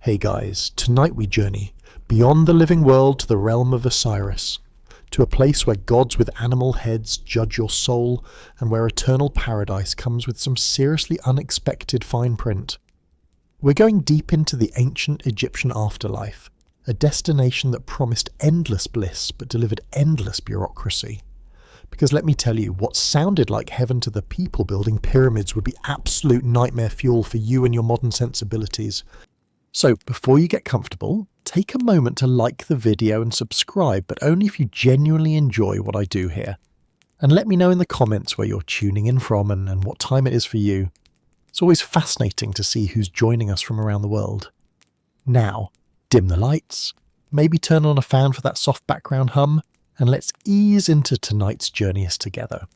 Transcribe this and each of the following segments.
Hey guys, tonight we journey beyond the living world to the realm of Osiris, to a place where gods with animal heads judge your soul and where eternal paradise comes with some seriously unexpected fine print. We're going deep into the ancient Egyptian afterlife, a destination that promised endless bliss but delivered endless bureaucracy. Because let me tell you, what sounded like heaven to the people building pyramids would be absolute nightmare fuel for you and your modern sensibilities. So before you get comfortable, take a moment to like the video and subscribe, but only if you genuinely enjoy what I do here. And let me know in the comments where you're tuning in from and what time it is for you. It's always fascinating to see who's joining us from around the world. Now, dim the lights, maybe turn on a fan for that soft background hum, and let's ease into tonight's journeys together.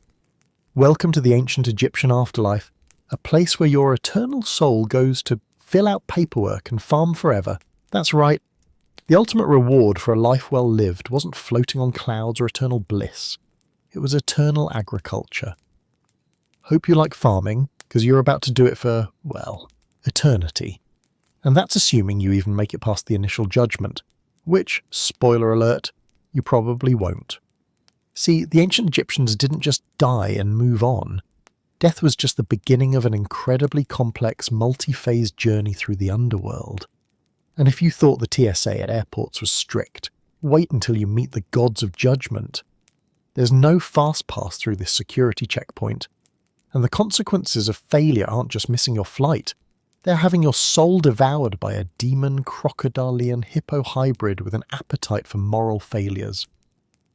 Welcome to the ancient Egyptian afterlife, a place where your eternal soul goes to fill out paperwork and farm forever. That's right. The ultimate reward for a life well lived wasn't floating on clouds or eternal bliss. It was eternal agriculture. Hope you like farming, because you're about to do it for, well, eternity. And that's assuming you even make it past the initial judgment, which, spoiler alert, you probably won't. See, the ancient Egyptians didn't just die and move on. Death was just the beginning of an incredibly complex, multi-phase journey through the underworld. And if you thought the TSA at airports was strict, wait until you meet the gods of judgment. There's no fast pass through this security checkpoint, and the consequences of failure aren't just missing your flight. They're having your soul devoured by a demon, crocodilian, hippo hybrid with an appetite for moral failures.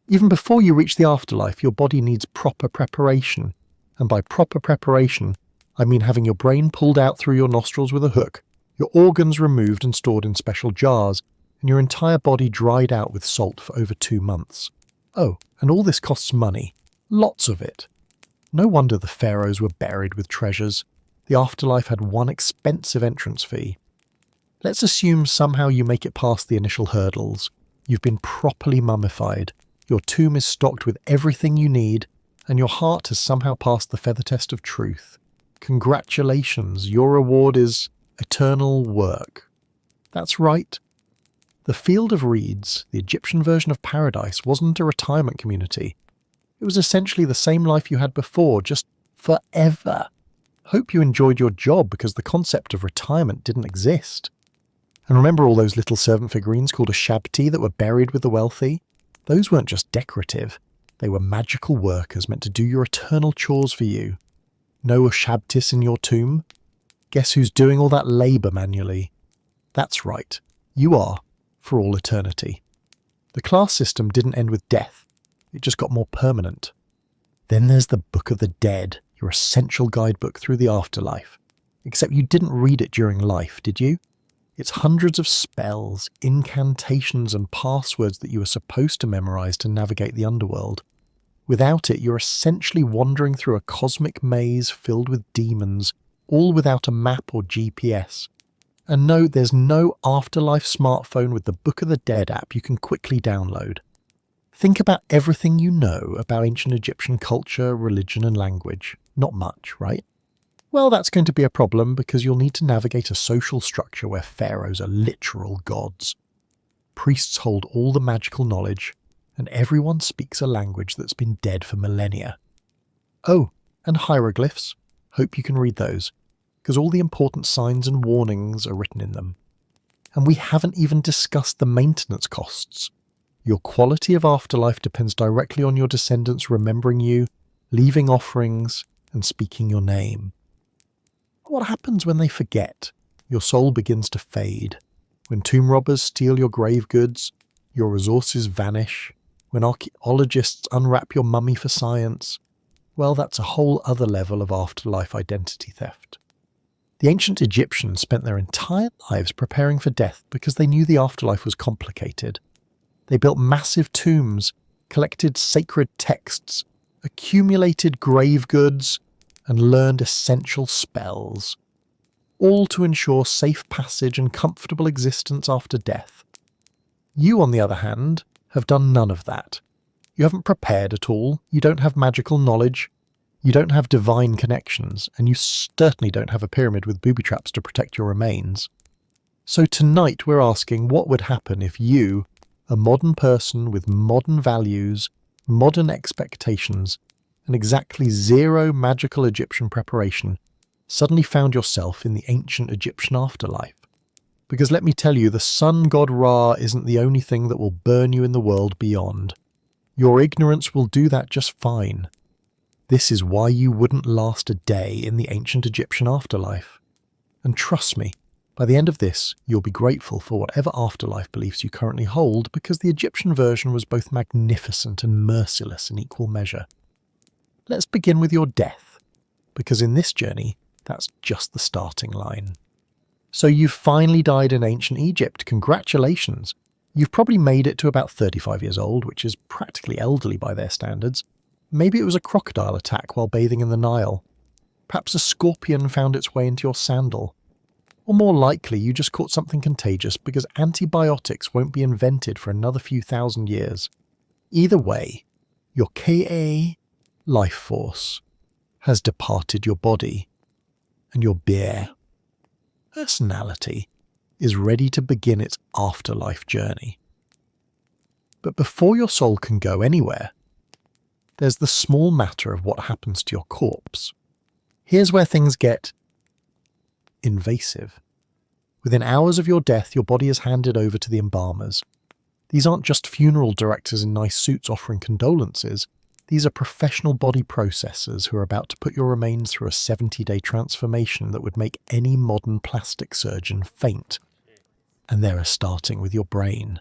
Even before you reach the afterlife, your body needs proper preparation. And by proper preparation, I mean having your brain pulled out through your nostrils with a hook, your organs removed and stored in special jars, and your entire body dried out with salt for over 2 months. Oh, and all this costs money. Lots of it. No wonder the pharaohs were buried with treasures. The afterlife had one expensive entrance fee. Let's assume somehow you make it past the initial hurdles. You've been properly mummified. Your tomb is stocked with everything you need, and your heart has somehow passed the feather test of truth. Congratulations, your reward is eternal work. That's right. The Field of Reeds, the Egyptian version of paradise, wasn't a retirement community. It was essentially the same life you had before, just forever. Hope you enjoyed your job, because the concept of retirement didn't exist. And remember all those little servant figurines called a shabti that were buried with the wealthy? Those weren't just decorative. They were magical workers meant to do your eternal chores for you. No shabtis in your tomb? Guess who's doing all that labour manually? That's right. You are, for all eternity. The class system didn't end with death. It just got more permanent. Then there's the Book of the Dead, your essential guidebook through the afterlife. Except you didn't read it during life, did you? It's hundreds of spells, incantations and passwords that you are supposed to memorize to navigate the underworld. Without it, you're essentially wandering through a cosmic maze filled with demons, all without a map or GPS. And no, there's no Afterlife smartphone with the Book of the Dead app you can quickly download. Think about everything you know about ancient Egyptian culture, religion and language. Not much, right? Well, that's going to be a problem, because you'll need to navigate a social structure where pharaohs are literal gods. Priests hold all the magical knowledge, and everyone speaks a language that's been dead for millennia. Oh, and hieroglyphs. Hope you can read those, because all the important signs and warnings are written in them. And we haven't even discussed the maintenance costs. Your quality of afterlife depends directly on your descendants remembering you, leaving offerings, and speaking your name. What happens when they forget? Your soul begins to fade. When tomb robbers steal your grave goods, your resources vanish. When archaeologists unwrap your mummy for science, well, that's a whole other level of afterlife identity theft. The ancient Egyptians spent their entire lives preparing for death because they knew the afterlife was complicated. They built massive tombs, collected sacred texts, accumulated grave goods, and learned essential spells, all to ensure safe passage and comfortable existence after death. You, on the other hand, have done none of that. You haven't prepared at all, you don't have magical knowledge, you don't have divine connections, and you certainly don't have a pyramid with booby traps to protect your remains. So tonight we're asking what would happen if you, a modern person with modern values, modern expectations, and exactly zero magical Egyptian preparation, suddenly found yourself in the ancient Egyptian afterlife. Because let me tell you, the sun god Ra isn't the only thing that will burn you in the world beyond. Your ignorance will do that just fine. This is why you wouldn't last a day in the ancient Egyptian afterlife. And trust me, by the end of this, you'll be grateful for whatever afterlife beliefs you currently hold, because the Egyptian version was both magnificent and merciless in equal measure. Let's begin with your death, because in this journey, that's just the starting line. So you've finally died in ancient Egypt. Congratulations! You've probably made it to about 35 years old, which is practically elderly by their standards. Maybe it was a crocodile attack while bathing in the Nile. Perhaps a scorpion found its way into your sandal. Or more likely, you just caught something contagious because antibiotics won't be invented for another few thousand years. Either way, your Ka life force has departed your body, and your bear personality is ready to begin its afterlife journey. But before your soul can go anywhere, there's the small matter of what happens to your corpse. Here's where things get invasive. Within hours of your death, your body is handed over to the embalmers. These aren't just funeral directors in nice suits offering condolences. These are professional body processors who are about to put your remains through a 70-day transformation that would make any modern plastic surgeon faint. And they're starting with your brain.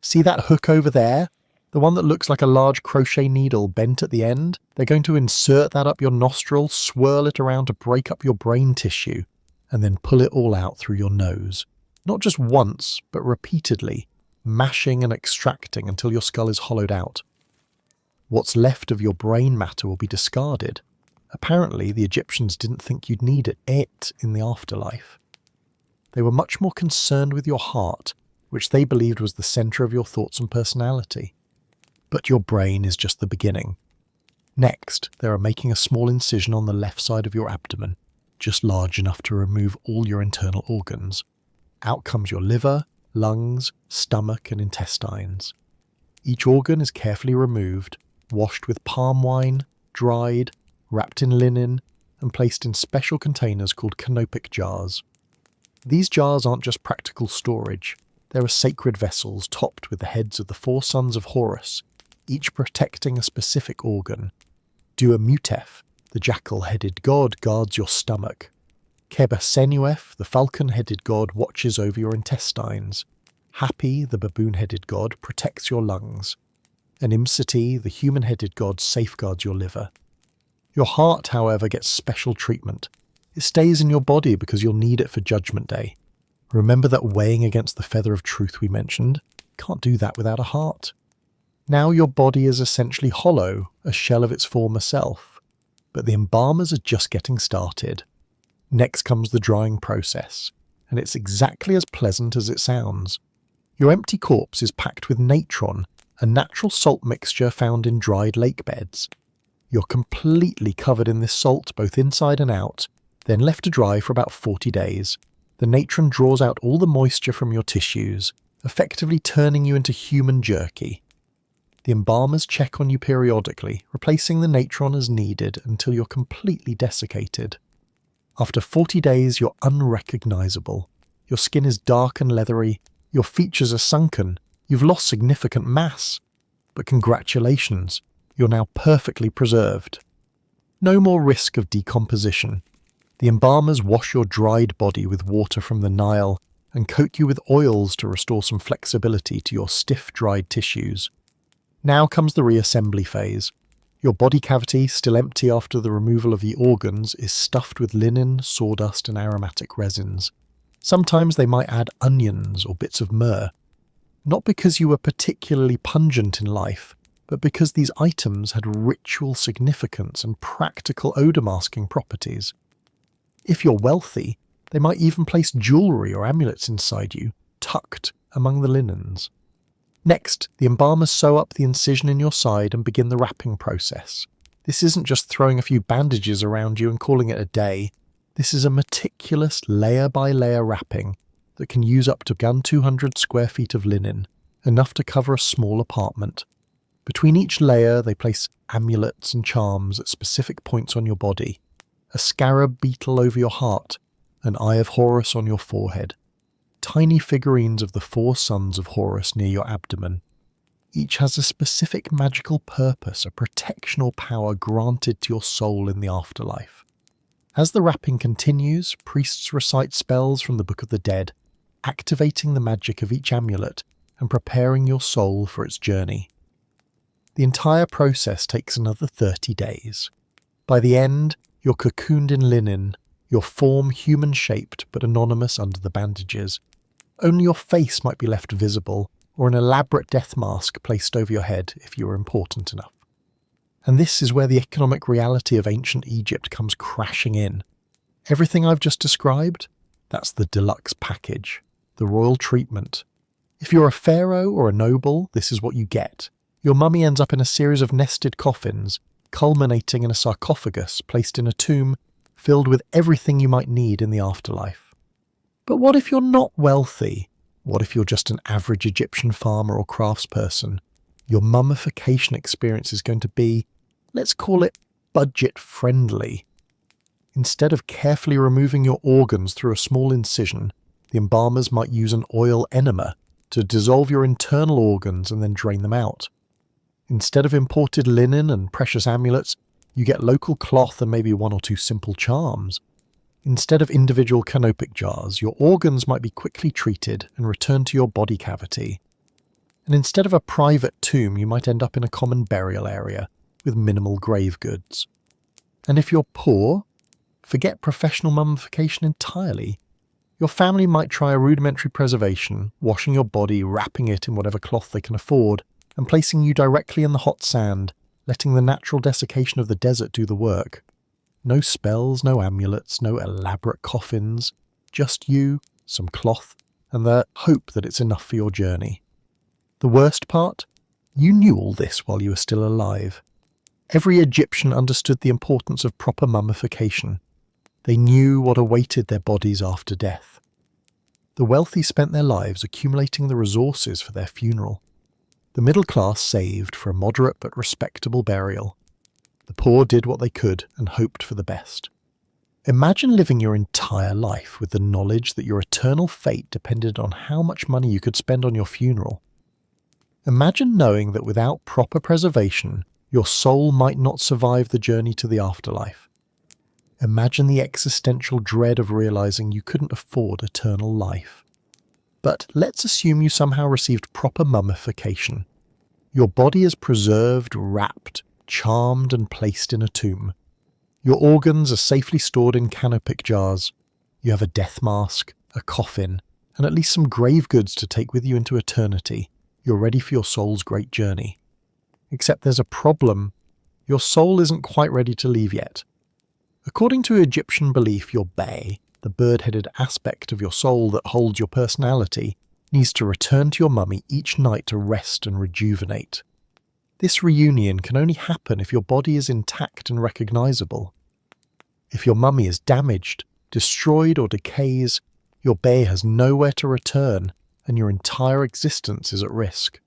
See that hook over there? The one that looks like a large crochet needle bent at the end? They're going to insert that up your nostril, swirl it around to break up your brain tissue, and then pull it all out through your nose. Not just once, but repeatedly, mashing and extracting until your skull is hollowed out. What's left of your brain matter will be discarded. Apparently, the Egyptians didn't think you'd need it in the afterlife. They were much more concerned with your heart, which they believed was the centre of your thoughts and personality. But your brain is just the beginning. Next, they are making a small incision on the left side of your abdomen, just large enough to remove all your internal organs. Out comes your liver, lungs, stomach, and intestines. Each organ is carefully removed, washed with palm wine, dried, wrapped in linen, and placed in special containers called canopic jars. These jars aren't just practical storage. They are sacred vessels topped with the heads of the 4 sons of Horus, each protecting a specific organ. Duat, the jackal-headed god, guards your stomach. Keba-Senuef, the falcon-headed god, watches over your intestines. Hapi, the baboon-headed god, protects your lungs. And Imseti, the human-headed god, safeguards your liver. Your heart, however, gets special treatment. It stays in your body because you'll need it for Judgment Day. Remember that weighing against the feather of truth we mentioned? Can't do that without a heart. Now your body is essentially hollow, a shell of its former self. But the embalmers are just getting started. Next comes the drying process, and it's exactly as pleasant as it sounds. Your empty corpse is packed with natron, a natural salt mixture found in dried lake beds. You're completely covered in this salt, both inside and out, then left to dry for about 40 days. The natron draws out all the moisture from your tissues, effectively turning you into human jerky. The embalmers check on you periodically, replacing the natron as needed until you're completely desiccated. After 40 days, you're unrecognizable. Your skin is dark and leathery, your features are sunken, you've lost significant mass. But congratulations, you're now perfectly preserved. No more risk of decomposition. The embalmers wash your dried body with water from the Nile and coat you with oils to restore some flexibility to your stiff, dried tissues. Now comes the reassembly phase. Your body cavity, still empty after the removal of the organs, is stuffed with linen, sawdust, and aromatic resins. Sometimes they might add onions or bits of myrrh. Not because you were particularly pungent in life, but because these items had ritual significance and practical odor-masking properties. If you're wealthy, they might even place jewellery or amulets inside you, tucked among the linens. Next, the embalmers sew up the incision in your side and begin the wrapping process. This isn't just throwing a few bandages around you and calling it a day. This is a meticulous layer-by-layer wrapping that can use up to 200 square feet of linen, enough to cover a small apartment. Between each layer, they place amulets and charms at specific points on your body, a scarab beetle over your heart, an eye of Horus on your forehead, tiny figurines of the 4 sons of Horus near your abdomen. Each has a specific magical purpose, a protection or power granted to your soul in the afterlife. As the wrapping continues, priests recite spells from the Book of the Dead, activating the magic of each amulet and preparing your soul for its journey. The entire process takes another 30 days. By the end, you're cocooned in linen, your form human-shaped but anonymous under the bandages. Only your face might be left visible, or an elaborate death mask placed over your head if you were important enough. And this is where the economic reality of ancient Egypt comes crashing in. Everything I've just described, that's the deluxe package, the royal treatment. If you're a pharaoh or a noble, this is what you get. Your mummy ends up in a series of nested coffins, culminating in a sarcophagus placed in a tomb filled with everything you might need in the afterlife. But what if you're not wealthy? What if you're just an average Egyptian farmer or craftsperson? Your mummification experience is going to be, let's call it, budget-friendly. Instead of carefully removing your organs through a small incision, the embalmers might use an oil enema to dissolve your internal organs and then drain them out. Instead of imported linen and precious amulets, you get local cloth and maybe 1 or 2 simple charms. Instead of individual canopic jars, your organs might be quickly treated and returned to your body cavity. And instead of a private tomb, you might end up in a common burial area with minimal grave goods. And if you're poor, forget professional mummification entirely. Your family might try a rudimentary preservation, washing your body, wrapping it in whatever cloth they can afford, and placing you directly in the hot sand, letting the natural desiccation of the desert do the work. No spells, no amulets, no elaborate coffins, just you, some cloth, and the hope that it's enough for your journey. The worst part? You knew all this while you were still alive. Every Egyptian understood the importance of proper mummification. They knew what awaited their bodies after death. The wealthy spent their lives accumulating the resources for their funeral. The middle class saved for a moderate but respectable burial. The poor did what they could and hoped for the best. Imagine living your entire life with the knowledge that your eternal fate depended on how much money you could spend on your funeral. Imagine knowing that without proper preservation, your soul might not survive the journey to the afterlife. Imagine the existential dread of realizing you couldn't afford eternal life. But let's assume you somehow received proper mummification. Your body is preserved, wrapped, charmed and placed in a tomb. Your organs are safely stored in canopic jars. You have a death mask, a coffin, and at least some grave goods to take with you into eternity. You're ready for your soul's great journey. Except there's a problem. Your soul isn't quite ready to leave yet. According to Egyptian belief, your bay, the bird-headed aspect of your soul that holds your personality, needs to return to your mummy each night to rest and rejuvenate. This reunion can only happen if your body is intact and recognizable. If your mummy is damaged, destroyed or decays, your bay has nowhere to return and your entire existence is at risk.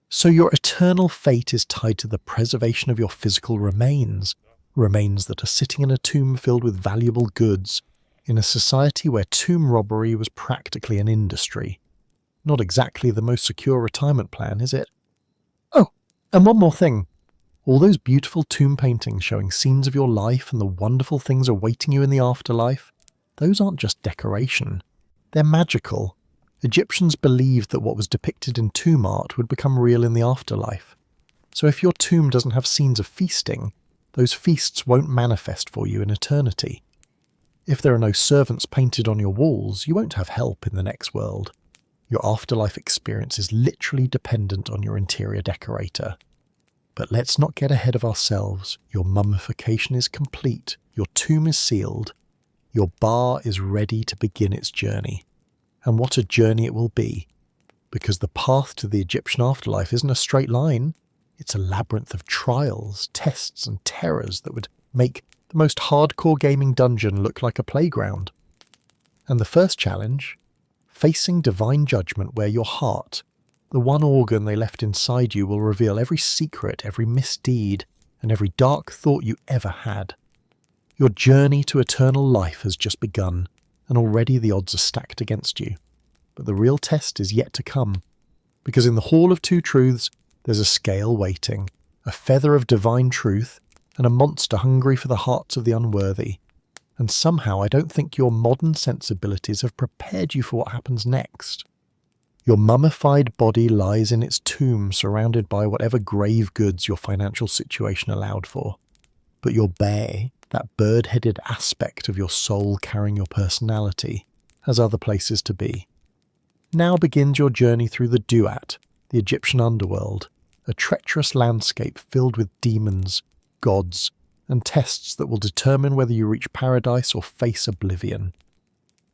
So your eternal fate is tied to the preservation of your physical remains that are sitting in a tomb filled with valuable goods, in a society where tomb robbery was practically an industry. Not exactly the most secure retirement plan, is it? Oh, and one more thing. All those beautiful tomb paintings showing scenes of your life and the wonderful things awaiting you in the afterlife, those aren't just decoration. They're magical. Egyptians believed that what was depicted in tomb art would become real in the afterlife. So if your tomb doesn't have scenes of feasting, those feasts won't manifest for you in eternity. If there are no servants painted on your walls, you won't have help in the next world. Your afterlife experience is literally dependent on your interior decorator. But let's not get ahead of ourselves. Your mummification is complete. Your tomb is sealed. Your bar is ready to begin its journey. And what a journey it will be. Because the path to the Egyptian afterlife isn't a straight line. It's a labyrinth of trials, tests, and terrors that would make the most hardcore gaming dungeon look like a playground. And the first challenge? facing divine judgment where your heart, the one organ they left inside you, will reveal every secret, every misdeed, and every dark thought you ever had. Your journey to eternal life has just begun, and already the odds are stacked against you. But the real test is yet to come, because in the Hall of Two Truths, there's a scale waiting, a feather of divine truth, and a monster hungry for the hearts of the unworthy. And somehow I don't think your modern sensibilities have prepared you for what happens next. Your mummified body lies in its tomb, surrounded by whatever grave goods your financial situation allowed for. But your bay, that bird-headed aspect of your soul carrying your personality, has other places to be. Now begins your journey through the Duat, the Egyptian underworld, a treacherous landscape filled with demons, gods, and tests that will determine whether you reach paradise or face oblivion.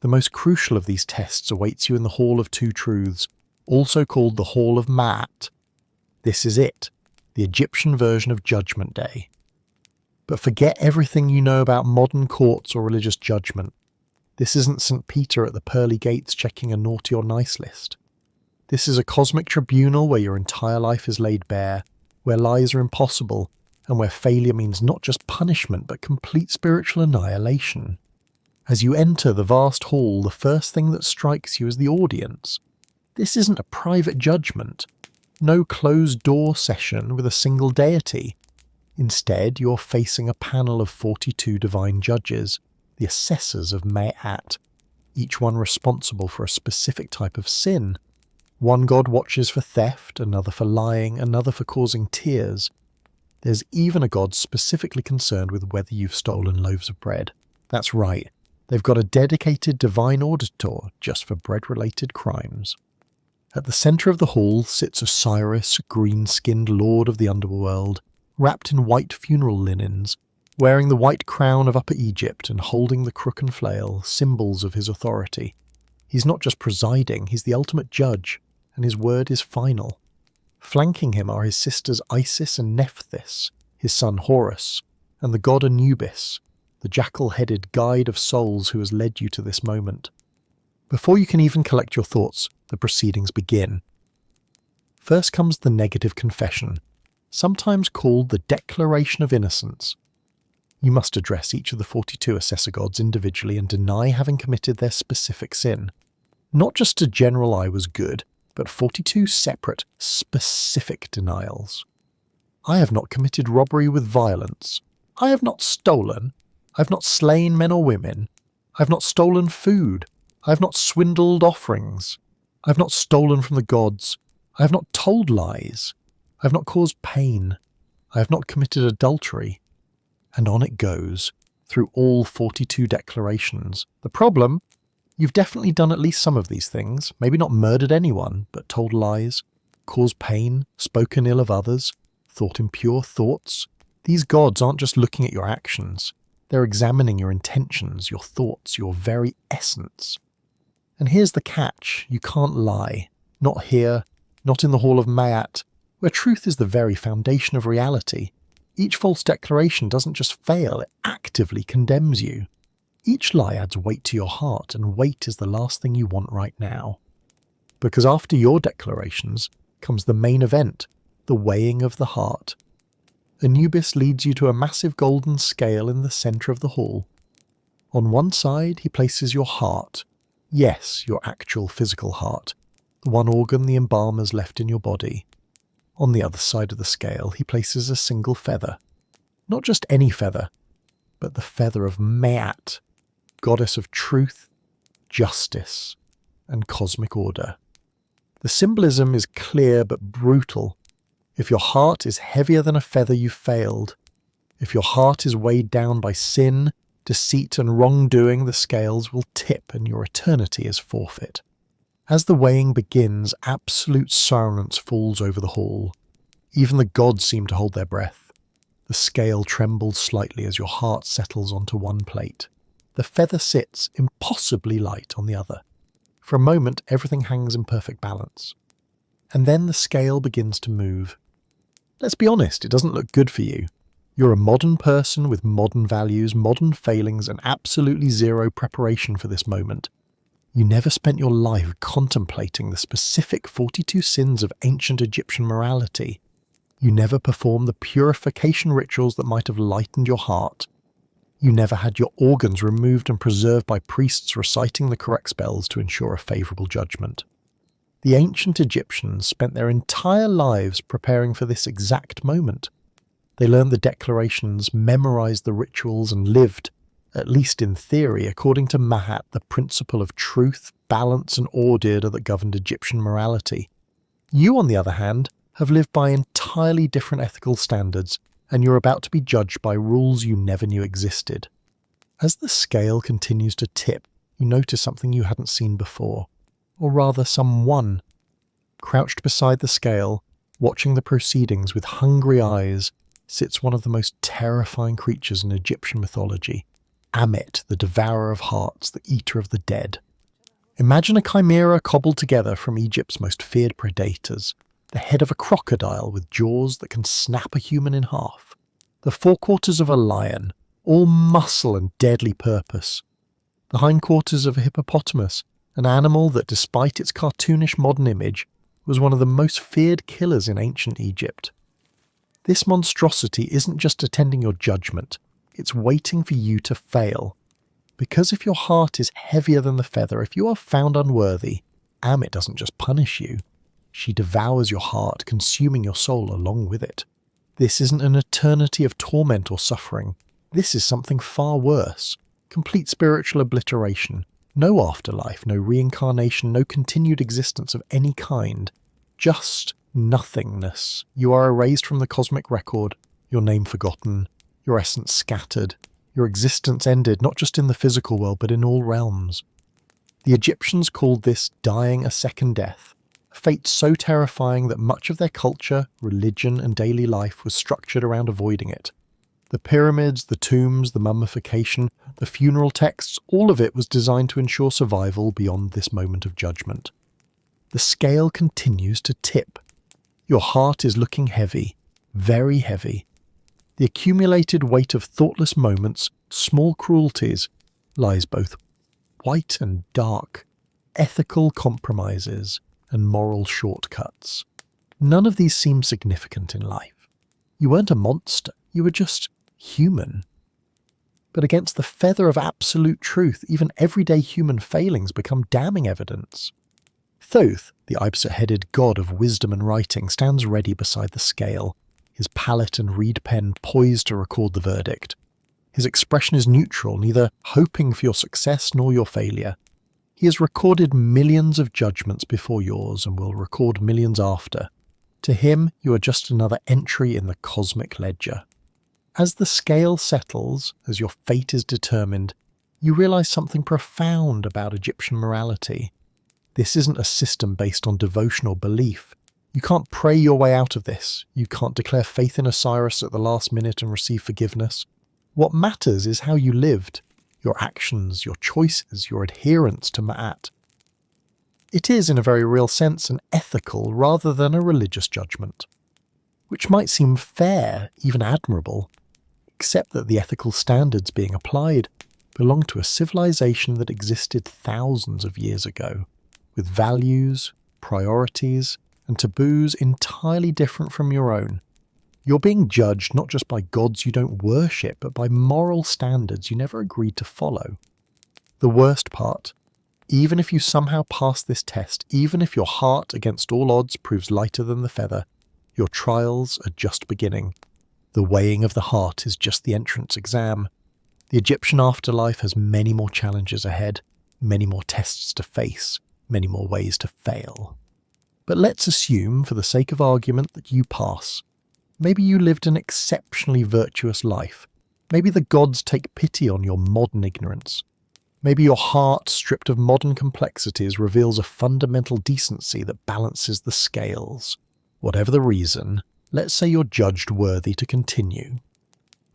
The most crucial of these tests awaits you in the Hall of Two Truths, also called the Hall of Ma'at. This is it, the Egyptian version of Judgment Day. But forget everything you know about modern courts or religious judgment. This isn't St. Peter at the pearly gates checking a naughty or nice list. This is a cosmic tribunal where your entire life is laid bare, where lies are impossible, and where failure means not just punishment but complete spiritual annihilation. As you enter the vast hall, the first thing that strikes you is the audience. This isn't a private judgment, no closed-door session with a single deity. Instead, you're facing a panel of 42 divine judges, the assessors of Ma'at, each one responsible for a specific type of sin. One god watches for theft, another for lying, another for causing tears. There's even a god specifically concerned with whether you've stolen loaves of bread. That's right, they've got a dedicated divine auditor just for bread-related crimes. At the centre of the hall sits Osiris, green-skinned lord of the underworld, wrapped in white funeral linens, wearing the white crown of Upper Egypt and holding the crook and flail, symbols of his authority. He's not just presiding, he's the ultimate judge, and his word is final. Flanking him are his sisters Isis and Nephthys, his son Horus, and the god Anubis, the jackal-headed guide of souls who has led you to this moment. Before you can even collect your thoughts, the proceedings begin. First comes the negative confession, sometimes called the Declaration of Innocence. You must address each of the 42 assessor gods individually and deny having committed their specific sin. Not just a general "I was good," but 42 separate, specific denials. I have not committed robbery with violence. I have not stolen. I have not slain men or women. I have not stolen food. I have not swindled offerings. I have not stolen from the gods. I have not told lies. I have not caused pain. I have not committed adultery. And on it goes, through all 42 declarations. The problem? You've definitely done at least some of these things, maybe not murdered anyone, but told lies, caused pain, spoken ill of others, thought impure thoughts. These gods aren't just looking at your actions, they're examining your intentions, your thoughts, your very essence. And here's the catch, you can't lie. Not here, not in the Hall of Ma'at, where truth is the very foundation of reality. Each false declaration doesn't just fail, it actively condemns you. Each lie adds weight to your heart, and weight is the last thing you want right now. Because after your declarations comes the main event, the weighing of the heart. Anubis leads you to a massive golden scale in the centre of the hall. On one side he places your heart. Yes, your actual physical heart, the one organ the embalmers left in your body. On the other side of the scale he places a single feather. Not just any feather, but the feather of Ma'at, goddess of truth, justice, and cosmic order. The symbolism is clear but brutal. If your heart is heavier than a feather, you've failed. If your heart is weighed down by sin, deceit, and wrongdoing, the scales will tip and your eternity is forfeit. As the weighing begins, absolute silence falls over the hall. Even the gods seem to hold their breath. The scale trembles slightly as your heart settles onto one plate. The feather sits impossibly light on the other. For a moment, everything hangs in perfect balance. And then the scale begins to move. Let's be honest, it doesn't look good for you. You're a modern person with modern values, modern failings, and absolutely zero preparation for this moment. You never spent your life contemplating the specific 42 sins of ancient Egyptian morality. You never performed the purification rituals that might have lightened your heart. You never had your organs removed and preserved by priests reciting the correct spells to ensure a favourable judgment. The ancient Egyptians spent their entire lives preparing for this exact moment. They learned the declarations, memorized the rituals, and lived, at least in theory, according to Mahat, the principle of truth, balance, and order that governed Egyptian morality. You, on the other hand, have lived by entirely different ethical standards, and you're about to be judged by rules you never knew existed. As the scale continues to tip, you notice something you hadn't seen before, or rather someone. Crouched beside the scale, watching the proceedings with hungry eyes, sits one of the most terrifying creatures in Egyptian mythology, Ammit, the Devourer of Hearts, the Eater of the Dead. Imagine a chimera cobbled together from Egypt's most feared predators, the head of a crocodile with jaws that can snap a human in half, the forequarters of a lion, all muscle and deadly purpose, the hindquarters of a hippopotamus, an animal that, despite its cartoonish modern image, was one of the most feared killers in ancient Egypt. This monstrosity isn't just attending your judgment, it's waiting for you to fail. Because if your heart is heavier than the feather, if you are found unworthy, Ammit doesn't just punish you. She devours your heart, consuming your soul along with it. This isn't an eternity of torment or suffering. This is something far worse. Complete spiritual obliteration. No afterlife, no reincarnation, no continued existence of any kind. Just nothingness. You are erased from the cosmic record, your name forgotten, your essence scattered, your existence ended not just in the physical world but in all realms. The Egyptians called this dying a second death, a fate so terrifying that much of their culture, religion, and daily life was structured around avoiding it. The pyramids, the tombs, the mummification, the funeral texts, all of it was designed to ensure survival beyond this moment of judgment. The scale continues to tip. Your heart is looking heavy, very heavy. The accumulated weight of thoughtless moments, small cruelties, lies both white and dark, ethical compromises, and moral shortcuts. None of these seem significant in life. You weren't a monster, you were just human. But against the feather of absolute truth, even everyday human failings become damning evidence. Thoth, the Ibset-headed god of wisdom and writing, stands ready beside the scale, his palette and reed pen poised to record the verdict. His expression is neutral, neither hoping for your success nor your failure. He has recorded millions of judgments before yours and will record millions after. To him, you are just another entry in the cosmic ledger. As the scale settles, as your fate is determined, you realize something profound about Egyptian morality. This isn't a system based on devotion or belief. You can't pray your way out of this. You can't declare faith in Osiris at the last minute and receive forgiveness. What matters is how you lived, your actions, your choices, your adherence to Ma'at. It is, in a very real sense, an ethical rather than a religious judgment, which might seem fair, even admirable, except that the ethical standards being applied belong to a civilization that existed thousands of years ago, with values, priorities, and taboos entirely different from your own. You're being judged not just by gods you don't worship, but by moral standards you never agreed to follow. The worst part, even if you somehow pass this test, even if your heart against all odds proves lighter than the feather, your trials are just beginning. The weighing of the heart is just the entrance exam. The Egyptian afterlife has many more challenges ahead, many more tests to face, many more ways to fail. But let's assume, for the sake of argument, that you pass. Maybe you lived an exceptionally virtuous life. Maybe the gods take pity on your modern ignorance. Maybe your heart, stripped of modern complexities, reveals a fundamental decency that balances the scales. Whatever the reason, let's say you're judged worthy to continue.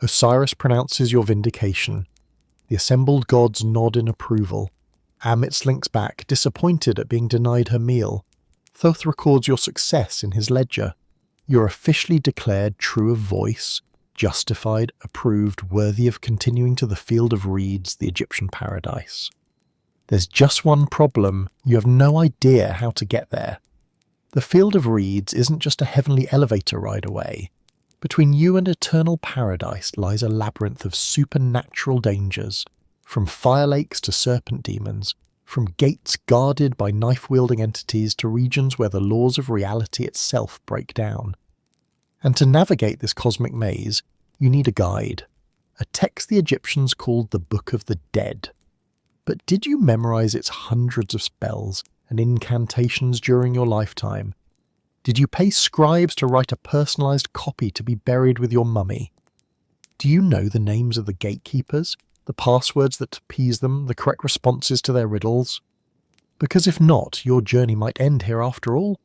Osiris pronounces your vindication. The assembled gods nod in approval. Ammit slinks back, disappointed at being denied her meal. Thoth records your success in his ledger. You're officially declared true of voice, justified, approved, worthy of continuing to the field of reeds, the Egyptian paradise. There's just one problem: you have no idea how to get there. The Field of Reeds isn't just a heavenly elevator ride away. Between you and eternal paradise lies a labyrinth of supernatural dangers, from fire lakes to serpent demons, from gates guarded by knife-wielding entities to regions where the laws of reality itself break down. And to navigate this cosmic maze, you need a guide, a text the Egyptians called the Book of the Dead. But did you memorize its hundreds of spells and incantations during your lifetime? Did you pay scribes to write a personalized copy to be buried with your mummy? Do you know the names of the gatekeepers, the passwords that appease them, the correct responses to their riddles? Because if not, your journey might end here after all.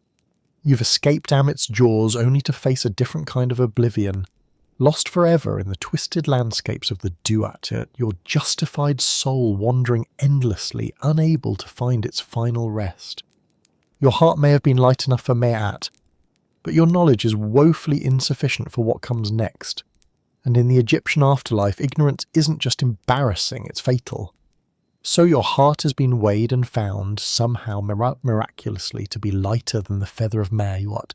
You've escaped Ammit's jaws only to face a different kind of oblivion, lost forever in the twisted landscapes of the Duat, your justified soul wandering endlessly, unable to find its final rest. Your heart may have been light enough for Me'at, but your knowledge is woefully insufficient for what comes next. And in the Egyptian afterlife, ignorance isn't just embarrassing, it's fatal. So your heart has been weighed and found, somehow miraculously, to be lighter than the feather of Duat.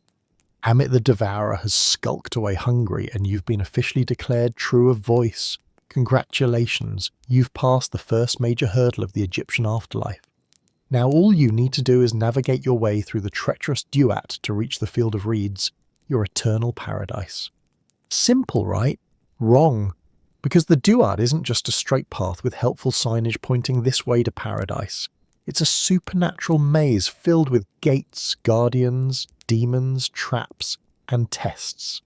Ammit the Devourer has skulked away hungry, and you've been officially declared true of voice. Congratulations, you've passed the first major hurdle of the Egyptian afterlife. Now all you need to do is navigate your way through the treacherous Duat to reach the Field of Reeds, your eternal paradise. Simple, right? Wrong. Because the Duat isn't just a straight path with helpful signage pointing this way to paradise. It's a supernatural maze filled with gates, guardians, demons, traps, and tests.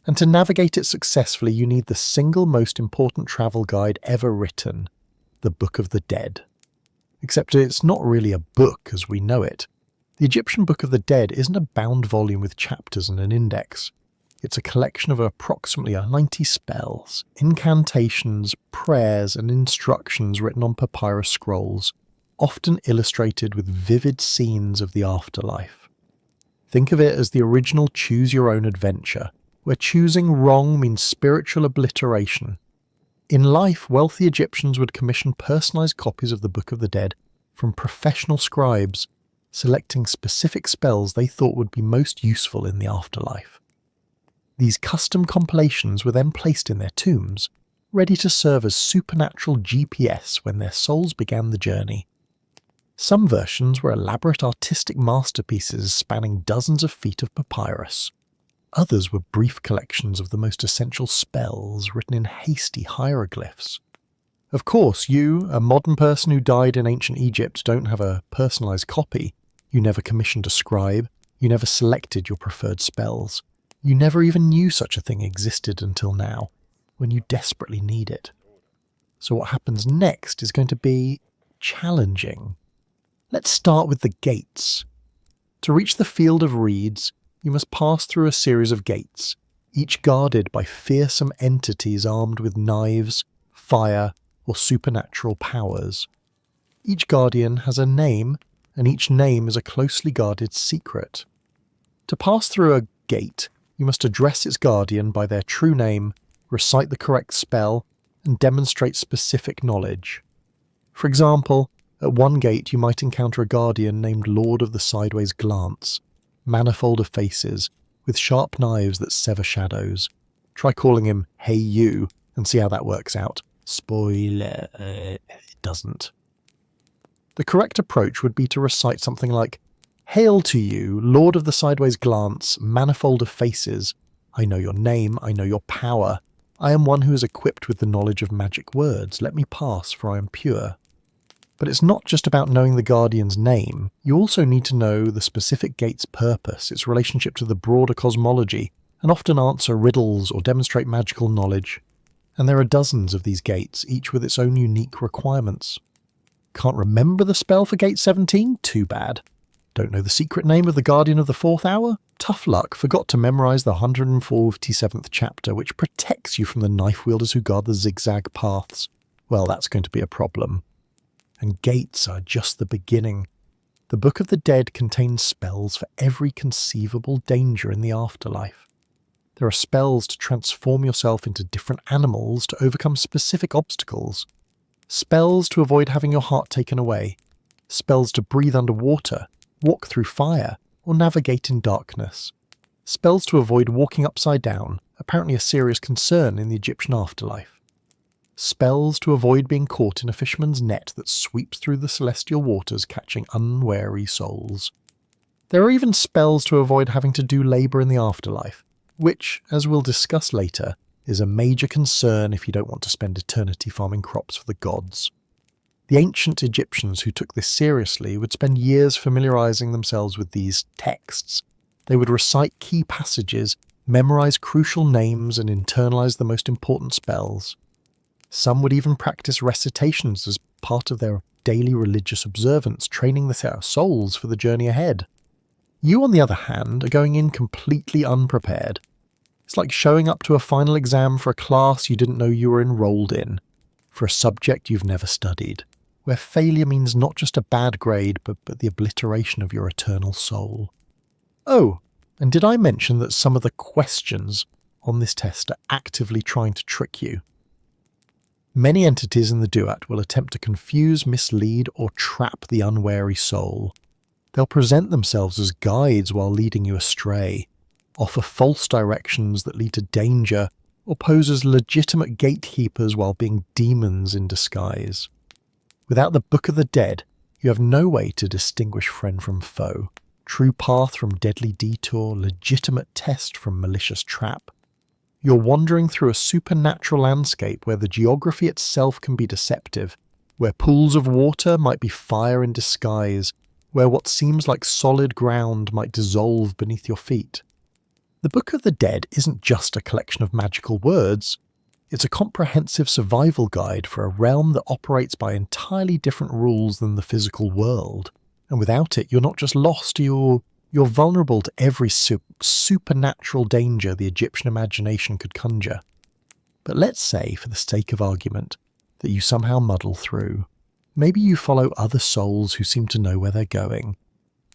And to navigate it successfully, you need the single most important travel guide ever written, the Book of the Dead. Except it's not really a book as we know it. The Egyptian Book of the Dead isn't a bound volume with chapters and an index. It's a collection of approximately 90 spells, incantations, prayers, and instructions written on papyrus scrolls, often illustrated with vivid scenes of the afterlife. Think of it as the original choose-your-own-adventure, where choosing wrong means spiritual obliteration. In life, wealthy Egyptians would commission personalized copies of the Book of the Dead from professional scribes, selecting specific spells they thought would be most useful in the afterlife. These custom compilations were then placed in their tombs, ready to serve as supernatural GPS when their souls began the journey. Some versions were elaborate artistic masterpieces spanning dozens of feet of papyrus. Others were brief collections of the most essential spells written in hasty hieroglyphs. Of course, you, a modern person who died in ancient Egypt, don't have a personalized copy. You never commissioned a scribe. You never selected your preferred spells. You never even knew such a thing existed until now, when you desperately need it. So what happens next is going to be challenging. Let's start with the gates. To reach the Field of Reeds, you must pass through a series of gates, each guarded by fearsome entities armed with knives, fire, or supernatural powers. Each guardian has a name, and each name is a closely guarded secret. To pass through a gate, you must address its guardian by their true name, recite the correct spell, and demonstrate specific knowledge. For example, at one gate you might encounter a guardian named Lord of the Sideways Glance, manifold of faces, with sharp knives that sever shadows. Try calling him "Hey You" and see how that works out. Spoiler, it doesn't. The correct approach would be to recite something like, "Hail to you, Lord of the Sideways Glance, manifold of faces. I know your name, I know your power. I am one who is equipped with the knowledge of magic words. Let me pass, for I am pure." But it's not just about knowing the guardian's name. You also need to know the specific gate's purpose, its relationship to the broader cosmology, and often answer riddles or demonstrate magical knowledge. And there are dozens of these gates, each with its own unique requirements. Can't remember the spell for Gate 17? Too bad. Don't know the secret name of the Guardian of the Fourth Hour? Tough luck, forgot to memorize the 147th chapter, which protects you from the knife wielders who guard the zigzag paths. Well, that's going to be a problem. And gates are just the beginning. The Book of the Dead contains spells for every conceivable danger in the afterlife. There are spells to transform yourself into different animals to overcome specific obstacles. spells to avoid having your heart taken away, spells to breathe underwater, walk through fire, or navigate in darkness, spells to avoid walking upside down, apparently a serious concern in the Egyptian afterlife, spells to avoid being caught in a fisherman's net that sweeps through the celestial waters catching unwary souls. There are even spells to avoid having to do labour in the afterlife, which, as we'll discuss later, is a major concern if you don't want to spend eternity farming crops for the gods. The ancient Egyptians who took this seriously would spend years familiarising themselves with these texts. They would recite key passages, memorise crucial names, and internalise the most important spells. Some would even practice recitations as part of their daily religious observance, training their souls for the journey ahead. You, on the other hand, are going in completely unprepared. It's like showing up to a final exam for a class you didn't know you were enrolled in, for a subject you've never studied, where failure means not just a bad grade, but the obliteration of your eternal soul. Oh, and did I mention that some of the questions on this test are actively trying to trick you? Many entities in the Duat will attempt to confuse, mislead, or trap the unwary soul. They'll present themselves as guides while leading you astray, offer false directions that lead to danger, or pose as legitimate gatekeepers while being demons in disguise. Without the Book of the Dead, you have no way to distinguish friend from foe, true path from deadly detour, legitimate test from malicious trap. You're wandering through a supernatural landscape where the geography itself can be deceptive, where pools of water might be fire in disguise, where what seems like solid ground might dissolve beneath your feet. The Book of the Dead isn't just a collection of magical words, it's a comprehensive survival guide for a realm that operates by entirely different rules than the physical world. And without it, you're not just lost, you're vulnerable to every supernatural danger the Egyptian imagination could conjure. But let's say, for the sake of argument, that you somehow muddle through. Maybe you follow other souls who seem to know where they're going.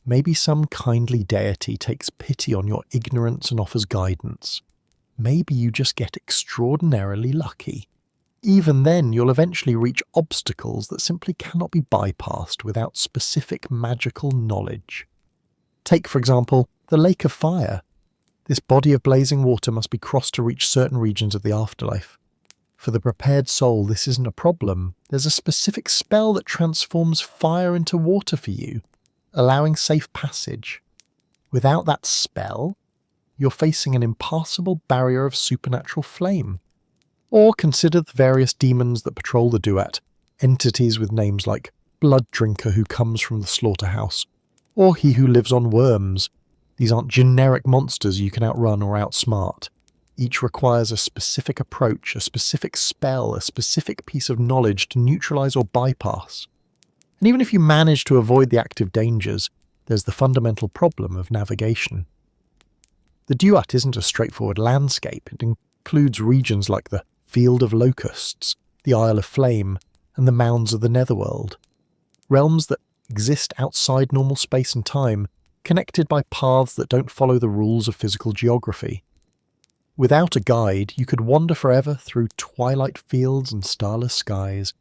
Maybe some kindly deity takes pity on your ignorance and offers guidance. Maybe you just get extraordinarily lucky. Even then, you'll eventually reach obstacles that simply cannot be bypassed without specific magical knowledge. Take, for example, the Lake of Fire. This body of blazing water must be crossed to reach certain regions of the afterlife. For the prepared soul, this isn't a problem. There's a specific spell that transforms fire into water for you, allowing safe passage. Without that spell, you're facing an impassable barrier of supernatural flame. Or consider the various demons that patrol the Duat, entities with names like Blood Drinker who comes from the slaughterhouse, or He who lives on worms. These aren't generic monsters you can outrun or outsmart. Each requires a specific approach, a specific spell, a specific piece of knowledge to neutralize or bypass. And even if you manage to avoid the active dangers, there's the fundamental problem of navigation. The Duat isn't a straightforward landscape. It includes regions like the Field of Locusts, the Isle of Flame, and the Mounds of the Netherworld. Realms that exist outside normal space and time, connected by paths that don't follow the rules of physical geography. Without a guide, you could wander forever through twilight fields and starless skies,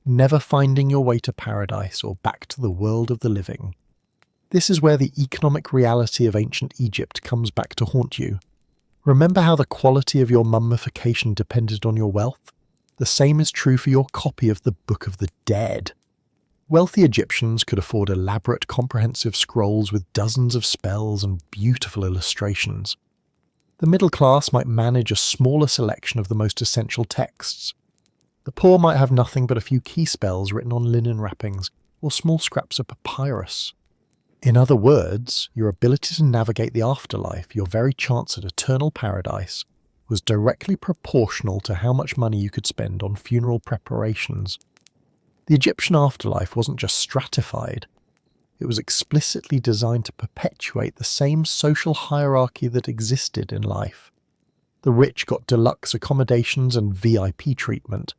never finding your way to paradise or back to the world of the living. This is where the economic reality of ancient Egypt comes back to haunt you. Remember how the quality of your mummification depended on your wealth? The same is true for your copy of the Book of the Dead. Wealthy Egyptians could afford elaborate, comprehensive scrolls with dozens of spells and beautiful illustrations. The middle class might manage a smaller selection of the most essential texts. The poor might have nothing but a few key spells written on linen wrappings or small scraps of papyrus. In other words, your ability to navigate the afterlife, your very chance at eternal paradise, was directly proportional to how much money you could spend on funeral preparations. The Egyptian afterlife wasn't just stratified, it was explicitly designed to perpetuate the same social hierarchy that existed in life. The rich got deluxe accommodations and VIP treatment.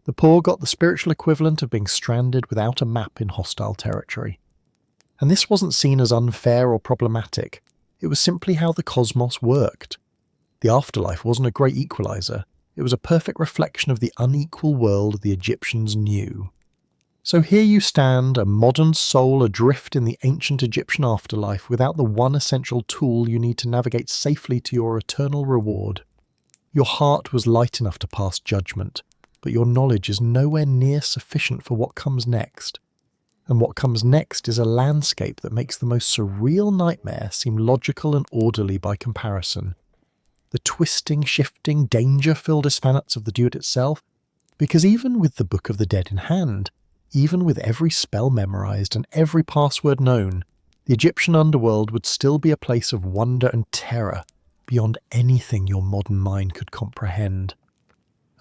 The poor got the spiritual equivalent of being stranded without a map in hostile territory. And this wasn't seen as unfair or problematic, it was simply how the cosmos worked. The afterlife wasn't a great equalizer, It was a perfect reflection of the unequal world the Egyptians knew. So here you stand, a modern soul adrift in the ancient Egyptian afterlife without the one essential tool you need to navigate safely to your eternal reward. Your heart was light enough to pass judgment, but your knowledge is nowhere near sufficient for what comes next. And what comes next is a landscape that makes the most surreal nightmare seem logical and orderly by comparison. The twisting, shifting, danger-filled expanse of the Duat itself, because even with the Book of the Dead in hand, even with every spell memorized and every password known, the Egyptian underworld would still be a place of wonder and terror beyond anything your modern mind could comprehend.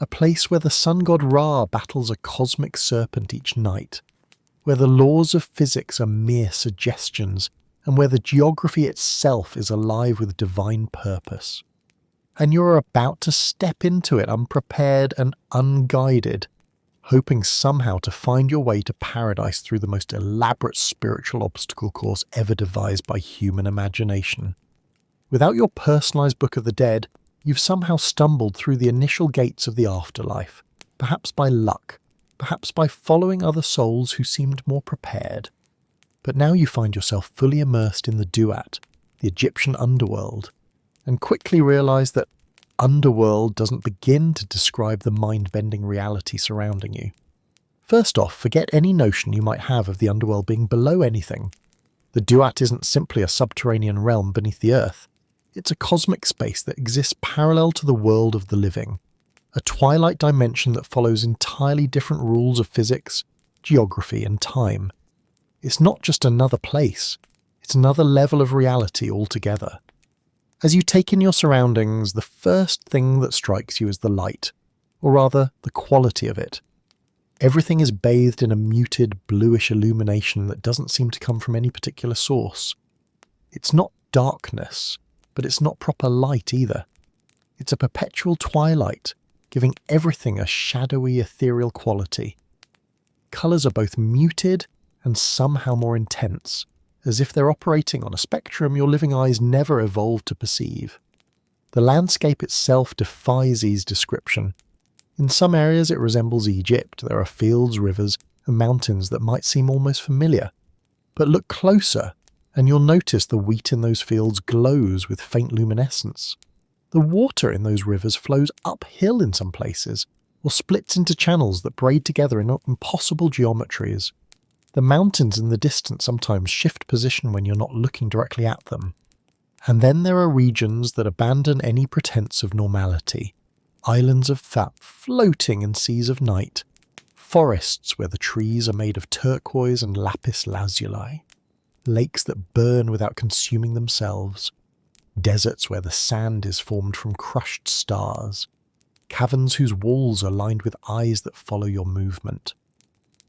A place where the sun god Ra battles a cosmic serpent each night, where the laws of physics are mere suggestions, and where the geography itself is alive with divine purpose. And you're about to step into it unprepared and unguided, hoping somehow to find your way to paradise through the most elaborate spiritual obstacle course ever devised by human imagination. Without your personalized Book of the Dead, you've somehow stumbled through the initial gates of the afterlife, perhaps by luck, perhaps by following other souls who seemed more prepared. But now you find yourself fully immersed in the Duat, the Egyptian underworld, and quickly realize that underworld doesn't begin to describe the mind-bending reality surrounding you. First off, forget any notion you might have of the underworld being below anything. The Duat isn't simply a subterranean realm beneath the earth. It's a cosmic space that exists parallel to the world of the living, a twilight dimension that follows entirely different rules of physics, geography, and time. It's not just another place, it's another level of reality altogether. As you take in your surroundings, the first thing that strikes you is the light, or rather, the quality of it. Everything is bathed in a muted, bluish illumination that doesn't seem to come from any particular source. It's not darkness, but it's not proper light either. It's a perpetual twilight, giving everything a shadowy, ethereal quality. Colours are both muted and somehow more intense, as if they're operating on a spectrum your living eyes never evolved to perceive. The landscape itself defies ease description. In some areas it resembles Egypt. There are fields, rivers, and mountains that might seem almost familiar. But look closer, and you'll notice the wheat in those fields glows with faint luminescence. The water in those rivers flows uphill in some places, or splits into channels that braid together in impossible geometries. The mountains in the distance sometimes shift position when you're not looking directly at them. And then there are regions that abandon any pretense of normality. Islands of fat floating in seas of night. Forests where the trees are made of turquoise and lapis lazuli. Lakes that burn without consuming themselves. Deserts where the sand is formed from crushed stars. Caverns whose walls are lined with eyes that follow your movement.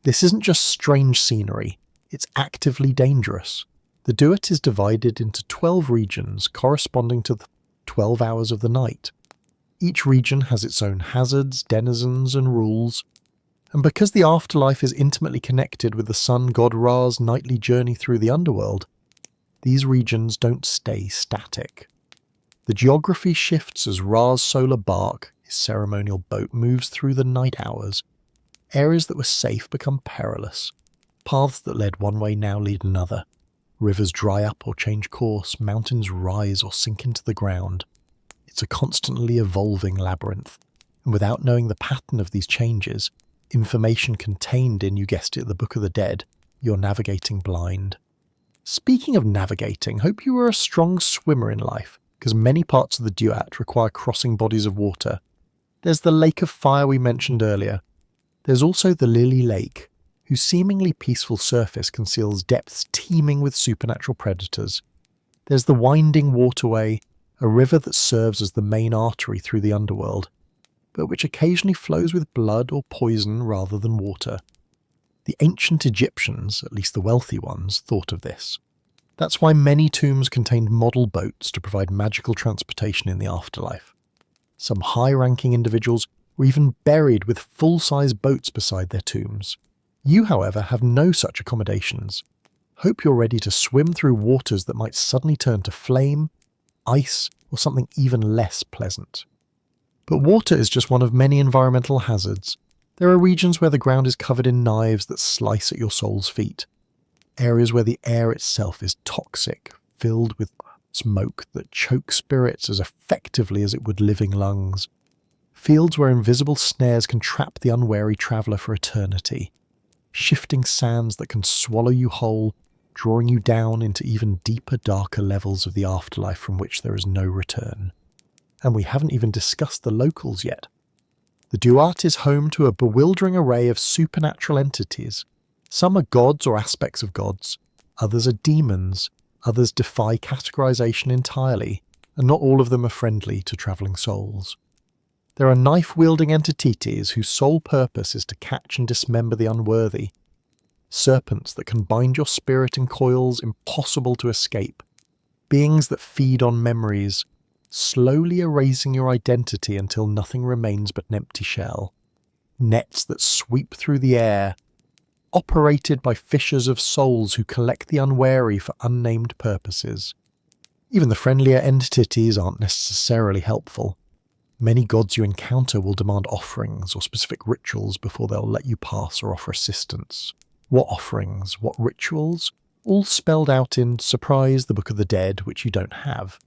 This isn't just strange scenery, it's actively dangerous. The Duat is divided into 12 regions corresponding to the 12 hours of the night. Each region has its own hazards, denizens, and rules. And because the afterlife is intimately connected with the sun god Ra's nightly journey through the underworld, these regions don't stay static. The geography shifts as Ra's solar bark, his ceremonial boat, moves through the night hours. Areas that were safe become perilous. Paths that led one way now lead another. Rivers dry up or change course, mountains rise or sink into the ground. It's a constantly evolving labyrinth, and without knowing the pattern of these changes, information contained in, you guessed it, the Book of the Dead, you're navigating blind. Speaking of navigating, hope you are a strong swimmer in life, because many parts of the Duat require crossing bodies of water. There's the Lake of Fire we mentioned earlier. There's also the Lily Lake, whose seemingly peaceful surface conceals depths teeming with supernatural predators. There's the winding waterway, a river that serves as the main artery through the underworld, but which occasionally flows with blood or poison rather than water. The ancient Egyptians, at least the wealthy ones, thought of this. That's why many tombs contained model boats to provide magical transportation in the afterlife. Some high-ranking individuals were even buried with full-size boats beside their tombs. You, however, have no such accommodations. Hope you're ready to swim through waters that might suddenly turn to flame, ice, or something even less pleasant. But water is just one of many environmental hazards. There are regions where the ground is covered in knives that slice at your soul's feet. Areas where the air itself is toxic, filled with smoke that chokes spirits as effectively as it would living lungs. Fields where invisible snares can trap the unwary traveller for eternity. Shifting sands that can swallow you whole, drawing you down into even deeper, darker levels of the afterlife from which there is no return. And we haven't even discussed the locals yet. The Duat is home to a bewildering array of supernatural entities. Some are gods or aspects of gods, others are demons, others defy categorization entirely, and not all of them are friendly to travelling souls. There are knife-wielding entities whose sole purpose is to catch and dismember the unworthy. Serpents that can bind your spirit in coils impossible to escape. Beings that feed on memories, slowly erasing your identity until nothing remains but an empty shell. Nets that sweep through the air, operated by fishers of souls who collect the unwary for unnamed purposes. Even the friendlier entities aren't necessarily helpful. Many gods you encounter will demand offerings or specific rituals before they'll let you pass or offer assistance. What offerings, what rituals, all spelled out in Surprise, the Book of the Dead, which you don't have.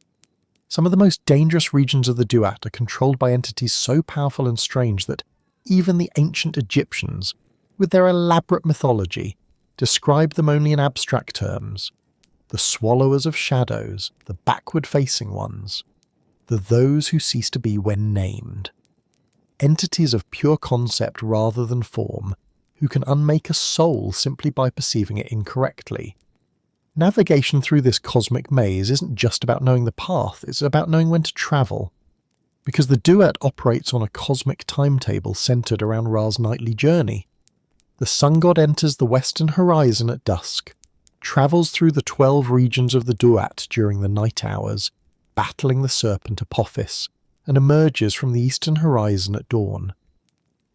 Some of the most dangerous regions of the Duat are controlled by entities so powerful and strange that even the ancient Egyptians, with their elaborate mythology, describe them only in abstract terms. The swallowers of shadows, the backward-facing ones, those who cease to be when named. Entities of pure concept rather than form, who can unmake a soul simply by perceiving it incorrectly. Navigation through this cosmic maze isn't just about knowing the path, it's about knowing when to travel. Because the Duat operates on a cosmic timetable centered around Ra's nightly journey. The sun god enters the western horizon at dusk, travels through the 12 regions of the Duat during the night hours, battling the serpent Apophis, and emerges from the eastern horizon at dawn.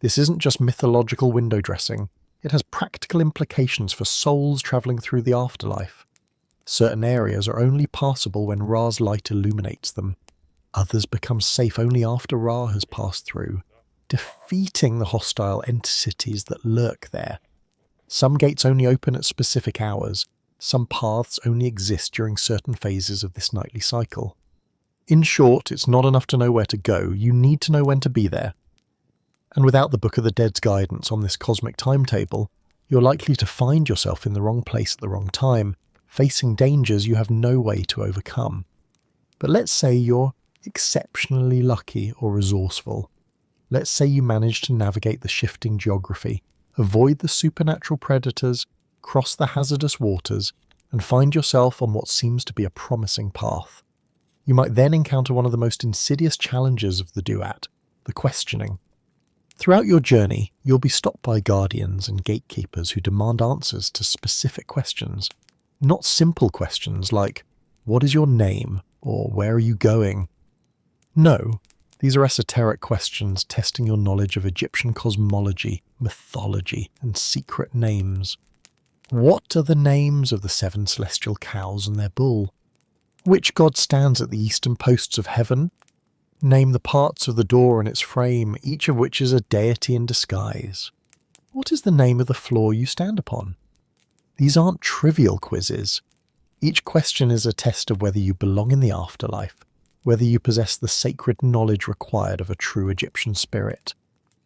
This isn't just mythological window dressing, it has practical implications for souls travelling through the afterlife. Certain areas are only passable when Ra's light illuminates them. Others become safe only after Ra has passed through, defeating the hostile entities that lurk there. Some gates only open at specific hours, some paths only exist during certain phases of this nightly cycle. In short, it's not enough to know where to go, you need to know when to be there. And without the Book of the Dead's guidance on this cosmic timetable, you're likely to find yourself in the wrong place at the wrong time, facing dangers you have no way to overcome. But let's say you're exceptionally lucky or resourceful. Let's say you manage to navigate the shifting geography, avoid the supernatural predators, cross the hazardous waters, and find yourself on what seems to be a promising path. You might then encounter one of the most insidious challenges of the Duat, the questioning. Throughout your journey, you'll be stopped by guardians and gatekeepers who demand answers to specific questions. Not simple questions like, what is your name, or where are you going? No, these are esoteric questions testing your knowledge of Egyptian cosmology, mythology, and secret names. What are the names of the 7 celestial cows and their bull? Which god stands at the eastern posts of heaven? Name the parts of the door and its frame, each of which is a deity in disguise. What is the name of the floor you stand upon? These aren't trivial quizzes. Each question is a test of whether you belong in the afterlife, whether you possess the sacred knowledge required of a true Egyptian spirit.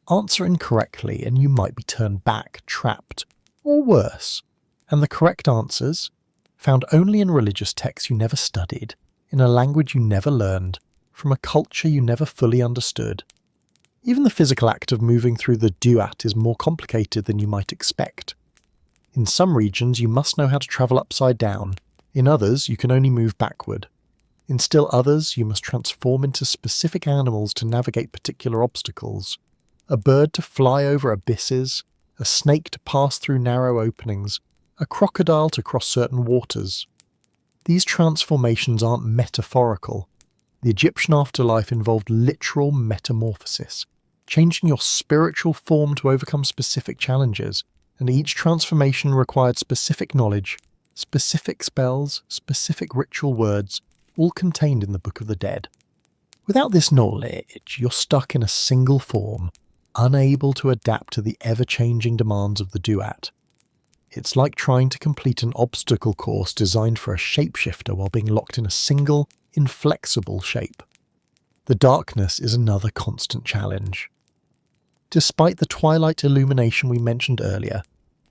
Answer incorrectly and you might be turned back, trapped, or worse. And the correct answers, found only in religious texts you never studied, in a language you never learned, from a culture you never fully understood. Even the physical act of moving through the Duat is more complicated than you might expect. In some regions you must know how to travel upside down, in others you can only move backward. In still others you must transform into specific animals to navigate particular obstacles. A bird to fly over abysses, a snake to pass through narrow openings, a crocodile to cross certain waters. These transformations aren't metaphorical. The Egyptian afterlife involved literal metamorphosis, changing your spiritual form to overcome specific challenges, and each transformation required specific knowledge, specific spells, specific ritual words, all contained in the Book of the Dead. Without this knowledge, you're stuck in a single form, unable to adapt to the ever-changing demands of the Duat. It's like trying to complete an obstacle course designed for a shapeshifter while being locked in a single, inflexible shape. The darkness is another constant challenge. Despite the twilight illumination we mentioned earlier,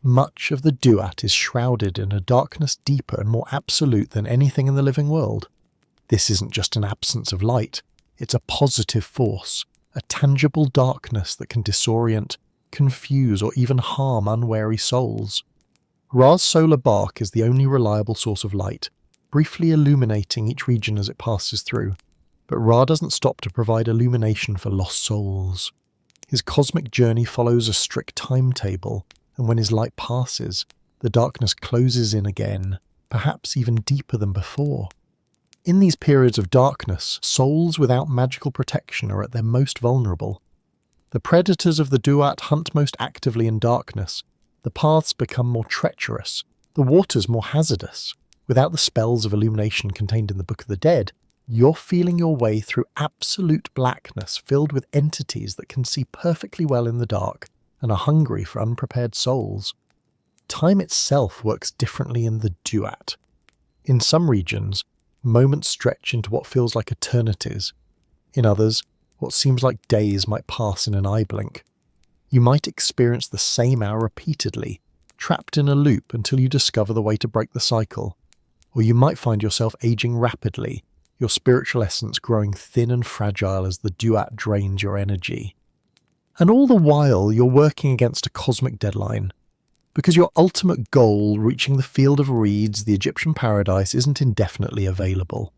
much of the Duat is shrouded in a darkness deeper and more absolute than anything in the living world. This isn't just an absence of light, it's a positive force, a tangible darkness that can disorient, confuse, or even harm unwary souls. Ra's solar bark is the only reliable source of light, briefly illuminating each region as it passes through, but Ra doesn't stop to provide illumination for lost souls. His cosmic journey follows a strict timetable, and when his light passes, the darkness closes in again, perhaps even deeper than before. In these periods of darkness, souls without magical protection are at their most vulnerable. The predators of the Duat hunt most actively in darkness. The paths become more treacherous, the waters more hazardous. Without the spells of illumination contained in the Book of the Dead, you're feeling your way through absolute blackness filled with entities that can see perfectly well in the dark and are hungry for unprepared souls. Time itself works differently in the Duat. In some regions, moments stretch into what feels like eternities. In others, what seems like days might pass in an eye blink. You might experience the same hour repeatedly, trapped in a loop until you discover the way to break the cycle. Or you might find yourself aging rapidly, your spiritual essence growing thin and fragile as the Duat drains your energy. And all the while, you're working against a cosmic deadline. Because your ultimate goal, reaching the field of reeds, the Egyptian paradise, isn't indefinitely available.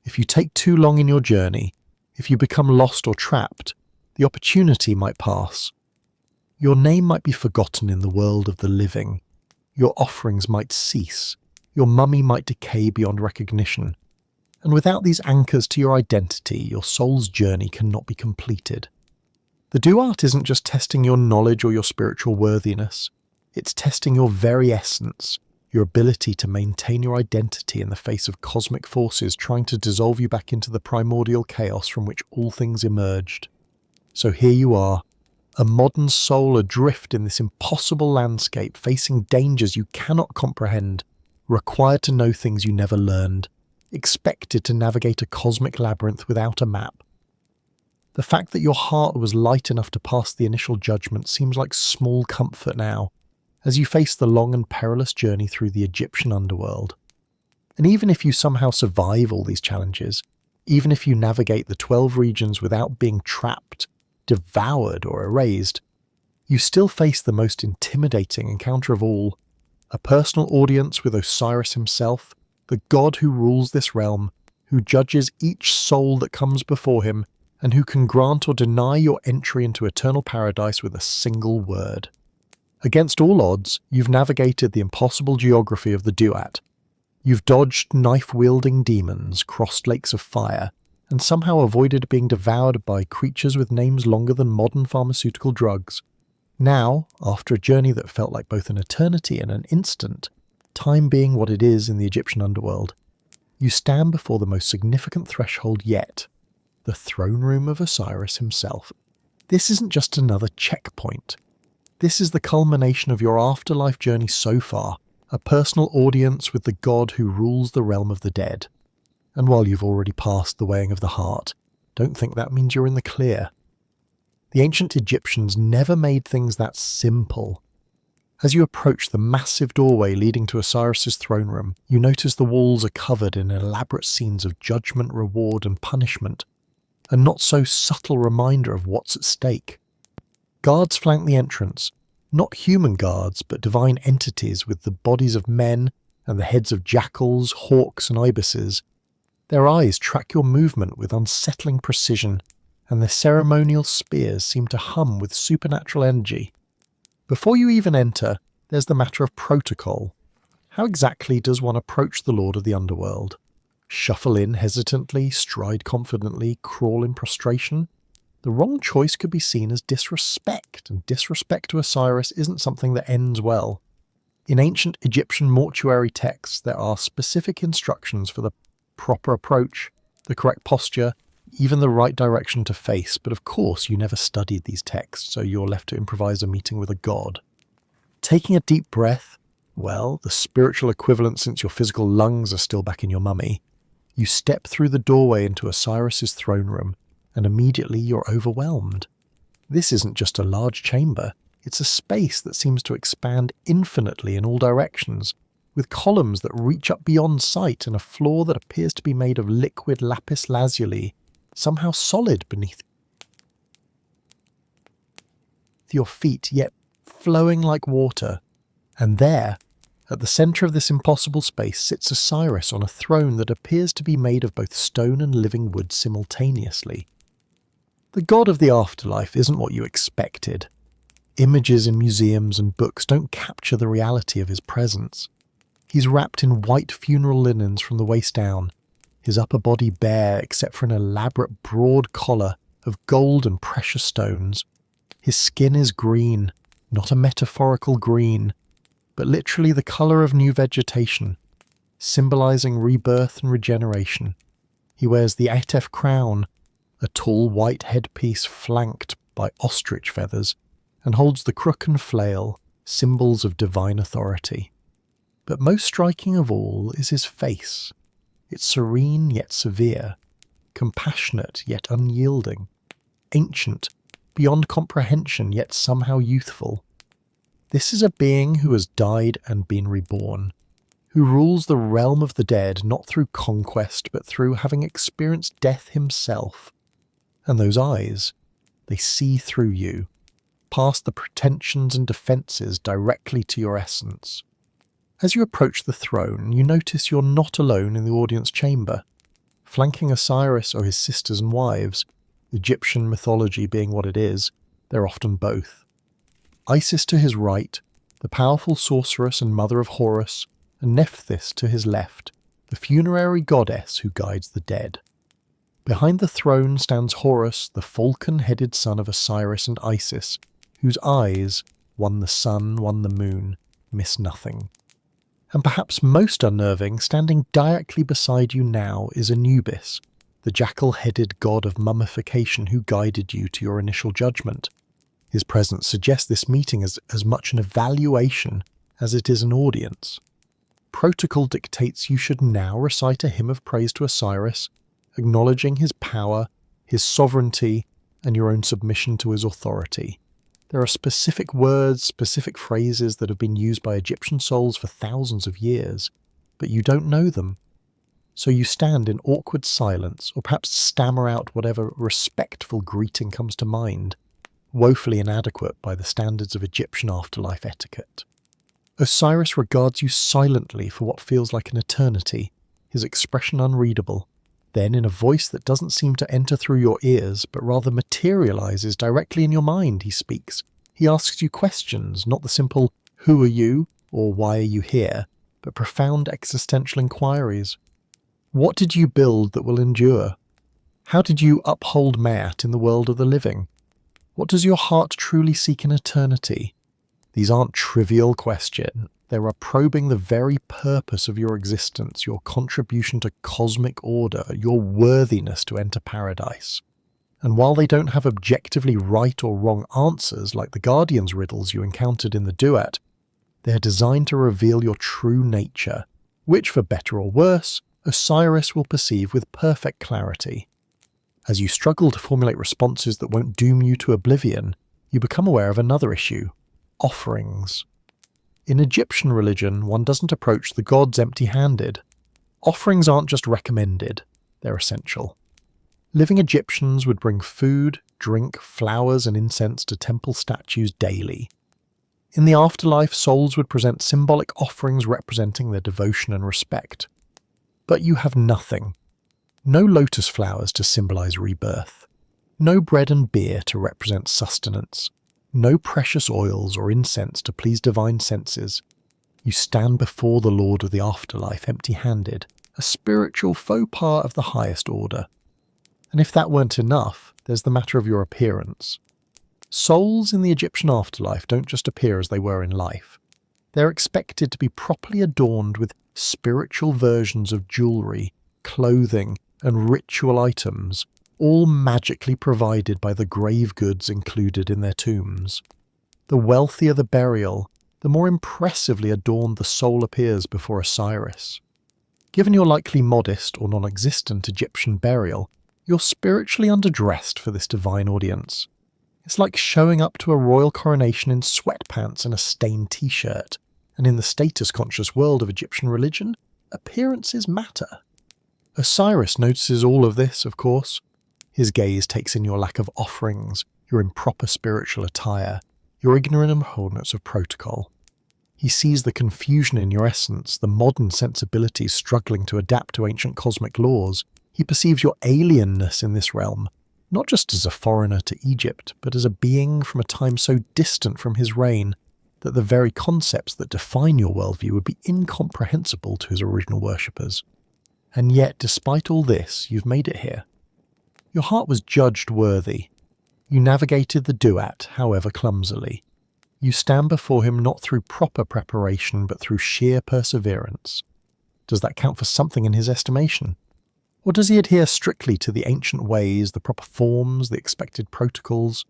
If you take too long in your journey, if you become lost or trapped, the opportunity might pass. Your name might be forgotten in the world of the living. Your offerings might cease. Your mummy might decay beyond recognition. And without these anchors to your identity, your soul's journey cannot be completed. The Duat isn't just testing your knowledge or your spiritual worthiness. It's testing your very essence, your ability to maintain your identity in the face of cosmic forces trying to dissolve you back into the primordial chaos from which all things emerged. So here you are, a modern soul adrift in this impossible landscape, facing dangers you cannot comprehend, required to know things you never learned, expected to navigate a cosmic labyrinth without a map. The fact that your heart was light enough to pass the initial judgment seems like small comfort now, as you face the long and perilous journey through the Egyptian underworld. And even if you somehow survive all these challenges, even if you navigate the 12 regions without being trapped, devoured or erased, you still face the most intimidating encounter of all, a personal audience with Osiris himself, the god who rules this realm, who judges each soul that comes before him, and who can grant or deny your entry into eternal paradise with a single word. Against all odds, you've navigated the impossible geography of the Duat. You've dodged knife-wielding demons, crossed lakes of fire, and somehow avoided being devoured by creatures with names longer than modern pharmaceutical drugs. Now, after a journey that felt like both an eternity and an instant, time being what it is in the Egyptian underworld, you stand before the most significant threshold yet, the throne room of Osiris himself. This isn't just another checkpoint. This is the culmination of your afterlife journey so far, a personal audience with the god who rules the realm of the dead. And while you've already passed the weighing of the heart, don't think that means you're in the clear. The ancient Egyptians never made things that simple. As you approach the massive doorway leading to Osiris's throne room, you notice the walls are covered in elaborate scenes of judgment, reward, and punishment, a not so subtle reminder of what's at stake. Guards flank the entrance, not human guards, but divine entities with the bodies of men and the heads of jackals, hawks, and ibises. Their eyes track your movement with unsettling precision, and their ceremonial spears seem to hum with supernatural energy. Before you even enter, there's the matter of protocol. How exactly does one approach the Lord of the Underworld? Shuffle in hesitantly, stride confidently, crawl in prostration? The wrong choice could be seen as disrespect, and disrespect to Osiris isn't something that ends well. In ancient Egyptian mortuary texts, there are specific instructions for the proper approach, the correct posture, even the right direction to face, but of course you never studied these texts, so you're left to improvise a meeting with a god. Taking a deep breath, well, the spiritual equivalent since your physical lungs are still back in your mummy, you step through the doorway into Osiris's throne room, and immediately you're overwhelmed. This isn't just a large chamber, it's a space that seems to expand infinitely in all directions, with columns that reach up beyond sight and a floor that appears to be made of liquid lapis lazuli, somehow solid beneath your feet, yet flowing like water. And there, at the centre of this impossible space, sits Osiris on a throne that appears to be made of both stone and living wood simultaneously. The god of the afterlife isn't what you expected. Images in museums and books don't capture the reality of his presence. He's wrapped in white funeral linens from the waist down, his upper body bare except for an elaborate broad collar of gold and precious stones. His skin is green, not a metaphorical green, but literally the colour of new vegetation, symbolising rebirth and regeneration. He wears the Atef crown, a tall white headpiece flanked by ostrich feathers, and holds the crook and flail, symbols of divine authority. But most striking of all is his face. It's serene yet severe, compassionate yet unyielding, ancient, beyond comprehension yet somehow youthful. This is a being who has died and been reborn, who rules the realm of the dead not through conquest but through having experienced death himself. And those eyes, they see through you, past the pretensions and defences directly to your essence. As you approach the throne, you notice you're not alone in the audience chamber. Flanking Osiris or his sisters and wives, Egyptian mythology being what it is, they're often both. Isis to his right, the powerful sorceress and mother of Horus, and Nephthys to his left, the funerary goddess who guides the dead. Behind the throne stands Horus, the falcon-headed son of Osiris and Isis, whose eyes, one the sun, one the moon, miss nothing. And perhaps most unnerving, standing directly beside you now is Anubis, the jackal-headed god of mummification who guided you to your initial judgment. His presence suggests this meeting as much an evaluation as it is an audience. Protocol dictates you should now recite a hymn of praise to Osiris, acknowledging his power, his sovereignty, and your own submission to his authority. There are specific words, specific phrases that have been used by Egyptian souls for thousands of years, but you don't know them. So you stand in awkward silence, or perhaps stammer out whatever respectful greeting comes to mind, woefully inadequate by the standards of Egyptian afterlife etiquette. Osiris regards you silently for what feels like an eternity, his expression unreadable. Then, in a voice that doesn't seem to enter through your ears, but rather materializes directly in your mind, he speaks. He asks you questions, not the simple, "Who are you?" or "Why are you here?" but profound existential inquiries. What did you build that will endure? How did you uphold Ma'at in the world of the living? What does your heart truly seek in eternity? These aren't trivial questions. They are probing the very purpose of your existence, your contribution to cosmic order, your worthiness to enter paradise. And while they don't have objectively right or wrong answers like the Guardian's riddles you encountered in the Duat, they are designed to reveal your true nature, which, for better or worse, Osiris will perceive with perfect clarity. As you struggle to formulate responses that won't doom you to oblivion, you become aware of another issue: offerings. In Egyptian religion, one doesn't approach the gods empty-handed. Offerings aren't just recommended, they're essential. Living Egyptians would bring food, drink, flowers and incense to temple statues daily. In the afterlife, souls would present symbolic offerings representing their devotion and respect. But you have nothing. No lotus flowers to symbolize rebirth. No bread and beer to represent sustenance. No precious oils or incense to please divine senses. You stand before the Lord of the afterlife empty-handed, a spiritual faux pas of the highest order. And if that weren't enough, there's the matter of your appearance. Souls in the Egyptian afterlife don't just appear as they were in life. They're expected to be properly adorned with spiritual versions of jewellery, clothing, and ritual items, all magically provided by the grave goods included in their tombs. The wealthier the burial, the more impressively adorned the soul appears before Osiris. Given your likely modest or non-existent Egyptian burial, you're spiritually underdressed for this divine audience. It's like showing up to a royal coronation in sweatpants and a stained t-shirt, and in the status-conscious world of Egyptian religion, appearances matter. Osiris notices all of this, of course. His gaze takes in your lack of offerings, your improper spiritual attire, your ignorant abhorrence of protocol. He sees the confusion in your essence, the modern sensibilities struggling to adapt to ancient cosmic laws. He perceives your alienness in this realm, not just as a foreigner to Egypt, but as a being from a time so distant from his reign that the very concepts that define your worldview would be incomprehensible to his original worshippers. And yet, despite all this, you've made it here. Your heart was judged worthy. You navigated the Duat, however clumsily. You stand before him not through proper preparation, but through sheer perseverance. Does that count for something in his estimation? Or does he adhere strictly to the ancient ways, the proper forms, the expected protocols?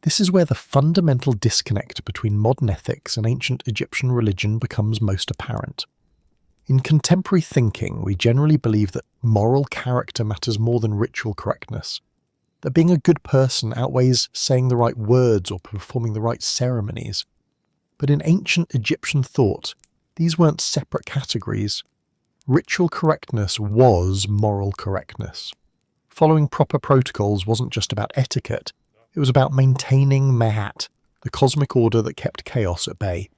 This is where the fundamental disconnect between modern ethics and ancient Egyptian religion becomes most apparent. In contemporary thinking, we generally believe that moral character matters more than ritual correctness, that being a good person outweighs saying the right words or performing the right ceremonies. But in ancient Egyptian thought, these weren't separate categories. Ritual correctness was moral correctness. Following proper protocols wasn't just about etiquette, it was about maintaining Mehat, the cosmic order that kept chaos at bay.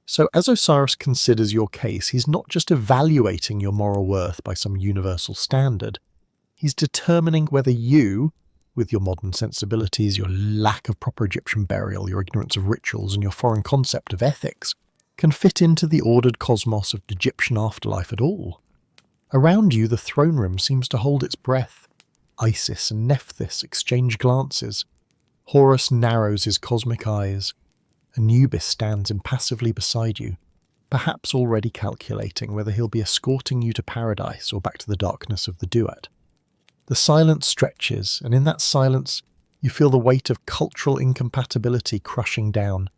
So as Osiris considers your case, he's not just evaluating your moral worth by some universal standard. He's determining whether you, with your modern sensibilities, your lack of proper Egyptian burial, your ignorance of rituals, and your foreign concept of ethics, can fit into the ordered cosmos of Egyptian afterlife at all. Around you, the throne room seems to hold its breath. Isis and Nephthys exchange glances. Horus narrows his cosmic eyes. Anubis stands impassively beside you, perhaps already calculating whether he'll be escorting you to paradise or back to the darkness of the Duat. The silence stretches, and in that silence, you feel the weight of cultural incompatibility crushing down.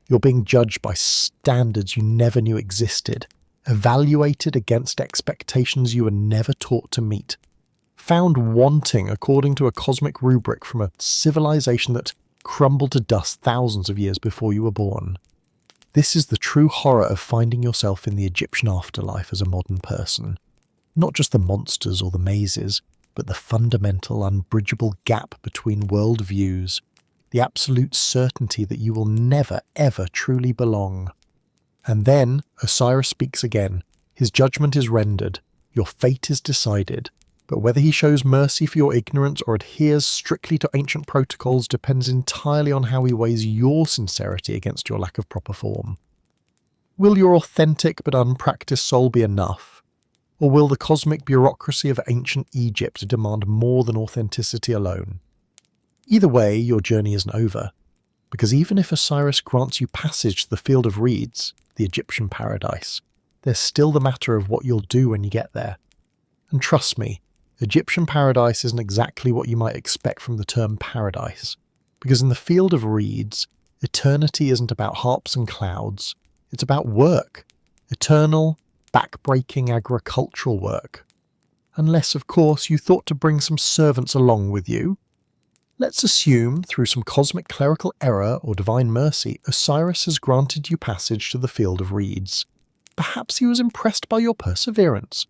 You're being judged by standards you never knew existed, evaluated against expectations you were never taught to meet, found wanting according to a cosmic rubric from a civilization that crumbled to dust thousands of years before you were born. This is the true horror of finding yourself in the Egyptian afterlife as a modern person. Not just the monsters or the mazes, but the fundamental, unbridgeable gap between worldviews, the absolute certainty that you will never, ever truly belong. And then Osiris speaks again. His judgment is rendered. Your fate is decided. But whether he shows mercy for your ignorance or adheres strictly to ancient protocols depends entirely on how he weighs your sincerity against your lack of proper form. Will your authentic but unpracticed soul be enough? Or will the cosmic bureaucracy of ancient Egypt demand more than authenticity alone? Either way, your journey isn't over, because even if Osiris grants you passage to the Field of Reeds, the Egyptian paradise, there's still the matter of what you'll do when you get there. And trust me, Egyptian paradise isn't exactly what you might expect from the term paradise, because in the Field of Reeds, eternity isn't about harps and clouds, it's about work, eternal, back-breaking agricultural work. Unless, of course, you thought to bring some servants along with you. Let's assume, through some cosmic clerical error or divine mercy, Osiris has granted you passage to the Field of Reeds. Perhaps he was impressed by your perseverance.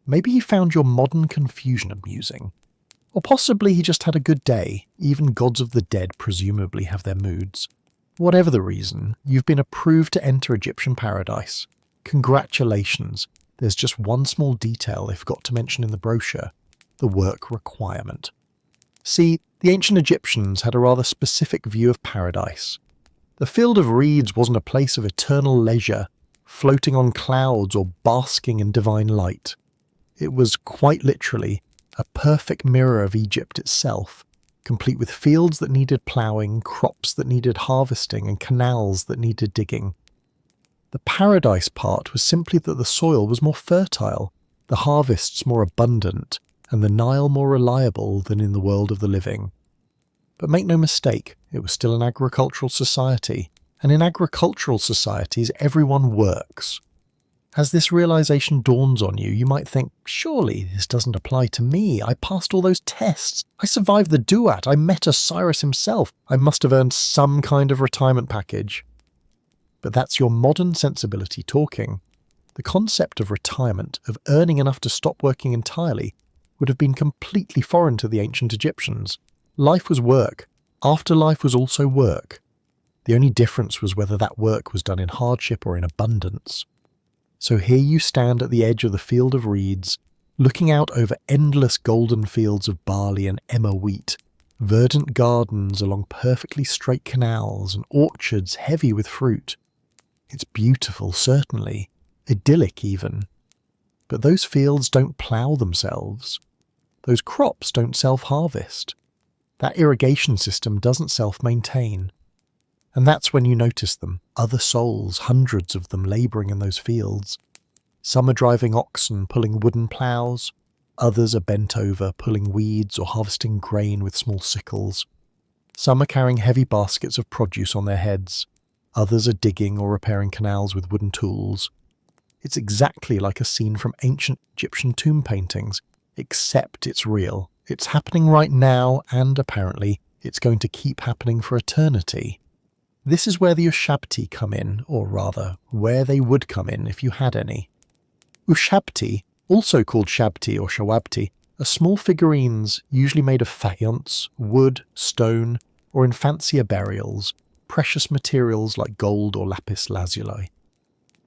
Maybe he found your modern confusion amusing. Or possibly he just had a good day. Even gods of the dead presumably have their moods. Whatever the reason, you've been approved to enter Egyptian paradise. Congratulations. There's just one small detail I forgot to mention in the brochure: the work requirement. See, the ancient Egyptians had a rather specific view of paradise. The Field of Reeds wasn't a place of eternal leisure, floating on clouds or basking in divine light. It was, quite literally, a perfect mirror of Egypt itself, complete with fields that needed ploughing, crops that needed harvesting, and canals that needed digging. The paradise part was simply that the soil was more fertile, the harvests more abundant, and the Nile more reliable than in the world of the living. But make no mistake, it was still an agricultural society, and in agricultural societies everyone works. As this realization dawns on you, you might think, surely this doesn't apply to me. I passed all those tests. I survived the Duat. I met Osiris himself. I must have earned some kind of retirement package. But that's your modern sensibility talking. The concept of retirement, of earning enough to stop working entirely, would have been completely foreign to the ancient Egyptians. Life was work. Afterlife was also work. The only difference was whether that work was done in hardship or in abundance. So here you stand at the edge of the field of reeds, looking out over endless golden fields of barley and emmer wheat, verdant gardens along perfectly straight canals, and orchards heavy with fruit. It's beautiful, certainly, idyllic even. But those fields don't plough themselves. Those crops don't self-harvest. That irrigation system doesn't self-maintain. And that's when you notice them, other souls, hundreds of them labouring in those fields. Some are driving oxen, pulling wooden ploughs. Others are bent over, pulling weeds or harvesting grain with small sickles. Some are carrying heavy baskets of produce on their heads. Others are digging or repairing canals with wooden tools. It's exactly like a scene from ancient Egyptian tomb paintings, except it's real. It's happening right now, and apparently it's going to keep happening for eternity. This is where the Ushabti come in, or rather, where they would come in if you had any. Ushabti, also called Shabti or Shawabti, are small figurines usually made of faience, wood, stone, or in fancier burials, precious materials like gold or lapis lazuli.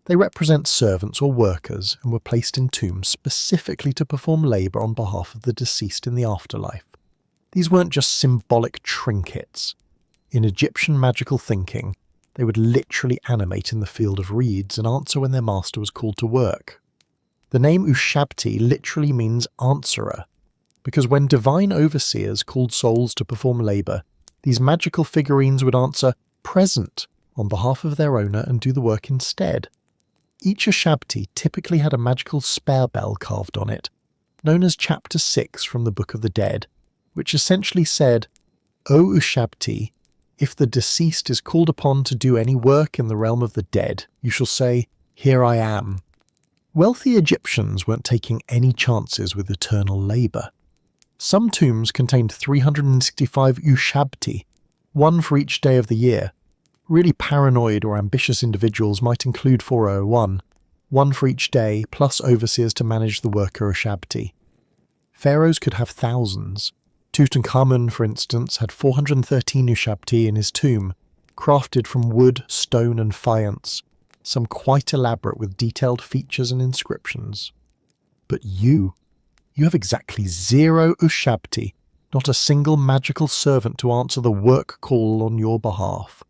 They represent servants or workers and were placed in tombs specifically to perform labour on behalf of the deceased in the afterlife. These weren't just symbolic trinkets. In Egyptian magical thinking, they would literally animate in the field of reeds and answer when their master was called to work. The name Ushabti literally means answerer, because when divine overseers called souls to perform labour, these magical figurines would answer present on behalf of their owner and do the work instead. Each Ushabti typically had a magical spare bell carved on it, known as Chapter 6 from the Book of the Dead, which essentially said, O Ushabti, if the deceased is called upon to do any work in the realm of the dead, you shall say, Here I am. Wealthy Egyptians weren't taking any chances with eternal labour. Some tombs contained 365 Ushabti, one for each day of the year. Really paranoid or ambitious individuals might include 401, one for each day, plus overseers to manage the worker Ushabti. Pharaohs could have thousands. Tutankhamun, for instance, had 413 Ushabti in his tomb, crafted from wood, stone and faience, some quite elaborate with detailed features and inscriptions. But you have exactly 0 Ushabti, not a single magical servant to answer the work call on your behalf.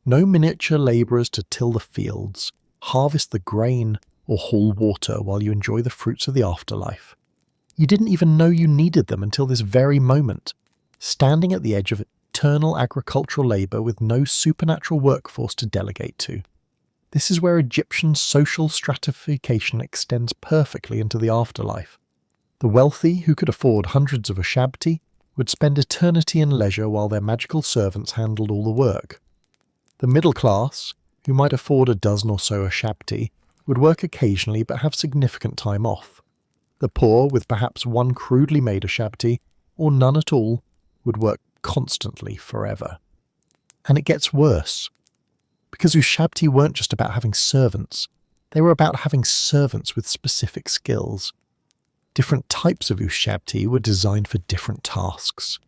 No miniature labourers to till the fields, harvest the grain, or haul water while you enjoy the fruits of the afterlife. You didn't even know you needed them until this very moment, standing at the edge of eternal agricultural labour with no supernatural workforce to delegate to. This is where Egyptian social stratification extends perfectly into the afterlife. The wealthy, who could afford hundreds of Ushabti, would spend eternity in leisure while their magical servants handled all the work. The middle class, who might afford a dozen or so Ushabti, would work occasionally but have significant time off. The poor, with perhaps one crudely made Ushabti, or none at all, would work constantly forever. And it gets worse. Because Ushabti weren't just about having servants, they were about having servants with specific skills. Different types of Ushabti were designed for different tasks.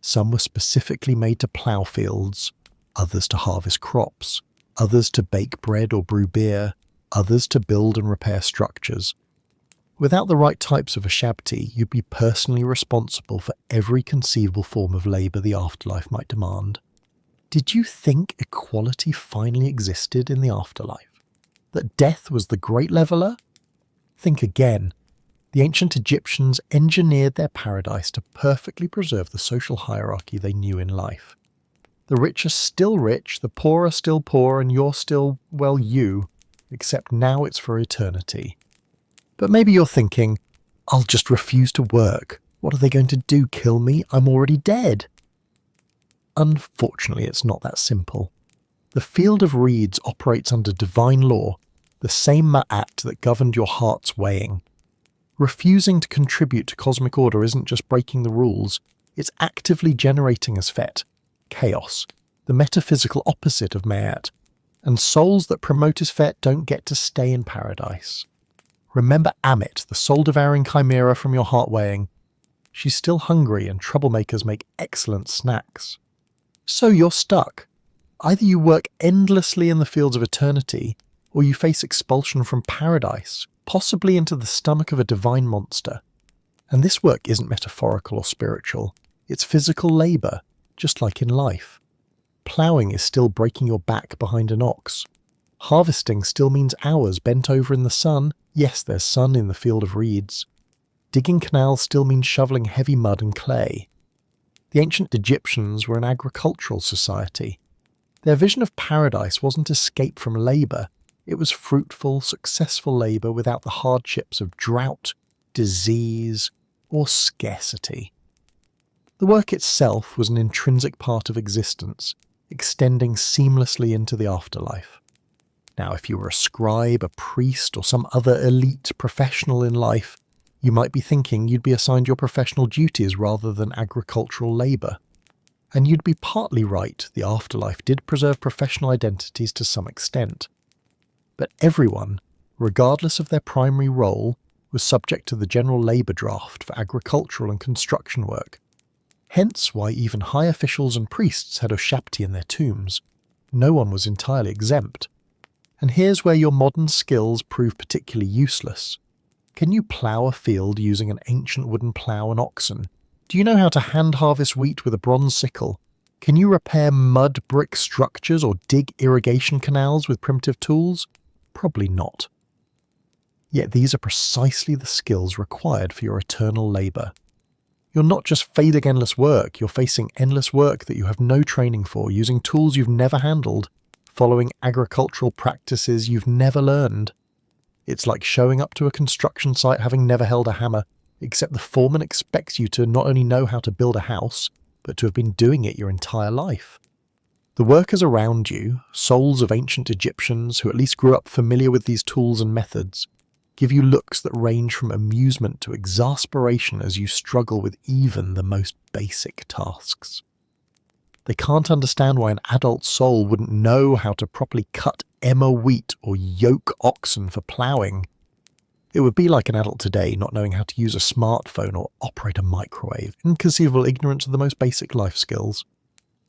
Some were specifically made to plough fields, others to harvest crops, others to bake bread or brew beer, others to build and repair structures. Without the right types of Ushabti, you'd be personally responsible for every conceivable form of labour the afterlife might demand. Did you think equality finally existed in the afterlife? That death was the great leveller? Think again. The ancient Egyptians engineered their paradise to perfectly preserve the social hierarchy they knew in life. The rich are still rich, the poor are still poor, and you're still, well, you, except now it's for eternity. But maybe you're thinking, I'll just refuse to work. What are they going to do, kill me? I'm already dead. Unfortunately, it's not that simple. The field of reeds operates under divine law, the same ma'at that governed your heart's weighing. Refusing to contribute to cosmic order isn't just breaking the rules, it's actively generating Asfet, chaos, the metaphysical opposite of ma'at, and souls that promote Asfet don't get to stay in paradise. Remember Ammit, the soul-devouring chimera from your heart weighing. She's still hungry and troublemakers make excellent snacks. So you're stuck. Either you work endlessly in the fields of eternity, or you face expulsion from paradise, possibly into the stomach of a divine monster. And this work isn't metaphorical or spiritual, it's physical labour, just like in life. Ploughing is still breaking your back behind an ox. Harvesting still means hours bent over in the sun. Yes, there's sun in the field of reeds. Digging canals still means shoveling heavy mud and clay. The ancient Egyptians were an agricultural society. Their vision of paradise wasn't escape from labour, it was fruitful, successful labour without the hardships of drought, disease, or scarcity. The work itself was an intrinsic part of existence, extending seamlessly into the afterlife. Now, if you were a scribe, a priest, or some other elite professional in life, you might be thinking you'd be assigned your professional duties rather than agricultural labour. And you'd be partly right, the afterlife did preserve professional identities to some extent. But everyone, regardless of their primary role, was subject to the general labour draft for agricultural and construction work. Hence why even high officials and priests had Oshapti in their tombs. No one was entirely exempt. And here's where your modern skills prove particularly useless. Can you plough a field using an ancient wooden plough and oxen? Do you know how to hand harvest wheat with a bronze sickle? Can you repair mud brick structures or dig irrigation canals with primitive tools? Probably not. Yet these are precisely the skills required for your eternal labour. You're not just fading endless work, you're facing endless work that you have no training for, using tools you've never handled, following agricultural practices you've never learned. It's like showing up to a construction site having never held a hammer, except the foreman expects you to not only know how to build a house, but to have been doing it your entire life. The workers around you, souls of ancient Egyptians who at least grew up familiar with these tools and methods, give you looks that range from amusement to exasperation as you struggle with even the most basic tasks. They can't understand why an adult soul wouldn't know how to properly cut emmer wheat or yoke oxen for ploughing. It would be like an adult today not knowing how to use a smartphone or operate a microwave, inconceivable ignorance of the most basic life skills.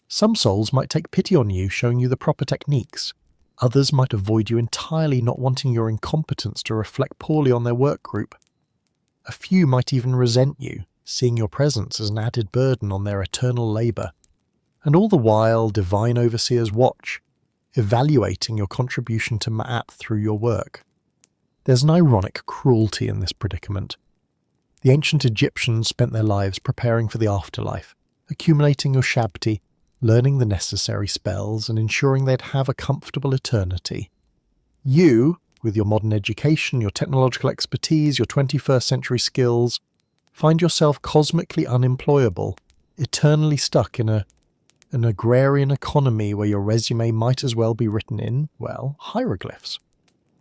Some souls might take pity on you, showing you the proper techniques. Others might avoid you entirely, not wanting your incompetence to reflect poorly on their work group. A few might even resent you, seeing your presence as an added burden on their eternal labour. And all the while, divine overseers watch, evaluating your contribution to Ma'at through your work. There's an ironic cruelty in this predicament. The ancient Egyptians spent their lives preparing for the afterlife, accumulating Ushabti, learning the necessary spells, and ensuring they'd have a comfortable eternity. You, with your modern education, your technological expertise, your 21st century skills, find yourself cosmically unemployable, eternally stuck in an agrarian economy where your resume might as well be written in, well, hieroglyphs.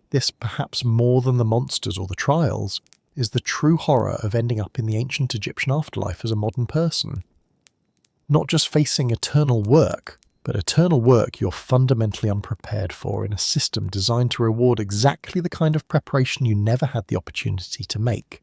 This, perhaps more than the monsters or the trials, is the true horror of ending up in the ancient Egyptian afterlife as a modern person. Not just facing eternal work, but eternal work you're fundamentally unprepared for in a system designed to reward exactly the kind of preparation you never had the opportunity to make.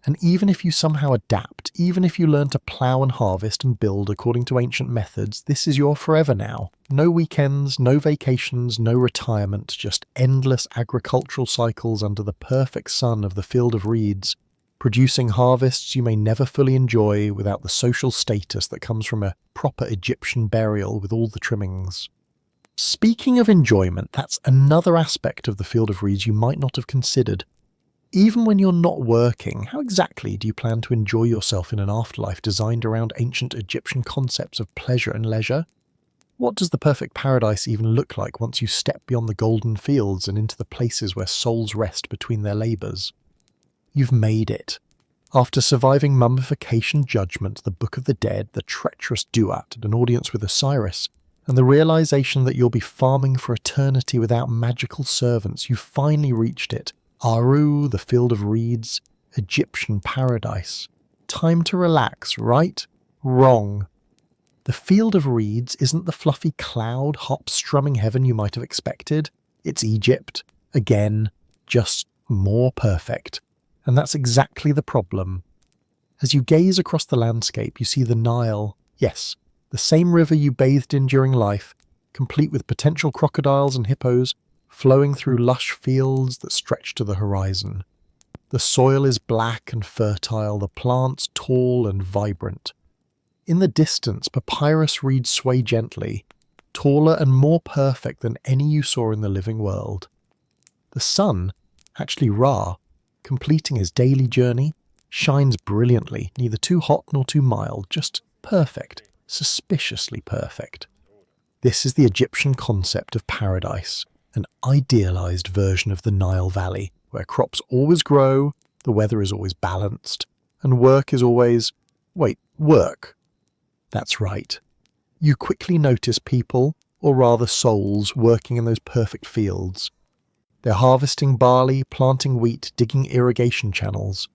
And even if you somehow adapt, even if you learn to plough and harvest and build according to ancient methods, this is your forever now. No weekends, no vacations, no retirement, just endless agricultural cycles under the perfect sun of the field of reeds, producing harvests you may never fully enjoy without the social status that comes from a proper Egyptian burial with all the trimmings. Speaking of enjoyment, that's another aspect of the field of reeds you might not have considered. Even when you're not working, how exactly do you plan to enjoy yourself in an afterlife designed around ancient Egyptian concepts of pleasure and leisure? What does the perfect paradise even look like once you step beyond the golden fields and into the places where souls rest between their labours? You've made it. After surviving mummification, judgment, the Book of the Dead, the treacherous Duat, and an audience with Osiris, and the realization that you'll be farming for eternity without magical servants, you finally reached it. Aru, the Field of Reeds, Egyptian paradise. Time to relax, right? Wrong. The Field of Reeds isn't the fluffy cloud hop strumming heaven you might have expected. It's Egypt. Again, just more perfect. And that's exactly the problem. As you gaze across the landscape, you see the Nile. Yes, the same river you bathed in during life, complete with potential crocodiles and hippos, flowing through lush fields that stretch to the horizon. The soil is black and fertile, the plants tall and vibrant. In the distance, papyrus reeds sway gently, taller and more perfect than any you saw in the living world. The sun, actually Ra, completing his daily journey, shines brilliantly, neither too hot nor too mild, just perfect, suspiciously perfect. This is the Egyptian concept of paradise, an idealized version of the Nile Valley, where crops always grow, the weather is always balanced, and work is always... work. That's right. You quickly notice people, or rather souls, working in those perfect fields. They're harvesting barley, planting wheat, digging irrigation channels.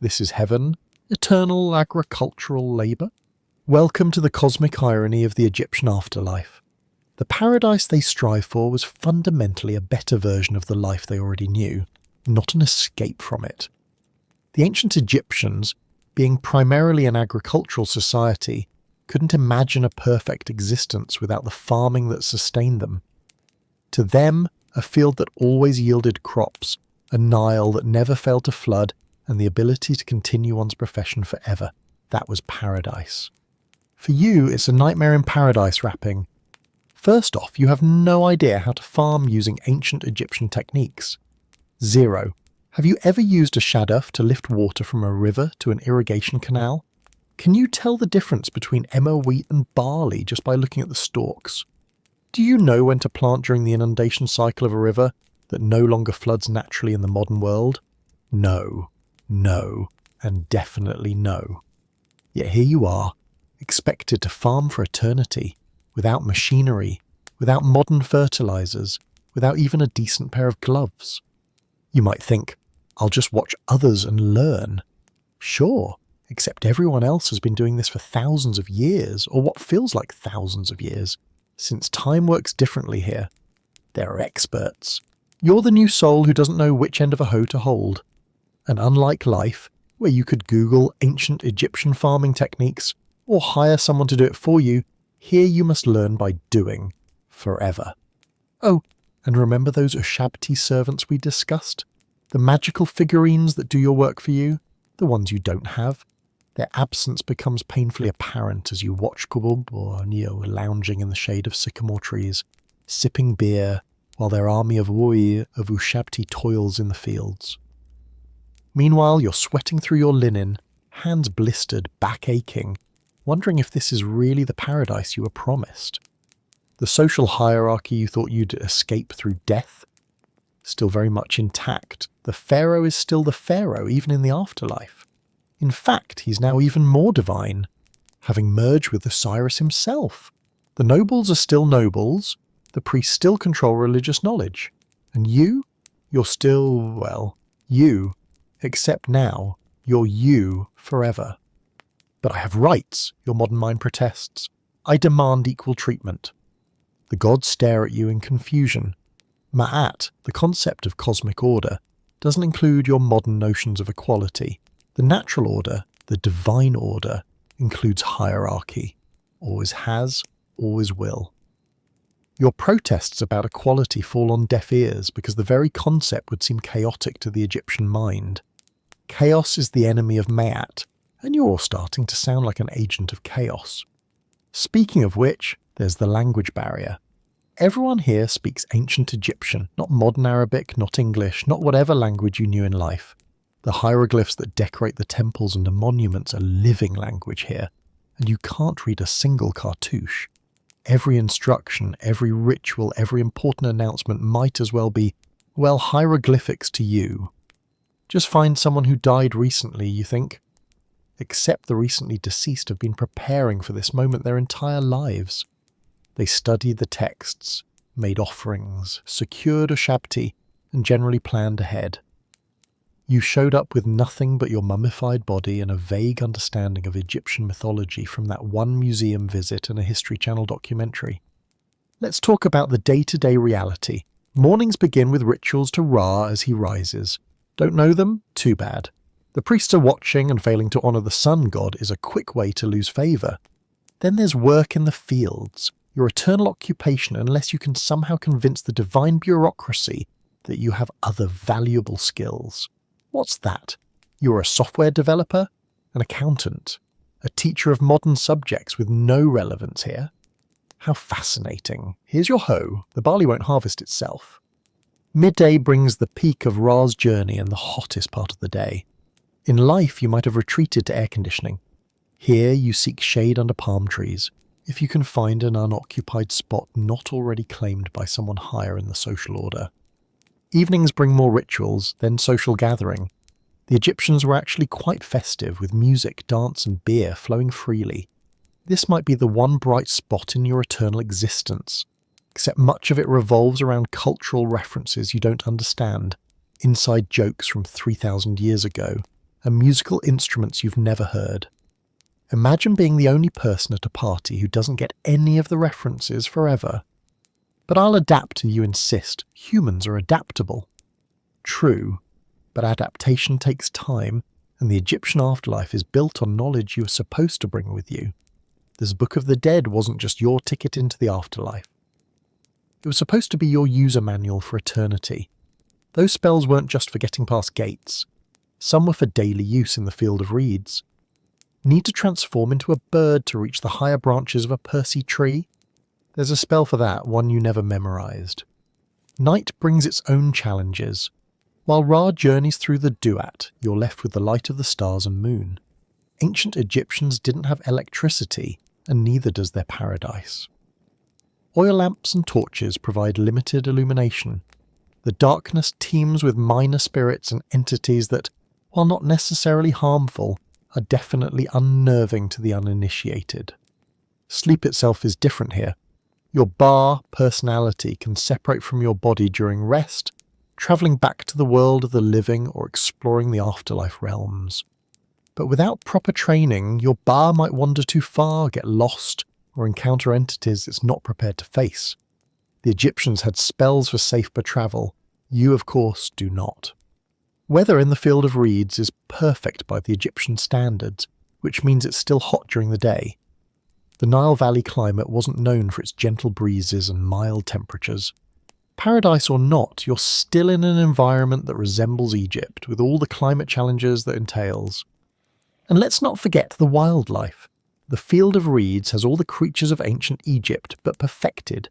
This is heaven, eternal agricultural labour. Welcome to the cosmic irony of the Egyptian afterlife. The paradise they strive for was fundamentally a better version of the life they already knew, not an escape from it. The ancient Egyptians, being primarily an agricultural society, couldn't imagine a perfect existence without the farming that sustained them. To them, a field that always yielded crops, a Nile that never failed to flood, and the ability to continue one's profession forever. That was paradise. For you, it's a nightmare in paradise wrapping. First off, you have no idea how to farm using ancient Egyptian techniques. Zero. Have you ever used a shaduf to lift water from a river to an irrigation canal? Can you tell the difference between emmer wheat and barley just by looking at the stalks? Do you know when to plant during the inundation cycle of a river that no longer floods naturally in the modern world? No, and definitely no. Yet here you are, expected to farm for eternity, without machinery, without modern fertilizers, without even a decent pair of gloves. You might think, I'll just watch others and learn. Sure, except everyone else has been doing this for thousands of years, or what feels like thousands of years. Since time works differently here, there are experts. You're the new soul who doesn't know which end of a hoe to hold. And unlike life, where you could Google ancient Egyptian farming techniques or hire someone to do it for you, here you must learn by doing, forever. Oh, and remember those Ushabti servants we discussed? The magical figurines that do your work for you? The ones you don't have? Their absence becomes painfully apparent as you watch Kubub or Neo lounging in the shade of sycamore trees, sipping beer, while their army of Wui of Ushabti toils in the fields. Meanwhile, you're sweating through your linen, hands blistered, back aching, wondering if this is really the paradise you were promised. The social hierarchy you thought you'd escape through death? Still very much intact. The pharaoh is still the pharaoh, even in the afterlife. In fact, he's now even more divine, having merged with Osiris himself. The nobles are still nobles, the priests still control religious knowledge. And you're still, you. Except now, you're you forever. But I have rights, your modern mind protests. I demand equal treatment. The gods stare at you in confusion. Ma'at, the concept of cosmic order, doesn't include your modern notions of equality. The natural order, the divine order, includes hierarchy. Always has, always will. Your protests about equality fall on deaf ears because the very concept would seem chaotic to the Egyptian mind. Chaos is the enemy of Ma'at, and you're starting to sound like an agent of chaos. Speaking of which, there's the language barrier. Everyone here speaks ancient Egyptian, not modern Arabic, not English, not whatever language you knew in life. The hieroglyphs that decorate the temples and the monuments are living language here, and you can't read a single cartouche. Every instruction, every ritual, every important announcement might as well be, hieroglyphics to you. Just find someone who died recently, you think. Except the recently deceased have been preparing for this moment their entire lives. They studied the texts, made offerings, secured a shabti, and generally planned ahead. You showed up with nothing but your mummified body and a vague understanding of Egyptian mythology from that one museum visit and a History Channel documentary. Let's talk about the day-to-day reality. Mornings begin with rituals to Ra as he rises. Don't know them? Too bad. The priests are watching, and failing to honour the sun god is a quick way to lose favour. Then there's work in the fields, your eternal occupation unless you can somehow convince the divine bureaucracy that you have other valuable skills. What's that? You're a software developer? An accountant? A teacher of modern subjects with no relevance here? How fascinating. Here's your hoe. The barley won't harvest itself. Midday brings the peak of Ra's journey and the hottest part of the day. In life, you might have retreated to air conditioning. Here, you seek shade under palm trees, if you can find an unoccupied spot not already claimed by someone higher in the social order. Evenings bring more rituals, then social gathering. The Egyptians were actually quite festive, with music, dance and beer flowing freely. This might be the one bright spot in your eternal existence, except much of it revolves around cultural references you don't understand, inside jokes from 3,000 years ago, and musical instruments you've never heard. Imagine being the only person at a party who doesn't get any of the references forever. But I'll adapt if you insist. Humans are adaptable. True, but adaptation takes time, and the Egyptian afterlife is built on knowledge you are supposed to bring with you. This Book of the Dead wasn't just your ticket into the afterlife. It was supposed to be your user manual for eternity. Those spells weren't just for getting past gates. Some were for daily use in the field of reeds. Need to transform into a bird to reach the higher branches of a Persea tree? There's a spell for that, one you never memorized. Night brings its own challenges. While Ra journeys through the Duat, you're left with the light of the stars and moon. Ancient Egyptians didn't have electricity, and neither does their paradise. Oil lamps and torches provide limited illumination. The darkness teems with minor spirits and entities that, while not necessarily harmful, are definitely unnerving to the uninitiated. Sleep itself is different here. Your personality can separate from your body during rest, travelling back to the world of the living or exploring the afterlife realms. But without proper training, your might wander too far, get lost, or encounter entities it's not prepared to face. The Egyptians had spells for safer travel. You, of course, do not. Weather in the field of reeds is perfect by the Egyptian standards, which means it's still hot during the day. The Nile Valley climate wasn't known for its gentle breezes and mild temperatures. Paradise or not, you're still in an environment that resembles Egypt, with all the climate challenges that entails. And let's not forget the wildlife. The field of reeds has all the creatures of ancient Egypt, but perfected.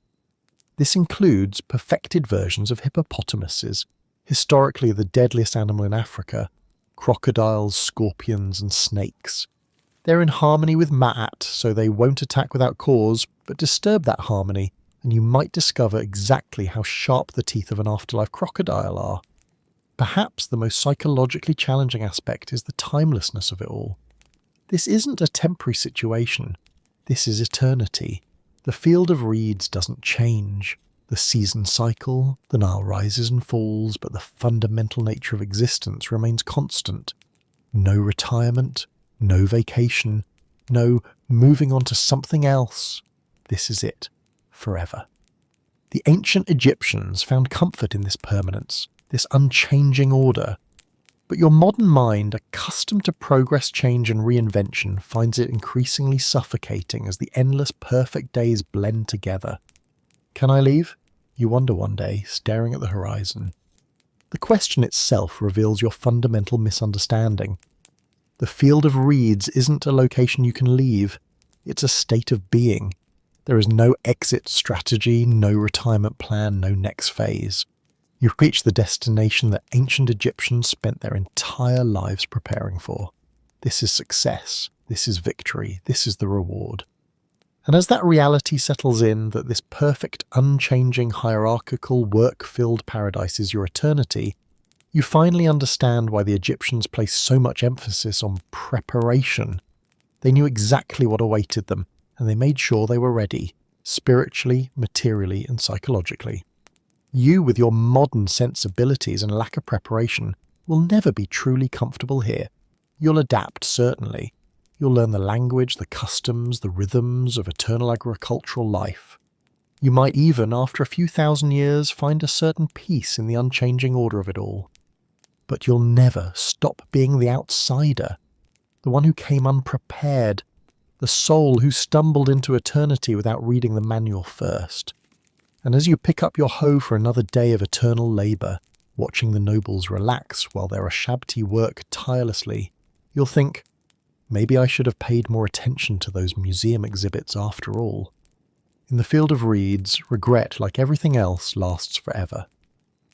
This includes perfected versions of hippopotamuses, historically the deadliest animal in Africa, crocodiles, scorpions and snakes. They're in harmony with Ma'at, so they won't attack without cause, but disturb that harmony, and you might discover exactly how sharp the teeth of an afterlife crocodile are. Perhaps the most psychologically challenging aspect is the timelessness of it all. This isn't a temporary situation. This is eternity. The field of reeds doesn't change. The season cycle, the Nile rises and falls, but the fundamental nature of existence remains constant. No retirement, no vacation, no moving on to something else. This is it, forever. The ancient Egyptians found comfort in this permanence, this unchanging order. But your modern mind, accustomed to progress, change and reinvention, finds it increasingly suffocating as the endless perfect days blend together. Can I leave? You wonder one day, staring at the horizon. The question itself reveals your fundamental misunderstanding. The field of reeds isn't a location you can leave. It's a state of being. There is no exit strategy, no retirement plan, no next phase. You've reached the destination that ancient Egyptians spent their entire lives preparing for. This is success. This is victory. This is the reward. And as that reality settles in, that this perfect, unchanging, hierarchical, work-filled paradise is your eternity, You finally understand why the Egyptians placed so much emphasis on preparation. They knew exactly what awaited them, and they made sure they were ready, spiritually, materially, and psychologically. You, with your modern sensibilities and lack of preparation, will never be truly comfortable here. You'll adapt, certainly. You'll learn the language, the customs, the rhythms of eternal agricultural life. You might even, after a few thousand years, find a certain peace in the unchanging order of it all. But you'll never stop being the outsider, the one who came unprepared, the soul who stumbled into eternity without reading the manual first. And as you pick up your hoe for another day of eternal labour, watching the nobles relax while their Ashabti work tirelessly, you'll think, maybe I should have paid more attention to those museum exhibits after all. In the field of reeds, regret, like everything else, lasts forever.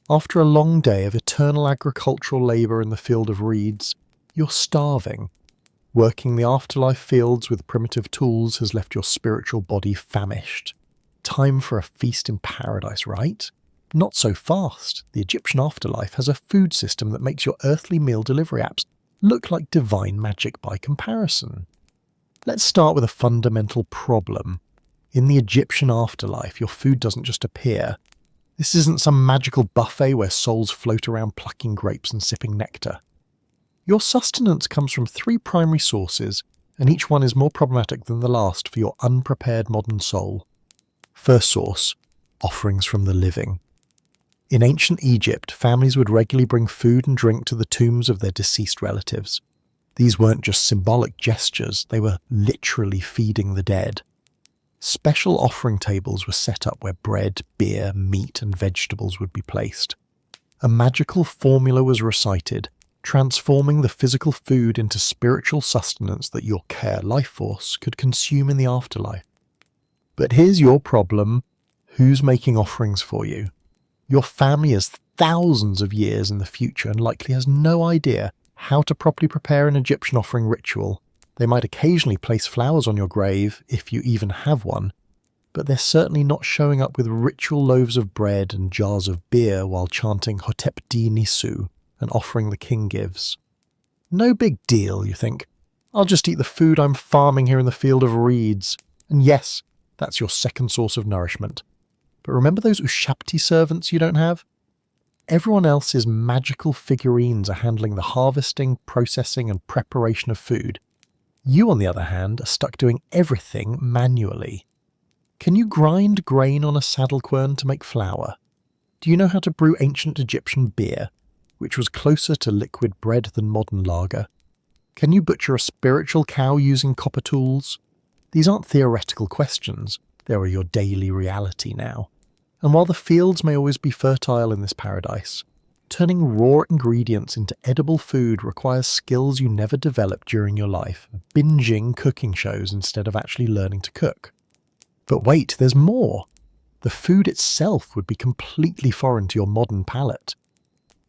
After a long day of eternal agricultural labour in the field of reeds, you're starving. Working the afterlife fields with primitive tools has left your spiritual body famished. Time for a feast in paradise, right? Not so fast. The Egyptian afterlife has a food system that makes your earthly meal delivery apps look like divine magic by comparison. Let's start with a fundamental problem. In the Egyptian afterlife, your food doesn't just appear. This isn't some magical buffet where souls float around plucking grapes and sipping nectar. Your sustenance comes from 3 primary sources, and each one is more problematic than the last for your unprepared modern soul. First source, offerings from the living. In ancient Egypt, families would regularly bring food and drink to the tombs of their deceased relatives. These weren't just symbolic gestures, they were literally feeding the dead. Special offering tables were set up where bread, beer, meat, and vegetables would be placed. A magical formula was recited, transforming the physical food into spiritual sustenance that your care life force could consume in the afterlife. But here's your problem. Who's making offerings for you? Your family is thousands of years in the future and likely has no idea how to properly prepare an Egyptian offering ritual. They might occasionally place flowers on your grave, if you even have one, but they're certainly not showing up with ritual loaves of bread and jars of beer while chanting Hotep Di Nisu, an offering the king gives. No big deal, you think. I'll just eat the food I'm farming here in the field of reeds. And yes, that's your second source of nourishment. But remember those Ushabti servants you don't have? Everyone else's magical figurines are handling the harvesting, processing, and preparation of food. You, on the other hand, are stuck doing everything manually. Can you grind grain on a saddle quern to make flour? Do you know how to brew ancient Egyptian beer, which was closer to liquid bread than modern lager? Can you butcher a spiritual cow using copper tools? These aren't theoretical questions, they are your daily reality now. And while the fields may always be fertile in this paradise, turning raw ingredients into edible food requires skills you never developed during your life, binging cooking shows instead of actually learning to cook. But wait, there's more. The food itself would be completely foreign to your modern palate.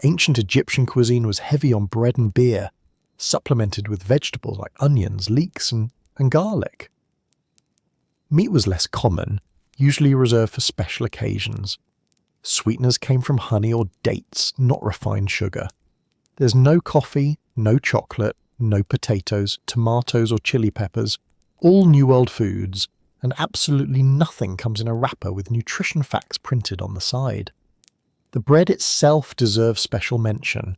Ancient Egyptian cuisine was heavy on bread and beer, supplemented with vegetables like onions, leeks, and garlic. Meat was less common, usually reserved for special occasions. Sweeteners came from honey or dates, not refined sugar. There's no coffee, no chocolate, no potatoes, tomatoes or chili peppers, all New World foods, and absolutely nothing comes in a wrapper with nutrition facts printed on the side. The bread itself deserves special mention.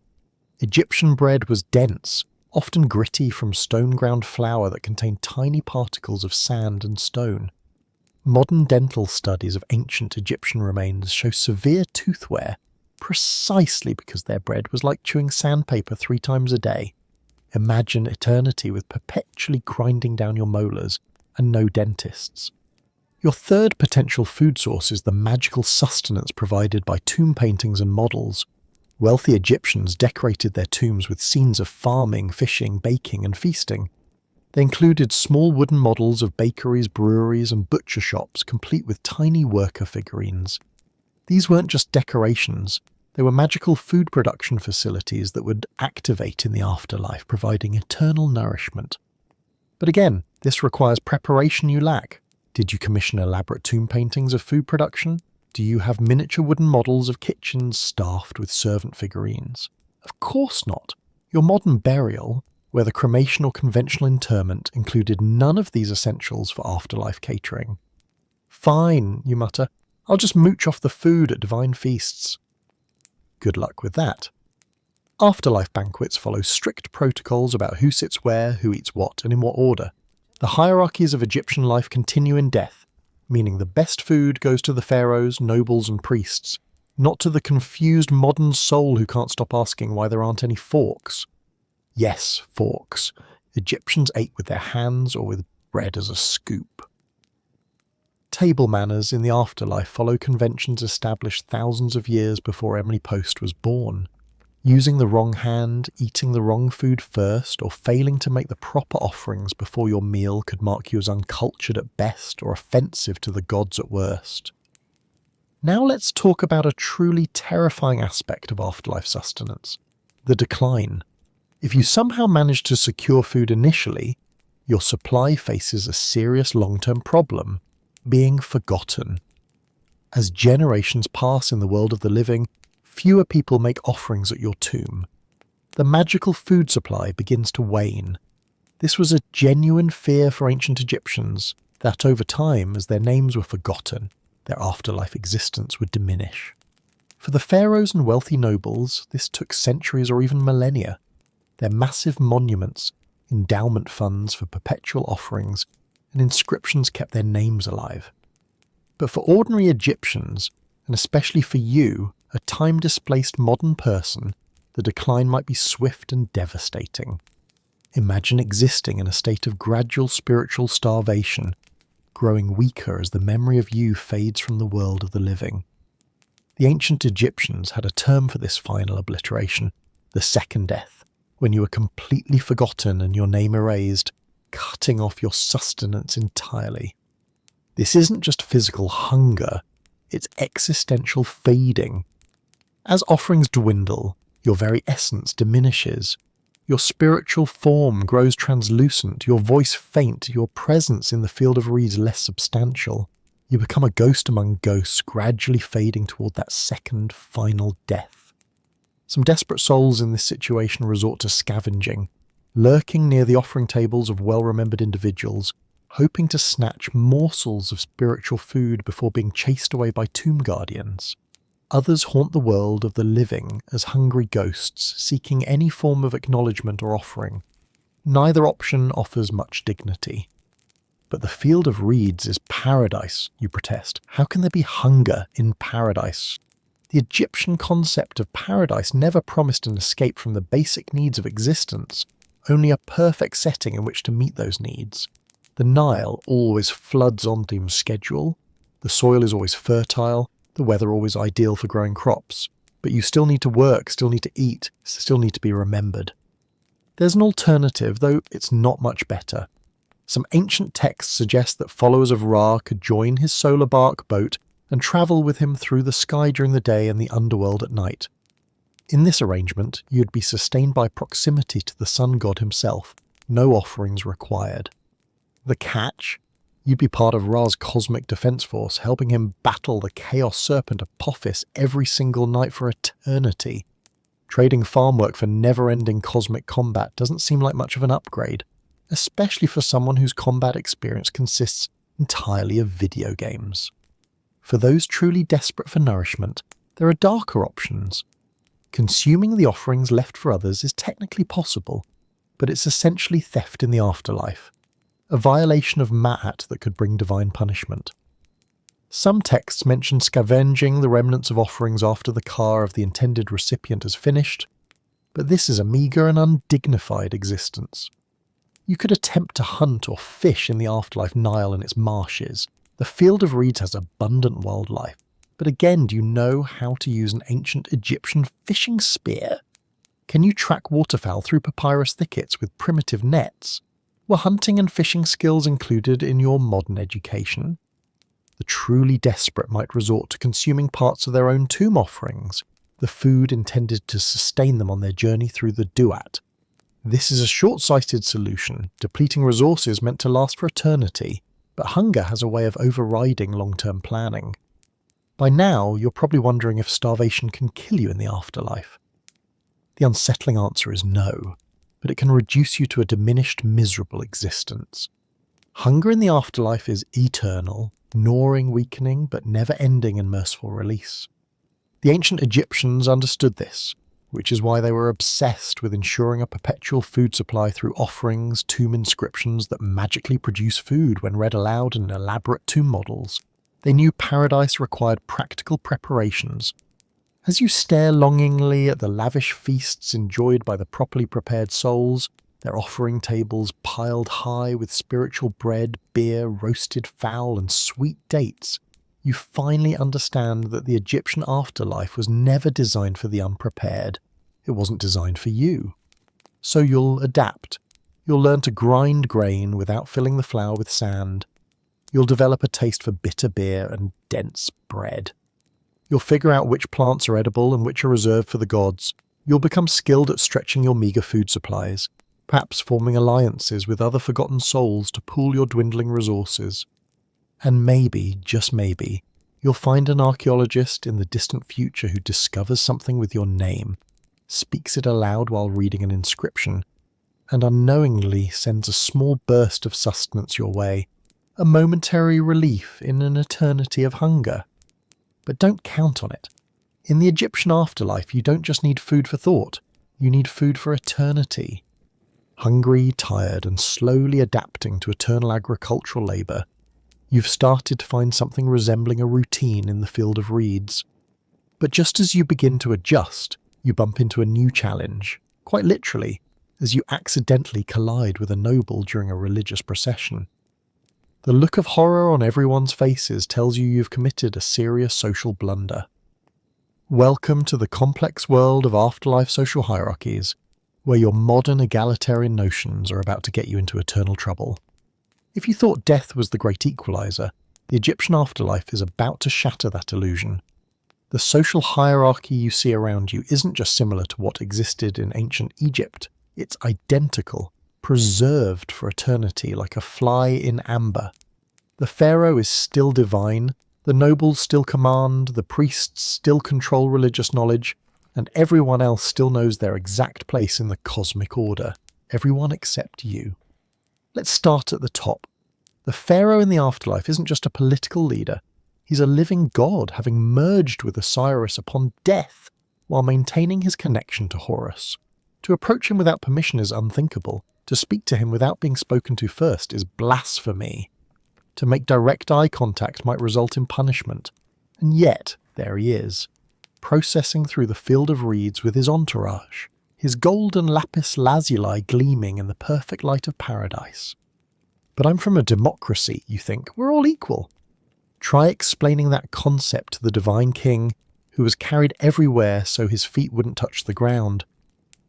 Egyptian bread was dense, often gritty from stone-ground flour that contained tiny particles of sand and stone. Modern dental studies of ancient Egyptian remains show severe tooth wear, precisely because their bread was like chewing sandpaper 3 times a day. Imagine eternity with perpetually grinding down your molars and no dentists. Your third potential food source is the magical sustenance provided by tomb paintings and models. Wealthy Egyptians decorated their tombs with scenes of farming, fishing, baking, and feasting. They included small wooden models of bakeries, breweries, and butcher shops, complete with tiny worker figurines. These weren't just decorations, they were magical food production facilities that would activate in the afterlife, providing eternal nourishment. But again, this requires preparation you lack. Did you commission elaborate tomb paintings of food production? Do you have miniature wooden models of kitchens staffed with servant figurines? Of course not. Your modern burial, whether cremation or conventional interment, included none of these essentials for afterlife catering. Fine, you mutter. I'll just mooch off the food at divine feasts. Good luck with that. Afterlife banquets follow strict protocols about who sits where, who eats what, and in what order. The hierarchies of Egyptian life continue in death, meaning the best food goes to the pharaohs, nobles, and priests, not to the confused modern soul who can't stop asking why there aren't any forks. Yes, forks. Egyptians ate with their hands or with bread as a scoop. Table manners in the afterlife follow conventions established thousands of years before Emily Post was born. Using the wrong hand, eating the wrong food first, or failing to make the proper offerings before your meal could mark you as uncultured at best or offensive to the gods at worst. Now let's talk about a truly terrifying aspect of afterlife sustenance: the decline. If you somehow manage to secure food initially, your supply faces a serious long-term problem: being forgotten. As generations pass in the world of the living, fewer people make offerings at your tomb. The magical food supply begins to wane. This was a genuine fear for ancient Egyptians that over time, as their names were forgotten, their afterlife existence would diminish. For the pharaohs and wealthy nobles, this took centuries or even millennia. Their massive monuments, endowment funds for perpetual offerings, and inscriptions kept their names alive. But for ordinary Egyptians, and especially for you, a time-displaced modern person, the decline might be swift and devastating. Imagine existing in a state of gradual spiritual starvation, growing weaker as the memory of you fades from the world of the living. The ancient Egyptians had a term for this final obliteration, the second death, when you were completely forgotten and your name erased, cutting off your sustenance entirely. This isn't just physical hunger, it's existential fading. As offerings dwindle, your very essence diminishes. Your spiritual form grows translucent, your voice faint, your presence in the field of reeds less substantial. You become a ghost among ghosts, gradually fading toward that second, final death. Some desperate souls in this situation resort to scavenging, lurking near the offering tables of well-remembered individuals, hoping to snatch morsels of spiritual food before being chased away by tomb guardians. Others haunt the world of the living as hungry ghosts, seeking any form of acknowledgement or offering. Neither option offers much dignity. But the field of reeds is paradise, you protest. How can there be hunger in paradise? The Egyptian concept of paradise never promised an escape from the basic needs of existence, only a perfect setting in which to meet those needs. The Nile always floods on themed schedule, the soil is always fertile, the weather always ideal for growing crops, but you still need to work, still need to eat, still need to be remembered. There's an alternative, though it's not much better. Some ancient texts suggest that followers of Ra could join his solar bark boat and travel with him through the sky during the day and the underworld at night. In this arrangement, you'd be sustained by proximity to the sun god himself, no offerings required. The catch? You'd be part of Ra's cosmic defense force, helping him battle the chaos serpent Apophis every single night for eternity. Trading farm work for never-ending cosmic combat doesn't seem like much of an upgrade, especially for someone whose combat experience consists entirely of video games. For those truly desperate for nourishment, there are darker options. Consuming the offerings left for others is technically possible, but it's essentially theft in the afterlife, a violation of Ma'at that could bring divine punishment. Some texts mention scavenging the remnants of offerings after the car of the intended recipient is finished, but this is a meagre and undignified existence. You could attempt to hunt or fish in the afterlife Nile and its marshes. The field of reeds has abundant wildlife, but again, do you know how to use an ancient Egyptian fishing spear? Can you track waterfowl through papyrus thickets with primitive nets? Were hunting and fishing skills included in your modern education? The truly desperate might resort to consuming parts of their own tomb offerings, the food intended to sustain them on their journey through the Duat. This is a short-sighted solution, depleting resources meant to last for eternity, but hunger has a way of overriding long-term planning. By now, you're probably wondering if starvation can kill you in the afterlife. The unsettling answer is no, but it can reduce you to a diminished, miserable existence. Hunger in the afterlife is eternal, gnawing, weakening, but never ending in merciful release. The ancient Egyptians understood this, which is why they were obsessed with ensuring a perpetual food supply through offerings, tomb inscriptions that magically produce food when read aloud in elaborate tomb models. They knew paradise required practical preparations. As you stare longingly at the lavish feasts enjoyed by the properly prepared souls, their offering tables piled high with spiritual bread, beer, roasted fowl, and sweet dates, you finally understand that the Egyptian afterlife was never designed for the unprepared. It wasn't designed for you. So you'll adapt. You'll learn to grind grain without filling the flour with sand. You'll develop a taste for bitter beer and dense bread. You'll figure out which plants are edible and which are reserved for the gods. You'll become skilled at stretching your meagre food supplies, perhaps forming alliances with other forgotten souls to pool your dwindling resources. And maybe, just maybe, you'll find an archaeologist in the distant future who discovers something with your name, speaks it aloud while reading an inscription, and unknowingly sends a small burst of sustenance your way, a momentary relief in an eternity of hunger. But don't count on it. In the Egyptian afterlife, you don't just need food for thought, you need food for eternity. Hungry, tired, and slowly adapting to eternal agricultural labour, you've started to find something resembling a routine in the field of reeds. But just as you begin to adjust, you bump into a new challenge, quite literally, as you accidentally collide with a noble during a religious procession. The look of horror on everyone's faces tells you you've committed a serious social blunder. Welcome to the complex world of afterlife social hierarchies, where your modern egalitarian notions are about to get you into eternal trouble. If you thought death was the great equalizer, the Egyptian afterlife is about to shatter that illusion. The social hierarchy you see around you isn't just similar to what existed in ancient Egypt, it's identical, preserved for eternity like a fly in amber. The pharaoh is still divine, the nobles still command, the priests still control religious knowledge, and everyone else still knows their exact place in the cosmic order. Everyone except you. Let's start at the top. The pharaoh in the afterlife isn't just a political leader. He's a living god, having merged with Osiris upon death, while maintaining his connection to Horus. To approach him without permission is unthinkable. To speak to him without being spoken to first is blasphemy. To make direct eye contact might result in punishment. And yet, there he is, processing through the field of reeds with his entourage, his golden lapis lazuli gleaming in the perfect light of paradise. But I'm from a democracy, you think. We're all equal. Try explaining that concept to the divine king, who was carried everywhere so his feet wouldn't touch the ground,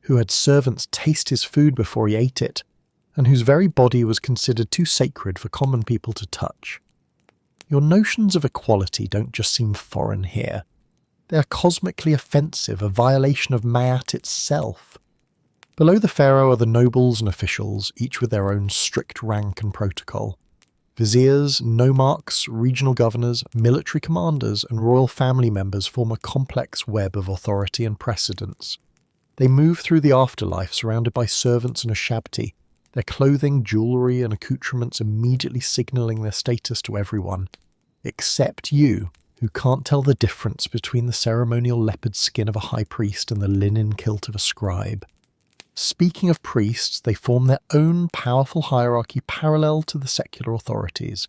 who had servants taste his food before he ate it, and whose very body was considered too sacred for common people to touch. Your notions of equality don't just seem foreign here. They are cosmically offensive, a violation of Ma'at itself. Below the pharaoh are the nobles and officials, each with their own strict rank and protocol. Viziers, nomarchs, regional governors, military commanders, and royal family members form a complex web of authority and precedence. They move through the afterlife surrounded by servants and ushabti, their clothing, jewellery, and accoutrements immediately signalling their status to everyone, except you, who can't tell the difference between the ceremonial leopard skin of a high priest and the linen kilt of a scribe. Speaking of priests, they form their own powerful hierarchy parallel to the secular authorities.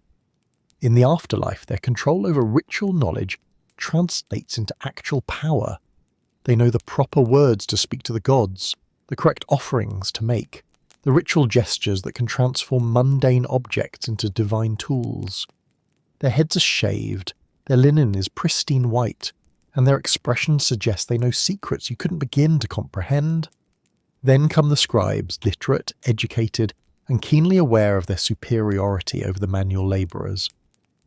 In the afterlife, their control over ritual knowledge translates into actual power. They know the proper words to speak to the gods, the correct offerings to make, the ritual gestures that can transform mundane objects into divine tools. Their heads are shaved, their linen is pristine white, and their expressions suggest they know secrets you couldn't begin to comprehend. Then come the scribes, literate, educated, and keenly aware of their superiority over the manual labourers.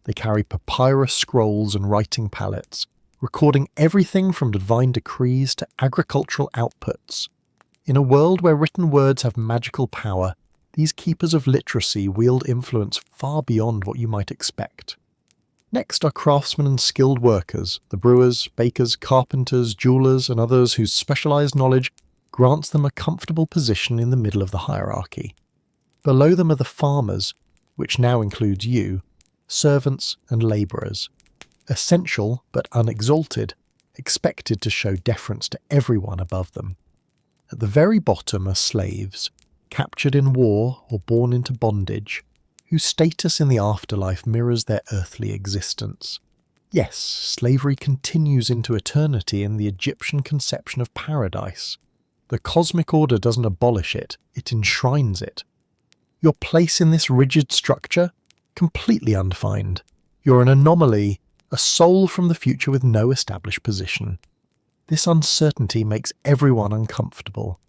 They carry papyrus scrolls and writing palettes, recording everything from divine decrees to agricultural outputs. In a world where written words have magical power, these keepers of literacy wield influence far beyond what you might expect. Next are craftsmen and skilled workers, the brewers, bakers, carpenters, jewellers, and others whose specialised knowledge grants them a comfortable position in the middle of the hierarchy. Below them are the farmers, which now includes you, servants and labourers. Essential but unexalted, expected to show deference to everyone above them. At the very bottom are slaves, captured in war or born into bondage, whose status in the afterlife mirrors their earthly existence. Yes, slavery continues into eternity in the Egyptian conception of paradise. The cosmic order doesn't abolish it, it enshrines it. Your place in this rigid structure? Completely undefined. You're an anomaly, a soul from the future with no established position. This uncertainty makes everyone uncomfortable.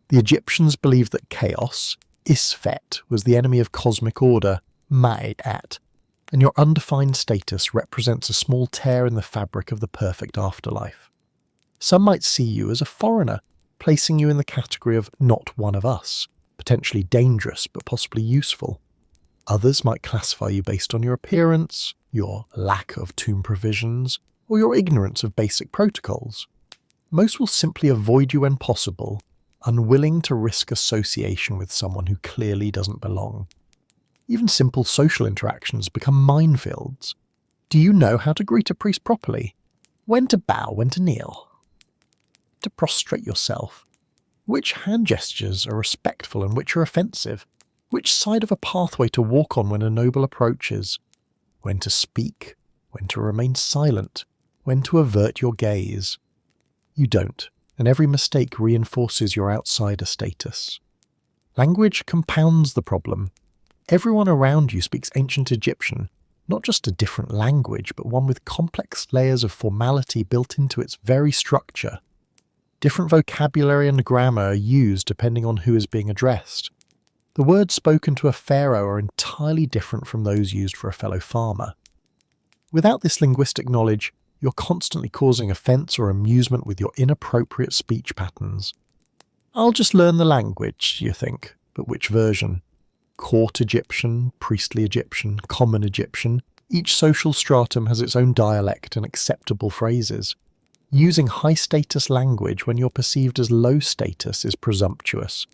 The Egyptians believed that chaos, Isfet, was the enemy of cosmic order, Ma'at, and your undefined status represents a small tear in the fabric of the perfect afterlife. Some might see you as a foreigner, placing you in the category of not one of us, potentially dangerous but possibly useful. Others might classify you based on your appearance, your lack of tomb provisions, or your ignorance of basic protocols. Most will simply avoid you when possible, unwilling to risk association with someone who clearly doesn't belong. Even simple social interactions become minefields. Do you know how to greet a priest properly? When to bow, when to kneel? To prostrate yourself? Which hand gestures are respectful and which are offensive? Which side of a pathway to walk on when a noble approaches? When to speak? When to remain silent? When to avert your gaze? You don't, and every mistake reinforces your outsider status. Language compounds the problem. Everyone around you speaks ancient Egyptian, not just a different language, but one with complex layers of formality built into its very structure. Different vocabulary and grammar are used depending on who is being addressed. The words spoken to a pharaoh are entirely different from those used for a fellow farmer. Without this linguistic knowledge, you're constantly causing offence or amusement with your inappropriate speech patterns. I'll just learn the language, you think, but which version? Court Egyptian, priestly Egyptian, common Egyptian. Each social stratum has its own dialect and acceptable phrases. Using high-status language when you're perceived as low-status is presumptuous.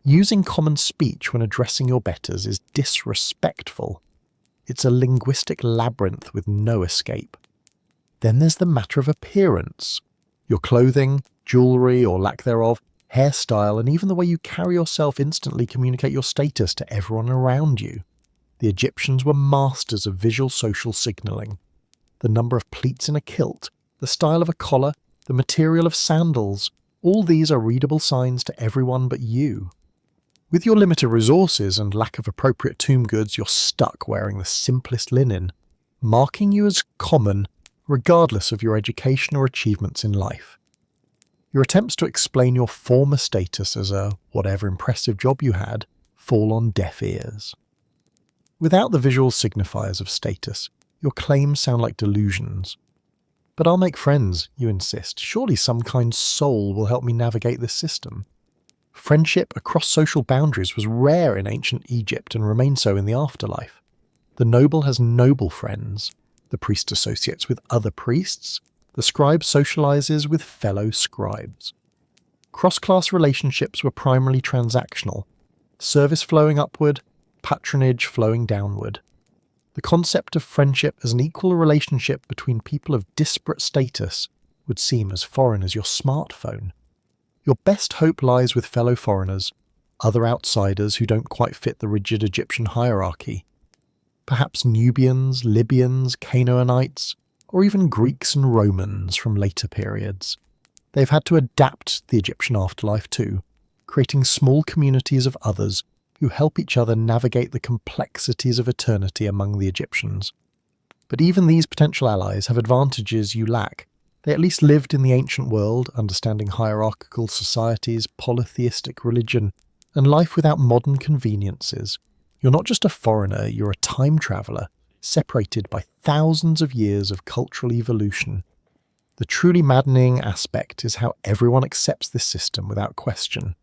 Using common speech when addressing your betters is disrespectful. It's a linguistic labyrinth with no escape. Then there's the matter of appearance. Your clothing, jewellery or lack thereof, hairstyle, and even the way you carry yourself instantly communicate your status to everyone around you. The Egyptians were masters of visual social signalling. The number of pleats in a kilt, the style of a collar, the material of sandals, all these are readable signs to everyone but you. With your limited resources and lack of appropriate tomb goods, you're stuck wearing the simplest linen, marking you as common regardless of your education or achievements in life. Your attempts to explain your former status as a whatever impressive job you had fall on deaf ears. Without the visual signifiers of status, your claims sound like delusions. But I'll make friends, you insist. Surely some kind soul will help me navigate this system. Friendship across social boundaries was rare in ancient Egypt and remained so in the afterlife. The noble has noble friends. The priest associates with other priests. The scribe socializes with fellow scribes. Cross-class relationships were primarily transactional, service flowing upward, patronage flowing downward. The concept of friendship as an equal relationship between people of disparate status would seem as foreign as your smartphone. Your best hope lies with fellow foreigners, other outsiders who don't quite fit the rigid Egyptian hierarchy. Perhaps Nubians, Libyans, Canaanites, or even Greeks and Romans from later periods. They've had to adapt the Egyptian afterlife too, creating small communities of others who help each other navigate the complexities of eternity among the Egyptians. But even these potential allies have advantages you lack. They at least lived in the ancient world, understanding hierarchical societies, polytheistic religion, and life without modern conveniences. You're not just a foreigner, you're a time traveller, separated by thousands of years of cultural evolution. The truly maddening aspect is how everyone accepts this system without question.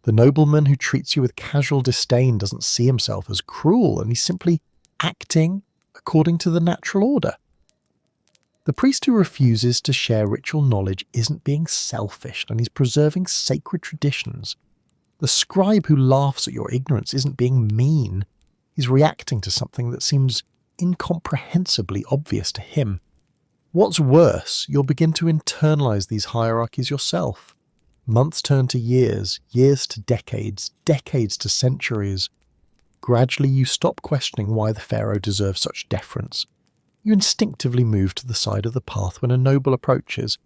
The nobleman who treats you with casual disdain doesn't see himself as cruel, and he's simply acting according to the natural order. The priest who refuses to share ritual knowledge isn't being selfish, and he's preserving sacred traditions. The scribe who laughs at your ignorance isn't being mean. He's reacting to something that seems incomprehensibly obvious to him. What's worse, you'll begin to internalize these hierarchies yourself. Months turn to years, years to decades, decades to centuries. Gradually you stop questioning why the pharaoh deserves such deference. You instinctively move to the side of the path when a noble approaches.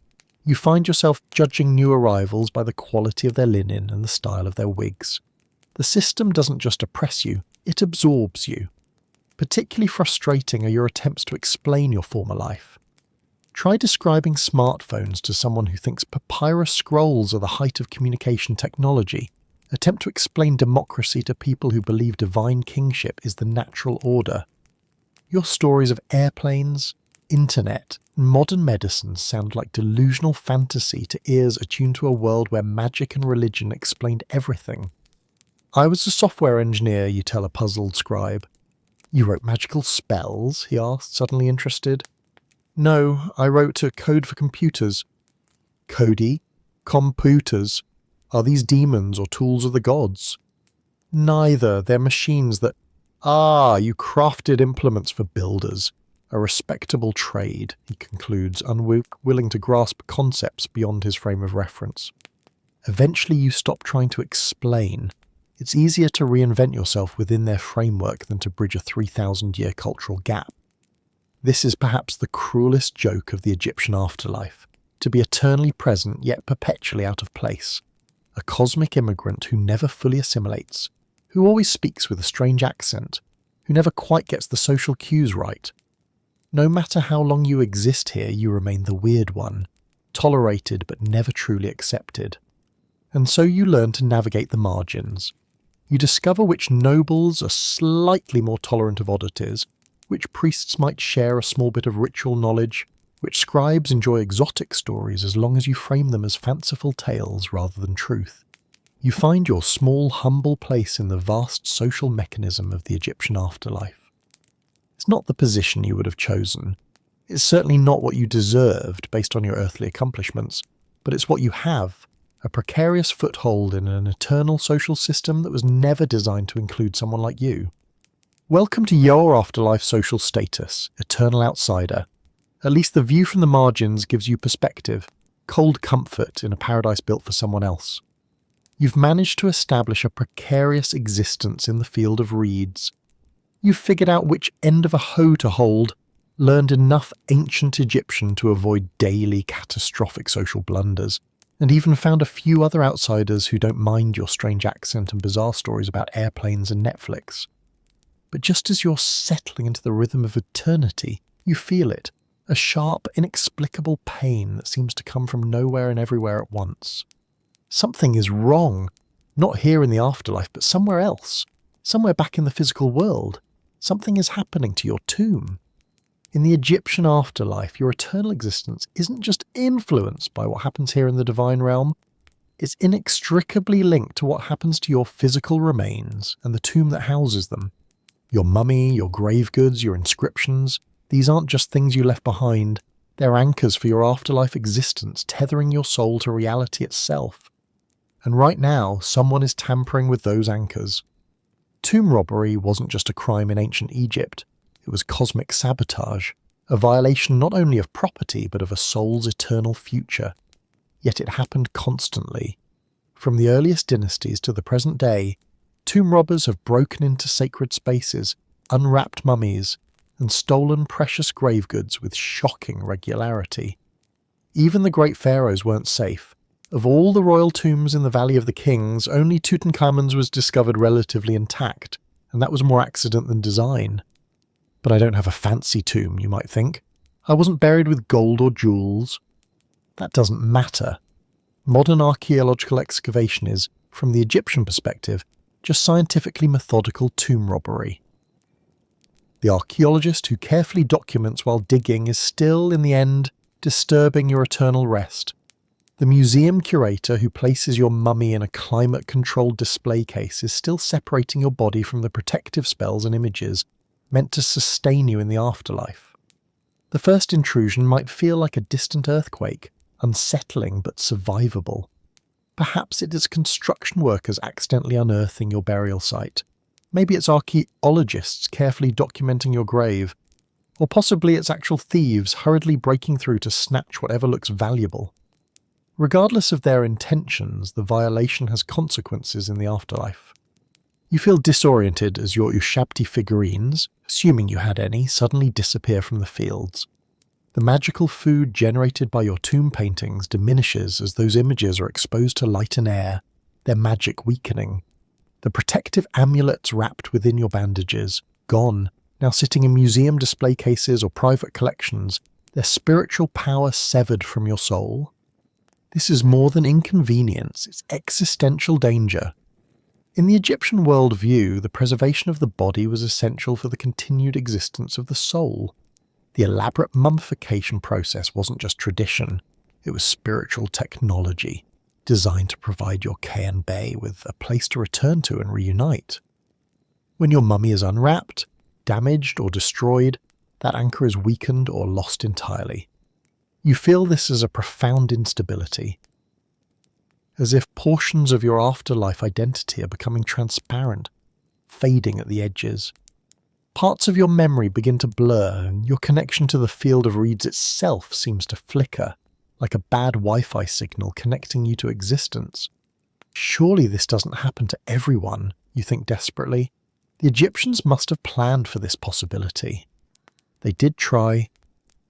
You find yourself judging new arrivals by the quality of their linen and the style of their wigs. The system doesn't just oppress you, it absorbs you. Particularly frustrating are your attempts to explain your former life. Try describing smartphones to someone who thinks papyrus scrolls are the height of communication technology. Attempt to explain democracy to people who believe divine kingship is the natural order. Your stories of airplanes, internet, and modern medicine sound like delusional fantasy to ears attuned to a world where magic and religion explained everything. I was a software engineer, you tell a puzzled scribe. You wrote magical spells? He asked, suddenly interested. No, I wrote a code for computers. Cody? Computers? Are these demons or tools of the gods? Neither, they're machines that... Ah, you crafted implements for builders. A respectable trade, he concludes, unwilling to grasp concepts beyond his frame of reference. Eventually you stop trying to explain. It's easier to reinvent yourself within their framework than to bridge a 3,000-year cultural gap. This is perhaps the cruelest joke of the Egyptian afterlife, to be eternally present yet perpetually out of place. A cosmic immigrant who never fully assimilates, who always speaks with a strange accent, who never quite gets the social cues right. No matter how long you exist here, you remain the weird one, tolerated but never truly accepted. And so you learn to navigate the margins. You discover which nobles are slightly more tolerant of oddities, which priests might share a small bit of ritual knowledge, which scribes enjoy exotic stories as long as you frame them as fanciful tales rather than truth. You find your small, humble place in the vast social mechanism of the Egyptian afterlife. It's not the position you would have chosen. It's certainly not what you deserved based on your earthly accomplishments, but it's what you have, a precarious foothold in an eternal social system that was never designed to include someone like you. Welcome to your afterlife social status, eternal outsider. At least the view from the margins gives you perspective, cold comfort in a paradise built for someone else. You've managed to establish a precarious existence in the field of reeds. You've figured out which end of a hoe to hold, learned enough ancient Egyptian to avoid daily catastrophic social blunders, and even found a few other outsiders who don't mind your strange accent and bizarre stories about airplanes and Netflix. But just as you're settling into the rhythm of eternity, you feel it, a sharp, inexplicable pain that seems to come from nowhere and everywhere at once. Something is wrong, not here in the afterlife, but somewhere else, somewhere back in the physical world. Something is happening to your tomb. In the Egyptian afterlife, your eternal existence isn't just influenced by what happens here in the divine realm, it's inextricably linked to what happens to your physical remains and the tomb that houses them. Your mummy, your grave goods, your inscriptions, these aren't just things you left behind, they're anchors for your afterlife existence, tethering your soul to reality itself. And right now, someone is tampering with those anchors. Tomb robbery wasn't just a crime in ancient Egypt, it was cosmic sabotage, a violation not only of property but of a soul's eternal future. Yet it happened constantly. From the earliest dynasties to the present day, tomb robbers have broken into sacred spaces, unwrapped mummies, and stolen precious grave goods with shocking regularity. Even the great pharaohs weren't safe. Of all the royal tombs in the Valley of the Kings, only Tutankhamun's was discovered relatively intact, and that was more accident than design. But I don't have a fancy tomb, you might think. I wasn't buried with gold or jewels. That doesn't matter. Modern archaeological excavation is, from the Egyptian perspective, just scientifically methodical tomb robbery. The archaeologist who carefully documents while digging is still, in the end, disturbing your eternal rest. The museum curator who places your mummy in a climate-controlled display case is still separating your body from the protective spells and images meant to sustain you in the afterlife. The first intrusion might feel like a distant earthquake, unsettling but survivable. Perhaps it is construction workers accidentally unearthing your burial site. Maybe it's archaeologists carefully documenting your grave. Or possibly it's actual thieves hurriedly breaking through to snatch whatever looks valuable. Regardless of their intentions, the violation has consequences in the afterlife. You feel disoriented as your Ushabti figurines, assuming you had any, suddenly disappear from the fields. The magical food generated by your tomb paintings diminishes as those images are exposed to light and air, their magic weakening. The protective amulets wrapped within your bandages, gone, now sitting in museum display cases or private collections, their spiritual power severed from your soul. This is more than inconvenience, it's existential danger. In the Egyptian worldview, the preservation of the body was essential for the continued existence of the soul. The elaborate mummification process wasn't just tradition, it was spiritual technology, designed to provide your Kayan Bey with a place to return to and reunite. When your mummy is unwrapped, damaged or destroyed, that anchor is weakened or lost entirely. You feel this as a profound instability, as if portions of your afterlife identity are becoming transparent, fading at the edges. Parts of your memory begin to blur, and your connection to the field of reeds itself seems to flicker, like a bad Wi-Fi signal connecting you to existence. Surely this doesn't happen to everyone, you think desperately. The Egyptians must have planned for this possibility. They did try.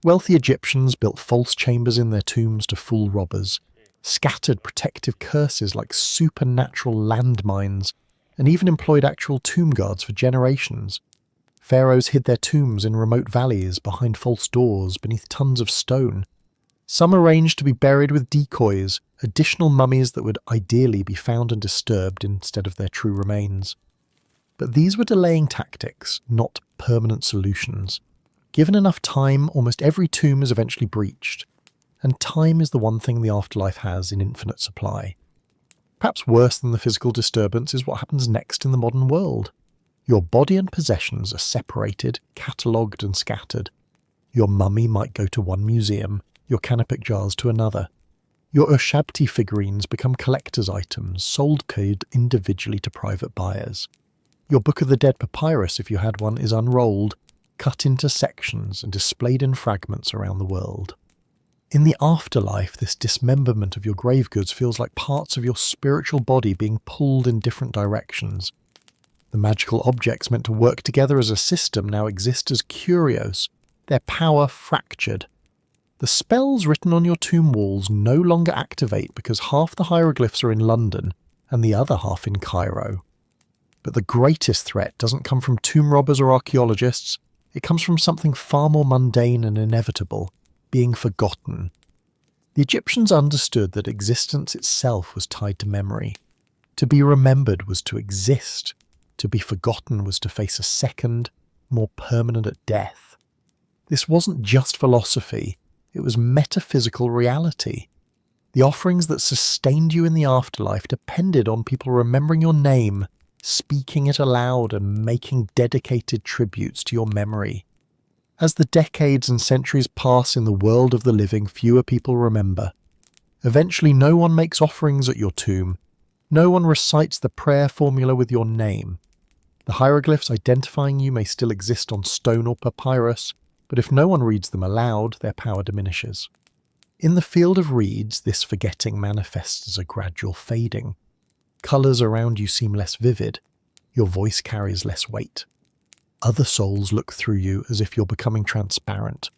Wealthy Egyptians built false chambers in their tombs to fool robbers, scattered protective curses like supernatural landmines, and even employed actual tomb guards for generations. Pharaohs hid their tombs in remote valleys, behind false doors, beneath tons of stone. Some arranged to be buried with decoys, additional mummies that would ideally be found and disturbed instead of their true remains. But these were delaying tactics, not permanent solutions. Given enough time, almost every tomb is eventually breached. And time is the one thing the afterlife has in infinite supply. Perhaps worse than the physical disturbance is what happens next in the modern world. Your body and possessions are separated, catalogued and scattered. Your mummy might go to one museum, your canopic jars to another. Your Ushabti figurines become collector's items, sold individually to private buyers. Your Book of the Dead papyrus, if you had one, is unrolled, cut into sections and displayed in fragments around the world. In the afterlife, this dismemberment of your grave goods feels like parts of your spiritual body being pulled in different directions. The magical objects meant to work together as a system now exist as curios, their power fractured. The spells written on your tomb walls no longer activate because half the hieroglyphs are in London and the other half in Cairo. But the greatest threat doesn't come from tomb robbers or archaeologists, it comes from something far more mundane and inevitable, being forgotten. The Egyptians understood that existence itself was tied to memory. To be remembered was to exist. To be forgotten was to face a second, more permanent death. This wasn't just philosophy, it was metaphysical reality. The offerings that sustained you in the afterlife depended on people remembering your name, speaking it aloud and making dedicated tributes to your memory. As the decades and centuries pass in the world of the living, fewer people remember. Eventually no one makes offerings at your tomb. No one recites the prayer formula with your name. The hieroglyphs identifying you may still exist on stone or papyrus, but if no one reads them aloud, their power diminishes. In the field of reeds, this forgetting manifests as a gradual fading. Colours around you seem less vivid. Your voice carries less weight. Other souls look through you as if you're becoming transparent.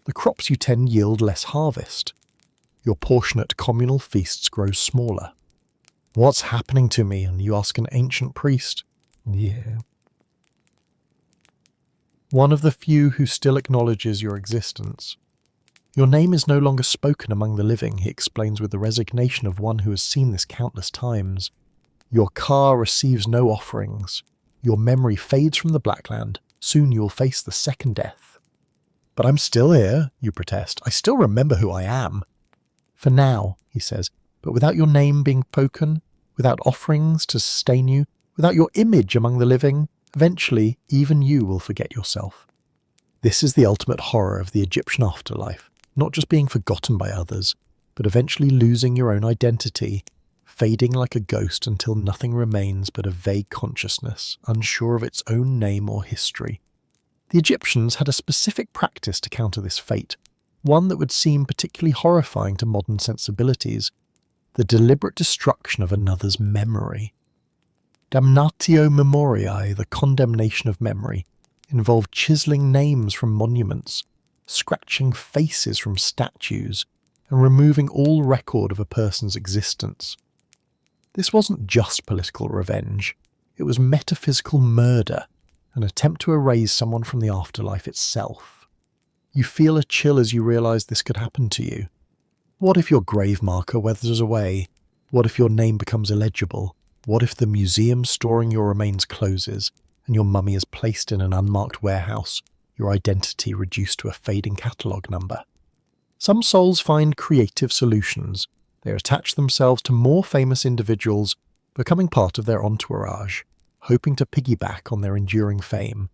The crops you tend yield less harvest. Your portion at communal feasts grows smaller. What's happening to me? And you ask an ancient priest. Yeah. One of the few who still acknowledges your existence. Your name is no longer spoken among the living, he explains with the resignation of one who has seen this countless times. Your car receives no offerings. Your memory fades from the Blackland. Soon you will face the second death. But I'm still here, you protest. I still remember who I am. For now, he says, but without your name being spoken, without offerings to sustain you, without your image among the living, eventually even you will forget yourself. This is the ultimate horror of the Egyptian afterlife, not just being forgotten by others, but eventually losing your own identity, fading like a ghost until nothing remains but a vague consciousness, unsure of its own name or history. The Egyptians had a specific practice to counter this fate, one that would seem particularly horrifying to modern sensibilities: the deliberate destruction of another's memory. Damnatio memoriae, the condemnation of memory, involved chiselling names from monuments, scratching faces from statues, and removing all record of a person's existence. This wasn't just political revenge, it was metaphysical murder, an attempt to erase someone from the afterlife itself. You feel a chill as you realise this could happen to you. What if your grave marker weathers away? What if your name becomes illegible? What if the museum storing your remains closes, and your mummy is placed in an unmarked warehouse, your identity reduced to a fading catalogue number? Some souls find creative solutions. They attach themselves to more famous individuals, becoming part of their entourage, hoping to piggyback on their enduring fame.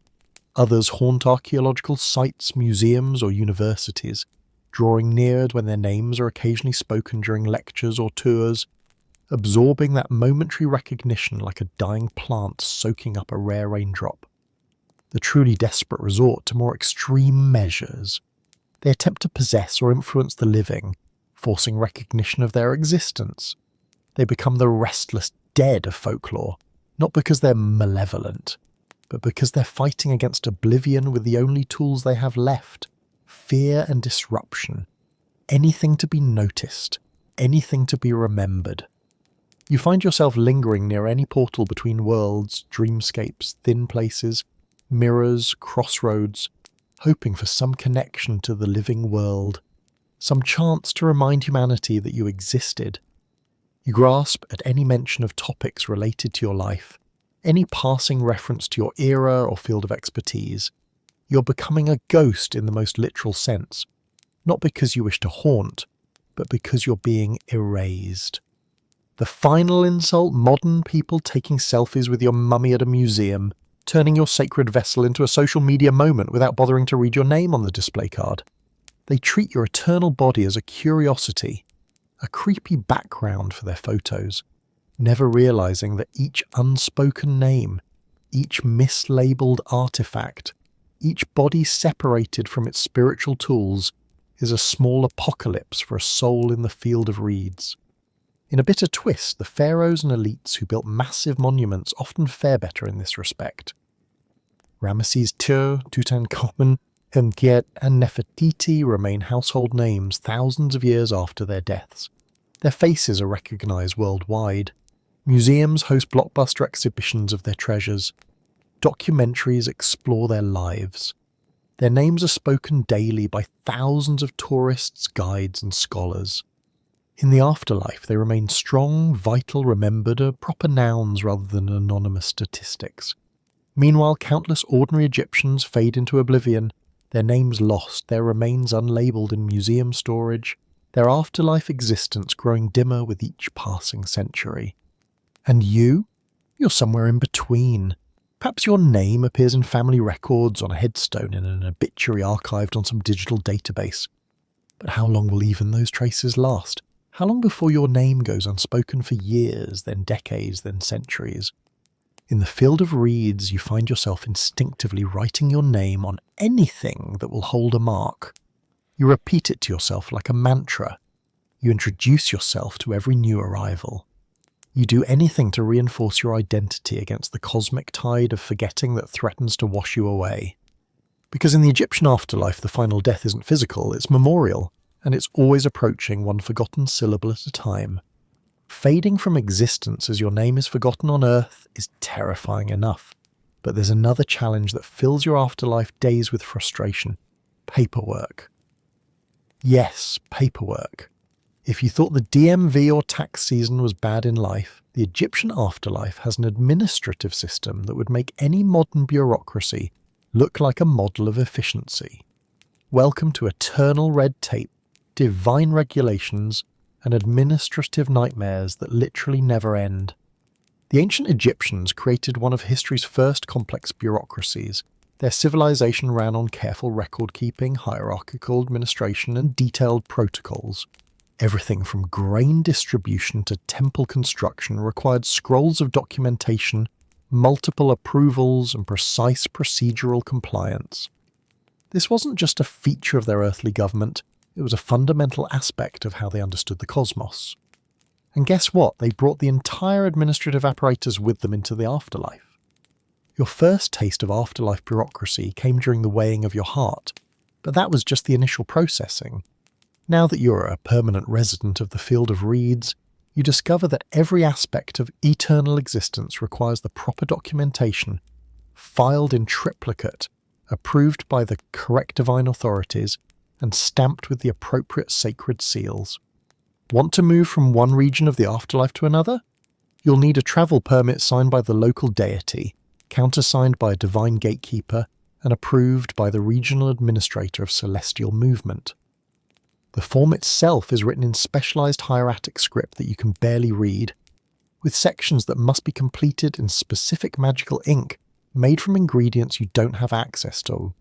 Others haunt archaeological sites, museums, or universities, drawing near when their names are occasionally spoken during lectures or tours, absorbing that momentary recognition like a dying plant soaking up a rare raindrop. The truly desperate resort to more extreme measures. They attempt to possess or influence the living, forcing recognition of their existence. They become the restless dead of folklore, not because they're malevolent, but because they're fighting against oblivion with the only tools they have left: fear and disruption. Anything to be noticed, anything to be remembered. You find yourself lingering near any portal between worlds, dreamscapes, thin places, mirrors, crossroads, hoping for some connection to the living world, some chance to remind humanity that you existed. You grasp at any mention of topics related to your life, any passing reference to your era or field of expertise. You're becoming a ghost in the most literal sense, not because you wish to haunt, but because you're being erased. The final insult: modern people taking selfies with your mummy at a museum, turning your sacred vessel into a social media moment without bothering to read your name on the display card. They treat your eternal body as a curiosity, a creepy background for their photos, never realizing that each unspoken name, each mislabeled artifact, each body separated from its spiritual tools, is a small apocalypse for a soul in the field of reeds. In a bitter twist, the pharaohs and elites who built massive monuments often fare better in this respect. Ramesses II, Tutankhamun, Enkidu, and Nefertiti remain household names thousands of years after their deaths. Their faces are recognized worldwide. Museums host blockbuster exhibitions of their treasures. Documentaries explore their lives. Their names are spoken daily by thousands of tourists, guides, and scholars. In the afterlife, they remain strong, vital, remembered, proper nouns rather than anonymous statistics. Meanwhile, countless ordinary Egyptians fade into oblivion, their names lost, their remains unlabeled in museum storage, their afterlife existence growing dimmer with each passing century. And you? You're somewhere in between. Perhaps your name appears in family records, on a headstone, in an obituary archived on some digital database. But how long will even those traces last? How long before your name goes unspoken for years, then decades, then centuries? In the field of reeds, you find yourself instinctively writing your name on anything that will hold a mark. You repeat it to yourself like a mantra. You introduce yourself to every new arrival. You do anything to reinforce your identity against the cosmic tide of forgetting that threatens to wash you away. Because in the Egyptian afterlife, the final death isn't physical, it's memorial, and it's always approaching one forgotten syllable at a time. Fading from existence as your name is forgotten on Earth is terrifying enough, but there's another challenge that fills your afterlife days with frustration: paperwork. Yes, paperwork. If you thought the DMV or tax season was bad in life, the Egyptian afterlife has an administrative system that would make any modern bureaucracy look like a model of efficiency. Welcome to eternal red tape, divine regulations, and administrative nightmares that literally never end. The ancient Egyptians created one of history's first complex bureaucracies, Their civilization ran on careful record-keeping, hierarchical administration, and detailed protocols. Everything from grain distribution to temple construction required scrolls of documentation, multiple approvals, and precise procedural compliance. This wasn't just a feature of their earthly government, it was a fundamental aspect of how they understood the cosmos. And guess what? They brought the entire administrative apparatus with them into the afterlife. Your first taste of afterlife bureaucracy came during the weighing of your heart, but that was just the initial processing. Now that you're a permanent resident of the field of reeds, you discover that every aspect of eternal existence requires the proper documentation, filed in triplicate, approved by the correct divine authorities, and stamped with the appropriate sacred seals. Want to move from one region of the afterlife to another? You'll need a travel permit signed by the local deity, countersigned by a divine gatekeeper, and approved by the regional administrator of celestial movement. The form itself is written in specialized hieratic script that you can barely read, with sections that must be completed in specific magical ink made from ingredients you don't have access to.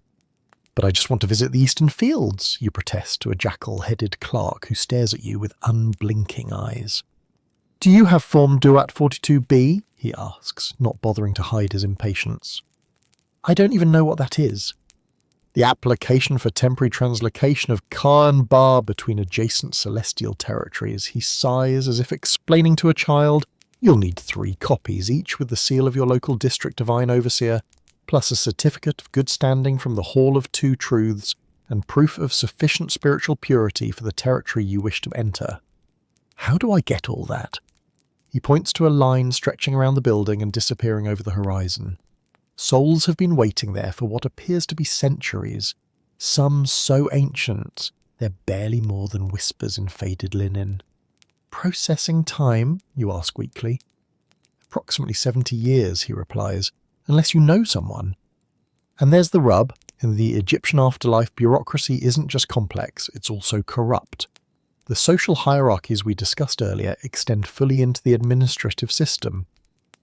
"But I just want to visit the Eastern Fields," you protest to a jackal-headed clerk who stares at you with unblinking eyes. "Do you have Form Duat 42B?" he asks, not bothering to hide his impatience. "I don't even know what that is." "The application for temporary translocation of Khan Bar between adjacent celestial territories," he sighs as if explaining to a child. "You'll need 3 copies, each with the seal of your local district divine overseer, plus a certificate of good standing from the Hall of Two Truths, and proof of sufficient spiritual purity for the territory you wish to enter." "How do I get all that?" He points to a line stretching around the building and disappearing over the horizon. Souls have been waiting there for what appears to be centuries, some so ancient they're barely more than whispers in faded linen. "Processing time?" you ask weakly. "Approximately 70 years, he replies, "unless you know someone." And there's the rub. In the Egyptian afterlife, bureaucracy isn't just complex, it's also corrupt. The social hierarchies we discussed earlier extend fully into the administrative system.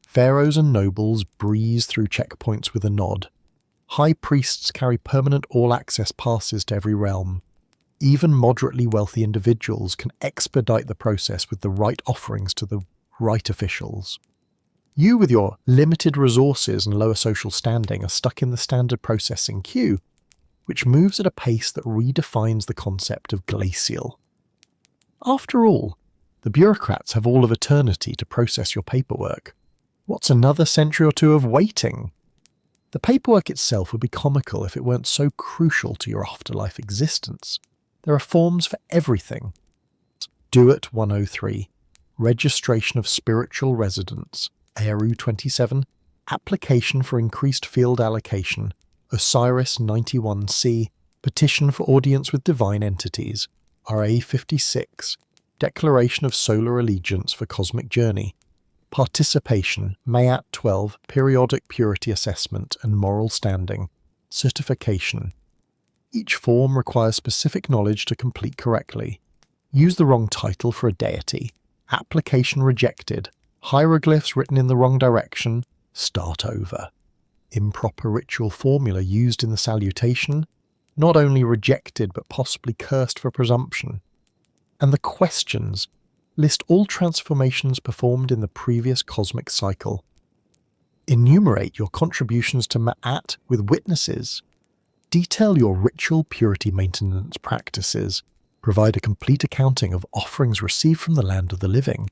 Pharaohs and nobles breeze through checkpoints with a nod. High priests carry permanent all-access passes to every realm. Even moderately wealthy individuals can expedite the process with the right offerings to the right officials. You, with your limited resources and lower social standing, are stuck in the standard processing queue, which moves at a pace that redefines the concept of glacial. After all, the bureaucrats have all of eternity to process your paperwork. What's another century or 2 of waiting? The paperwork itself would be comical if it weren't so crucial to your afterlife existence. There are forms for everything. Duat 103, Registration of Spiritual Residence, Eru 27, Application for Increased Field Allocation, Osiris 91C, Petition for Audience with Divine Entities, RA 56, Declaration of Solar Allegiance for Cosmic Journey, Participation, Mayat 12, Periodic Purity Assessment and Moral Standing, Certification. Each form requires specific knowledge to complete correctly. Use the wrong title for a deity. Application rejected. Hieroglyphs written in the wrong direction. Start over. Improper ritual formula used in the salutation. Not only rejected but possibly cursed for presumption. And the questions. List all transformations performed in the previous cosmic cycle. Enumerate your contributions to Ma'at with witnesses. Detail your ritual purity maintenance practices. Provide a complete accounting of offerings received from the land of the living.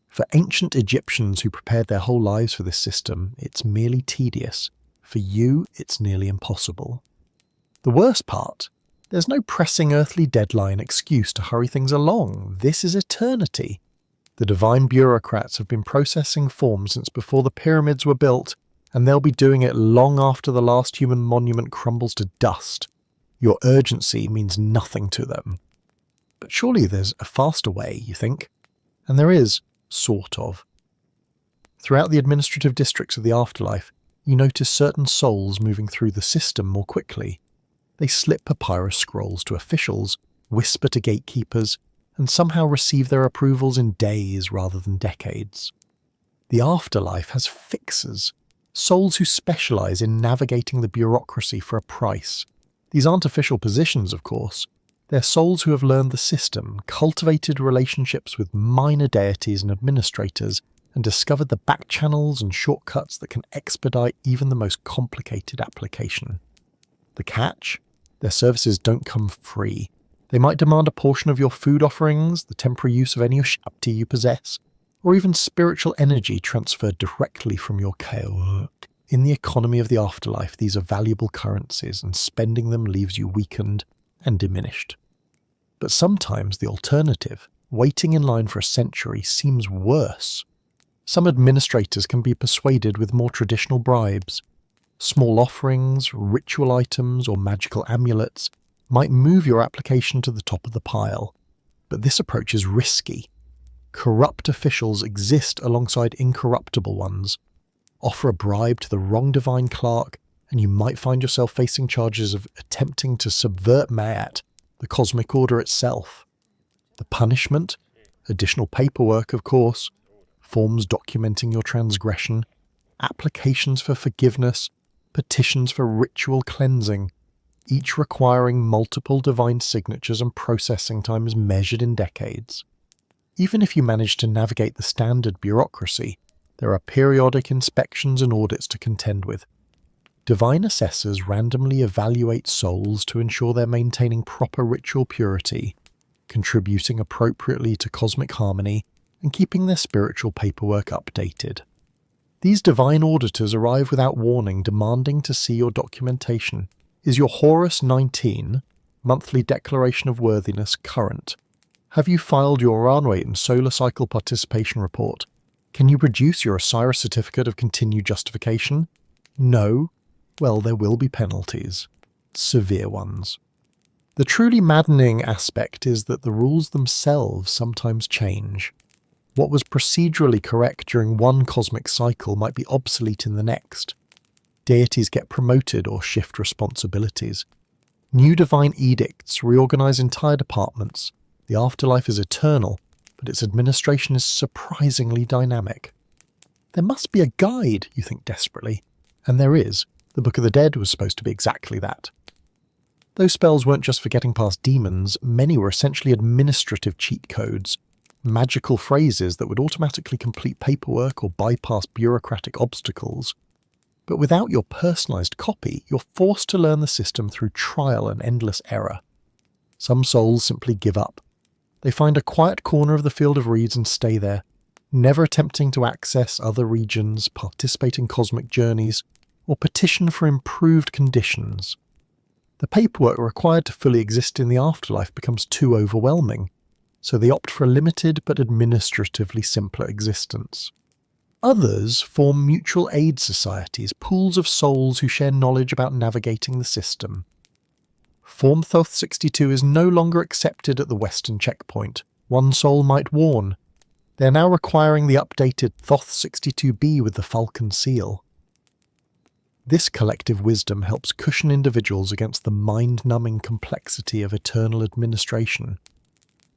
For ancient Egyptians who prepared their whole lives for this system, it's merely tedious. For you, it's nearly impossible. The worst part? There's no pressing earthly deadline excuse to hurry things along. This is eternity. The divine bureaucrats have been processing forms since before the pyramids were built, and they'll be doing it long after the last human monument crumbles to dust. Your urgency means nothing to them. But surely there's a faster way, you think? And there is, sort of. Throughout the administrative districts of the afterlife, you notice certain souls moving through the system more quickly. They slip papyrus scrolls to officials, whisper to gatekeepers, and somehow receive their approvals in days rather than decades. The afterlife has fixers, Souls who specialize in navigating the bureaucracy for a price. These aren't official positions, of course. They're souls who have learned the system, cultivated relationships with minor deities and administrators, and discovered the back channels and shortcuts that can expedite even the most complicated application. The catch? Their services don't come free. They might demand a portion of your food offerings, the temporary use of any Shakti you possess, or even spiritual energy transferred directly from your chaos. In the economy of the afterlife, these are valuable currencies, and spending them leaves you weakened and diminished. But sometimes the alternative, waiting in line for a century, seems worse. Some administrators can be persuaded with more traditional bribes. Small offerings, ritual items, or magical amulets might move your application to the top of the pile. But this approach is risky. Corrupt officials exist alongside incorruptible ones. Offer a bribe to the wrong divine clerk, and you might find yourself facing charges of attempting to subvert Ma'at, the cosmic order itself. The punishment? Additional paperwork, of course. Forms documenting your transgression. Applications for forgiveness. Petitions for ritual cleansing. Each requiring multiple divine signatures and processing times measured in decades. Even if you manage to navigate the standard bureaucracy, there are periodic inspections and audits to contend with. Divine assessors randomly evaluate souls to ensure they're maintaining proper ritual purity, contributing appropriately to cosmic harmony, and keeping their spiritual paperwork updated. These divine auditors arrive without warning, demanding to see your documentation. Is your Horus 19, monthly declaration of worthiness, current? Have you filed your Ranway and solar cycle participation report? Can you produce your Osiris certificate of continued justification? No? Well, there will be penalties. Severe ones. The truly maddening aspect is that the rules themselves sometimes change. What was procedurally correct during one cosmic cycle might be obsolete in the next. Deities get promoted or shift responsibilities. New divine edicts reorganize entire departments. The afterlife is eternal, but its administration is surprisingly dynamic. There must be a guide, you think desperately. And there is. The Book of the Dead was supposed to be exactly that. Those spells weren't just for getting past demons, many were essentially administrative cheat codes, magical phrases that would automatically complete paperwork or bypass bureaucratic obstacles. But without your personalized copy, you're forced to learn the system through trial and endless error. Some souls simply give up. They find a quiet corner of the field of reeds and stay there, never attempting to access other regions, participate in cosmic journeys, or petition for improved conditions. The paperwork required to fully exist in the afterlife becomes too overwhelming, so they opt for a limited but administratively simpler existence. Others form mutual aid societies, pools of souls who share knowledge about navigating the system. Form Thoth 62 is no longer accepted at the Western checkpoint. One soul might warn. They are now requiring the updated Thoth 62b with the Falcon seal. This collective wisdom helps cushion individuals against the mind-numbing complexity of eternal administration.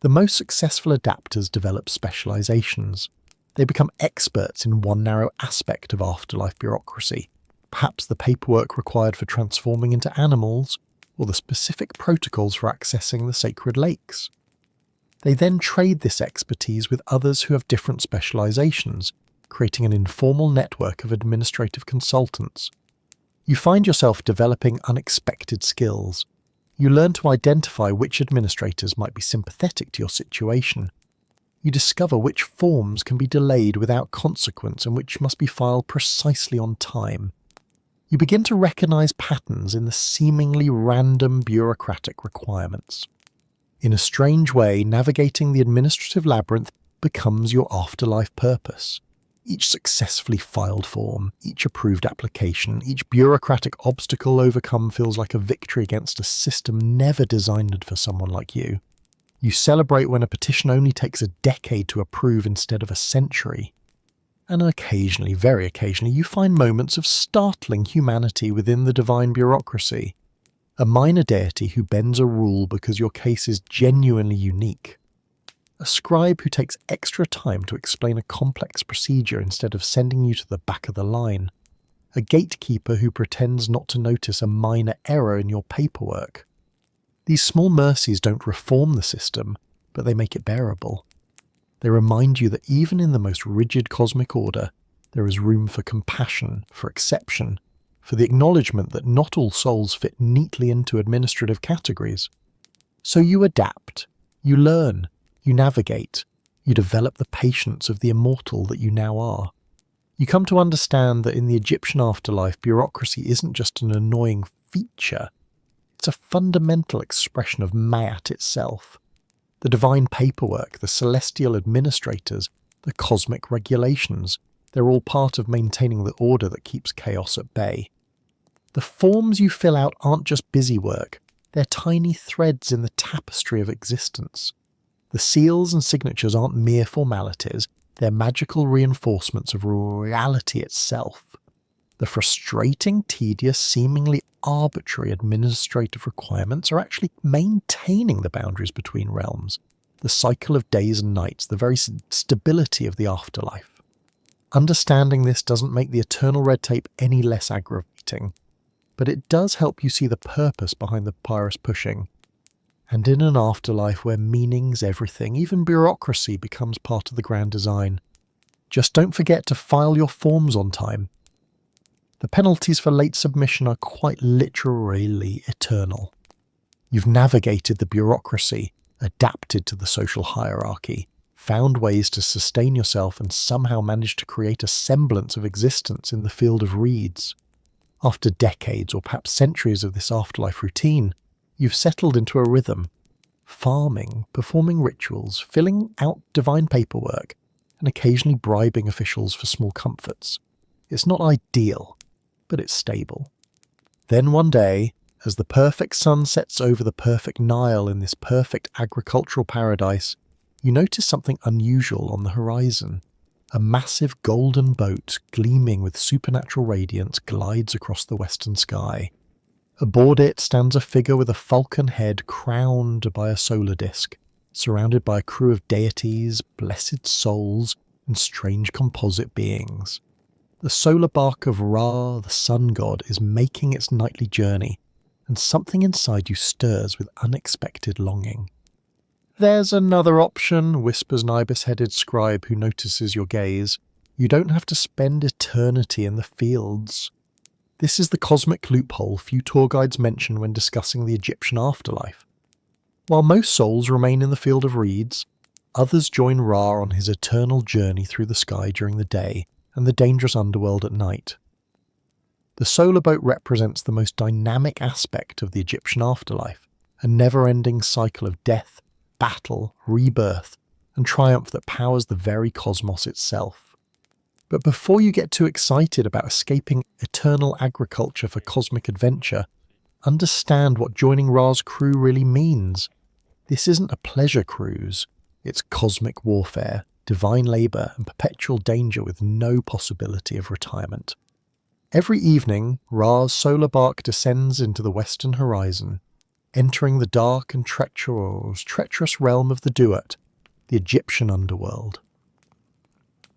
The most successful adapters develop specializations. They become experts in one narrow aspect of afterlife bureaucracy, perhaps the paperwork required for transforming into animals, or the specific protocols for accessing the sacred lakes. They then trade this expertise with others who have different specializations, creating an informal network of administrative consultants. You find yourself developing unexpected skills. You learn to identify which administrators might be sympathetic to your situation. You discover which forms can be delayed without consequence and which must be filed precisely on time. You begin to recognize patterns in the seemingly random bureaucratic requirements. In a strange way, navigating the administrative labyrinth becomes your afterlife purpose. Each successfully filed form, each approved application, each bureaucratic obstacle overcome feels like a victory against a system never designed for someone like you. You celebrate when a petition only takes a decade to approve instead of a century. And occasionally, very occasionally, you find moments of startling humanity within the divine bureaucracy. A minor deity who bends a rule because your case is genuinely unique. A scribe who takes extra time to explain a complex procedure instead of sending you to the back of the line. a gatekeeper who pretends not to notice a minor error in your paperwork. These small mercies don't reform the system, but they make it bearable. They remind you that even in the most rigid cosmic order, there is room for compassion, for exception, for the acknowledgement that not all souls fit neatly into administrative categories. So you adapt, you learn, you navigate, you develop the patience of the immortal that you now are. You come to understand that in the Egyptian afterlife, bureaucracy isn't just an annoying feature, it's a fundamental expression of Ma'at itself. The divine paperwork, the celestial administrators, the cosmic regulations, they're all part of maintaining the order that keeps chaos at bay. The forms you fill out aren't just busy work, they're tiny threads in the tapestry of existence. The seals and signatures aren't mere formalities, they're magical reinforcements of reality itself. The frustrating, tedious, seemingly arbitrary administrative requirements are actually maintaining the boundaries between realms, the cycle of days and nights, the very stability of the afterlife. Understanding this doesn't make the eternal red tape any less aggravating, but it does help you see the purpose behind the papyrus pushing. And in an afterlife where meaning's everything, even bureaucracy becomes part of the grand design. Just don't forget to file your forms on time. The penalties for late submission are quite literally eternal. You've navigated the bureaucracy, adapted to the social hierarchy, found ways to sustain yourself and somehow managed to create a semblance of existence in the field of reeds. After decades or perhaps centuries of this afterlife routine, you've settled into a rhythm, farming, performing rituals, filling out divine paperwork, and occasionally bribing officials for small comforts. It's not ideal, but it's stable. Then one day, as the perfect sun sets over the perfect Nile in this perfect agricultural paradise, you notice something unusual on the horizon. A massive golden boat, gleaming with supernatural radiance, glides across the western sky. Aboard it stands a figure with a falcon head crowned by a solar disk, surrounded by a crew of deities, blessed souls, and strange composite beings. The solar bark of Ra, the sun god, is making its nightly journey, and something inside you stirs with unexpected longing. "There's another option," whispers an ibis-headed scribe who notices your gaze. "You don't have to spend eternity in the fields." This is the cosmic loophole few tour guides mention when discussing the Egyptian afterlife. While most souls remain in the field of reeds, others join Ra on his eternal journey through the sky during the day and the dangerous underworld at night. The solar boat represents the most dynamic aspect of the Egyptian afterlife, a never-ending cycle of death, battle, rebirth, and triumph that powers the very cosmos itself. But before you get too excited about escaping eternal agriculture for cosmic adventure, understand what joining Ra's crew really means. This isn't a pleasure cruise, it's cosmic warfare, divine labour, and perpetual danger with no possibility of retirement. Every evening, Ra's solar bark descends into the western horizon, entering the dark and treacherous realm of the Duat, the Egyptian underworld.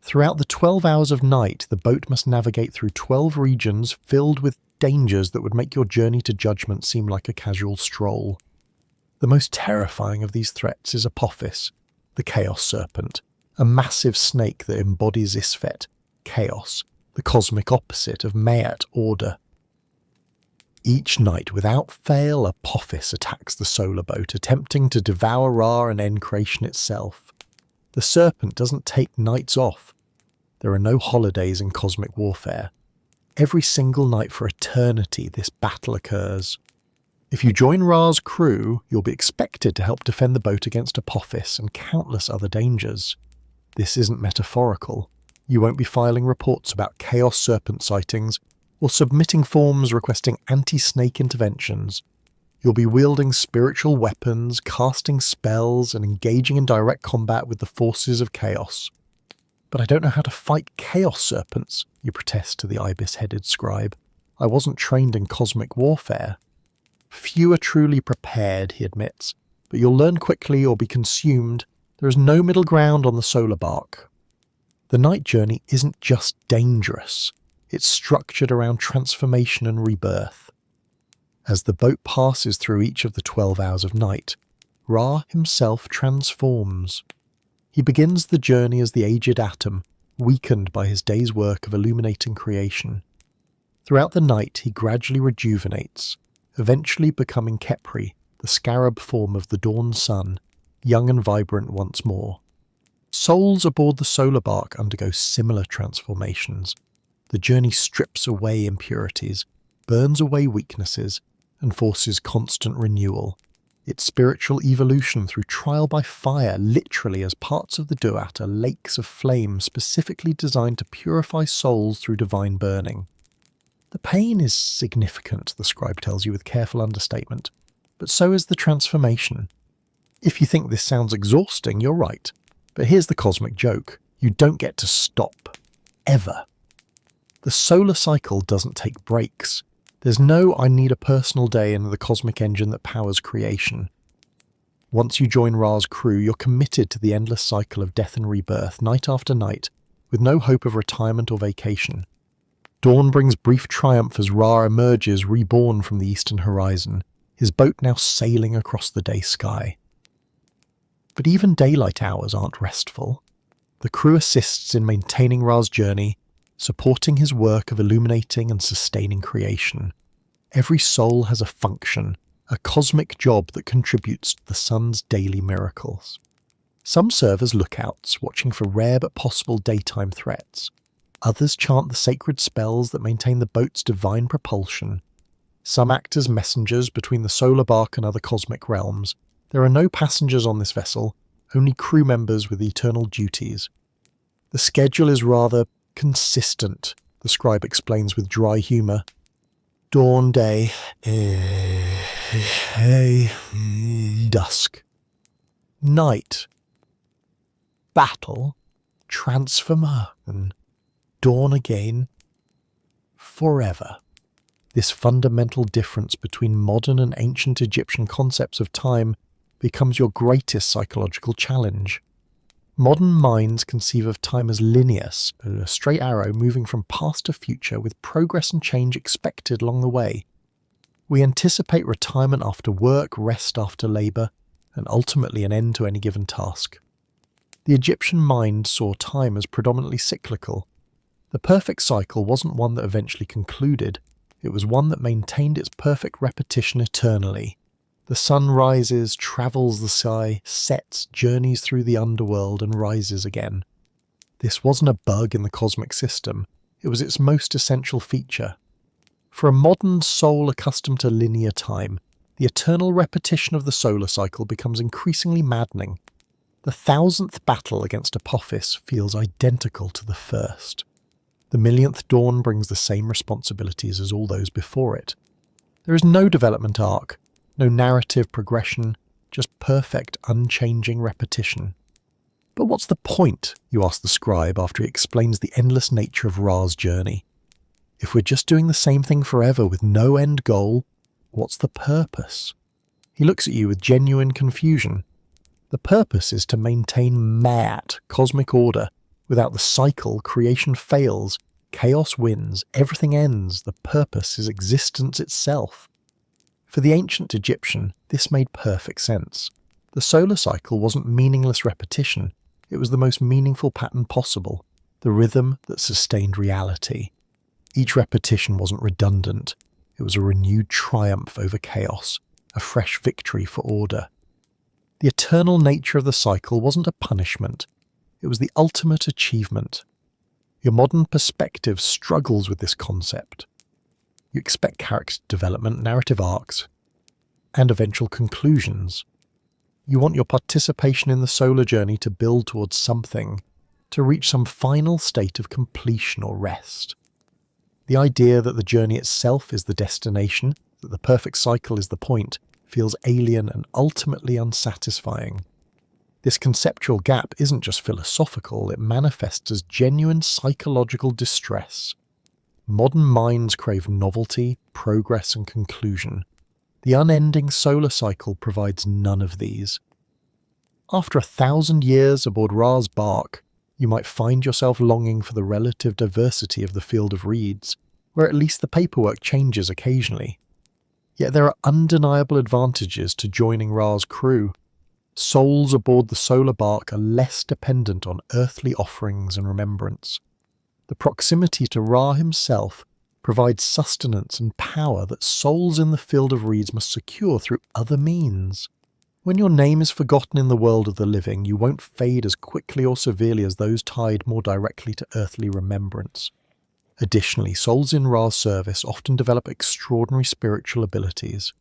Throughout the 12 hours of night, the boat must navigate through 12 regions filled with dangers that would make your journey to judgment seem like a casual stroll. The most terrifying of these threats is Apophis, the Chaos Serpent, a massive snake that embodies Isfet, chaos, the cosmic opposite of Ma'at, order. Each night, without fail, Apophis attacks the solar boat, attempting to devour Ra and end creation itself. The serpent doesn't take nights off. There are no holidays in cosmic warfare. Every single night for eternity, this battle occurs. If you join Ra's crew, you'll be expected to help defend the boat against Apophis and countless other dangers. This isn't metaphorical. You won't be filing reports about Chaos Serpent sightings or submitting forms requesting anti-snake interventions. You'll be wielding spiritual weapons, casting spells, and engaging in direct combat with the forces of chaos. "But I don't know how to fight Chaos Serpents," you protest to the ibis-headed scribe. "I wasn't trained in cosmic warfare." "Few are truly prepared," he admits, "but you'll learn quickly or be consumed. There is no middle ground on the solar bark." The night journey isn't just dangerous, It's structured around transformation and rebirth. As the boat passes through each of the 12 hours of night, Ra himself transforms. He begins the journey as the aged atom, weakened by his day's work of illuminating creation. Throughout the night he gradually rejuvenates, eventually becoming Khepri, the scarab form of the dawn sun, young and vibrant once more. Souls aboard the solar bark undergo similar transformations. The journey strips away impurities, burns away weaknesses, and forces constant renewal. Its spiritual evolution through trial by fire, literally, as parts of the Duat are lakes of flame specifically designed to purify souls through divine burning. The pain is significant, the scribe tells you with careful understatement, but so is the transformation. If you think this sounds exhausting, you're right. But here's the cosmic joke. You don't get to stop. Ever. The solar cycle doesn't take breaks. There's no "I need a personal day" in the cosmic engine that powers creation. Once you join Ra's crew, you're committed to the endless cycle of death and rebirth, night after night, with no hope of retirement or vacation. Dawn brings brief triumph as Ra emerges reborn from the eastern horizon, his boat now sailing across the day sky. But even daylight hours aren't restful. The crew assists in maintaining Ra's journey, supporting his work of illuminating and sustaining creation. Every soul has a function, a cosmic job that contributes to the sun's daily miracles. Some serve as lookouts, watching for rare but possible daytime threats. Others chant the sacred spells that maintain the boat's divine propulsion. Some act as messengers between the solar bark and other cosmic realms. There are no passengers on this vessel, only crew members with eternal duties. The schedule is rather consistent, the scribe explains with dry humour. Dawn, day, dusk. Night, battle, transformation, dawn again, forever. This fundamental difference between modern and ancient Egyptian concepts of time becomes your greatest psychological challenge. Modern minds conceive of time as linear, a straight arrow moving from past to future with progress and change expected along the way. We anticipate retirement after work, rest after labour, and ultimately an end to any given task. The Egyptian mind saw time as predominantly cyclical. The perfect cycle wasn't one that eventually concluded, it was one that maintained its perfect repetition eternally. The sun rises, travels the sky, sets, journeys through the underworld, and rises again. This wasn't a bug in the cosmic system, it was its most essential feature. For a modern soul accustomed to linear time, the eternal repetition of the solar cycle becomes increasingly maddening. The 1000th battle against Apophis feels identical to the first. The millionth dawn brings the same responsibilities as all those before it. There is no development arc, no narrative progression, just perfect, unchanging repetition. But what's the point, you ask the scribe after he explains the endless nature of Ra's journey? If we're just doing the same thing forever with no end goal, what's the purpose? He looks at you with genuine confusion. The purpose is to maintain mad cosmic order. Without the cycle, creation fails, chaos wins, everything ends, the purpose is existence itself. For the ancient Egyptian, this made perfect sense. The solar cycle wasn't meaningless repetition, it was the most meaningful pattern possible, the rhythm that sustained reality. Each repetition wasn't redundant, it was a renewed triumph over chaos, a fresh victory for order. The eternal nature of the cycle wasn't a punishment, it was the ultimate achievement. Your modern perspective struggles with this concept. You expect character development, narrative arcs, and eventual conclusions. You want your participation in the solar journey to build towards something, to reach some final state of completion or rest. The idea that the journey itself is the destination, that the perfect cycle is the point, feels alien and ultimately unsatisfying. This conceptual gap isn't just philosophical, it manifests as genuine psychological distress. Modern minds crave novelty, progress, and conclusion. The unending solar cycle provides none of these. After 1,000 years aboard Ra's bark, You might find yourself longing for the relative diversity of the field of reeds, where at least the paperwork changes occasionally. Yet there are undeniable advantages to joining Ra's crew. Souls aboard the solar bark are less dependent on earthly offerings and remembrance. The proximity to Ra himself provides sustenance and power that souls in the field of reeds must secure through other means. When your name is forgotten in the world of the living, you won't fade as quickly or severely as those tied more directly to earthly remembrance. Additionally, souls in Ra's service often develop extraordinary spiritual abilities.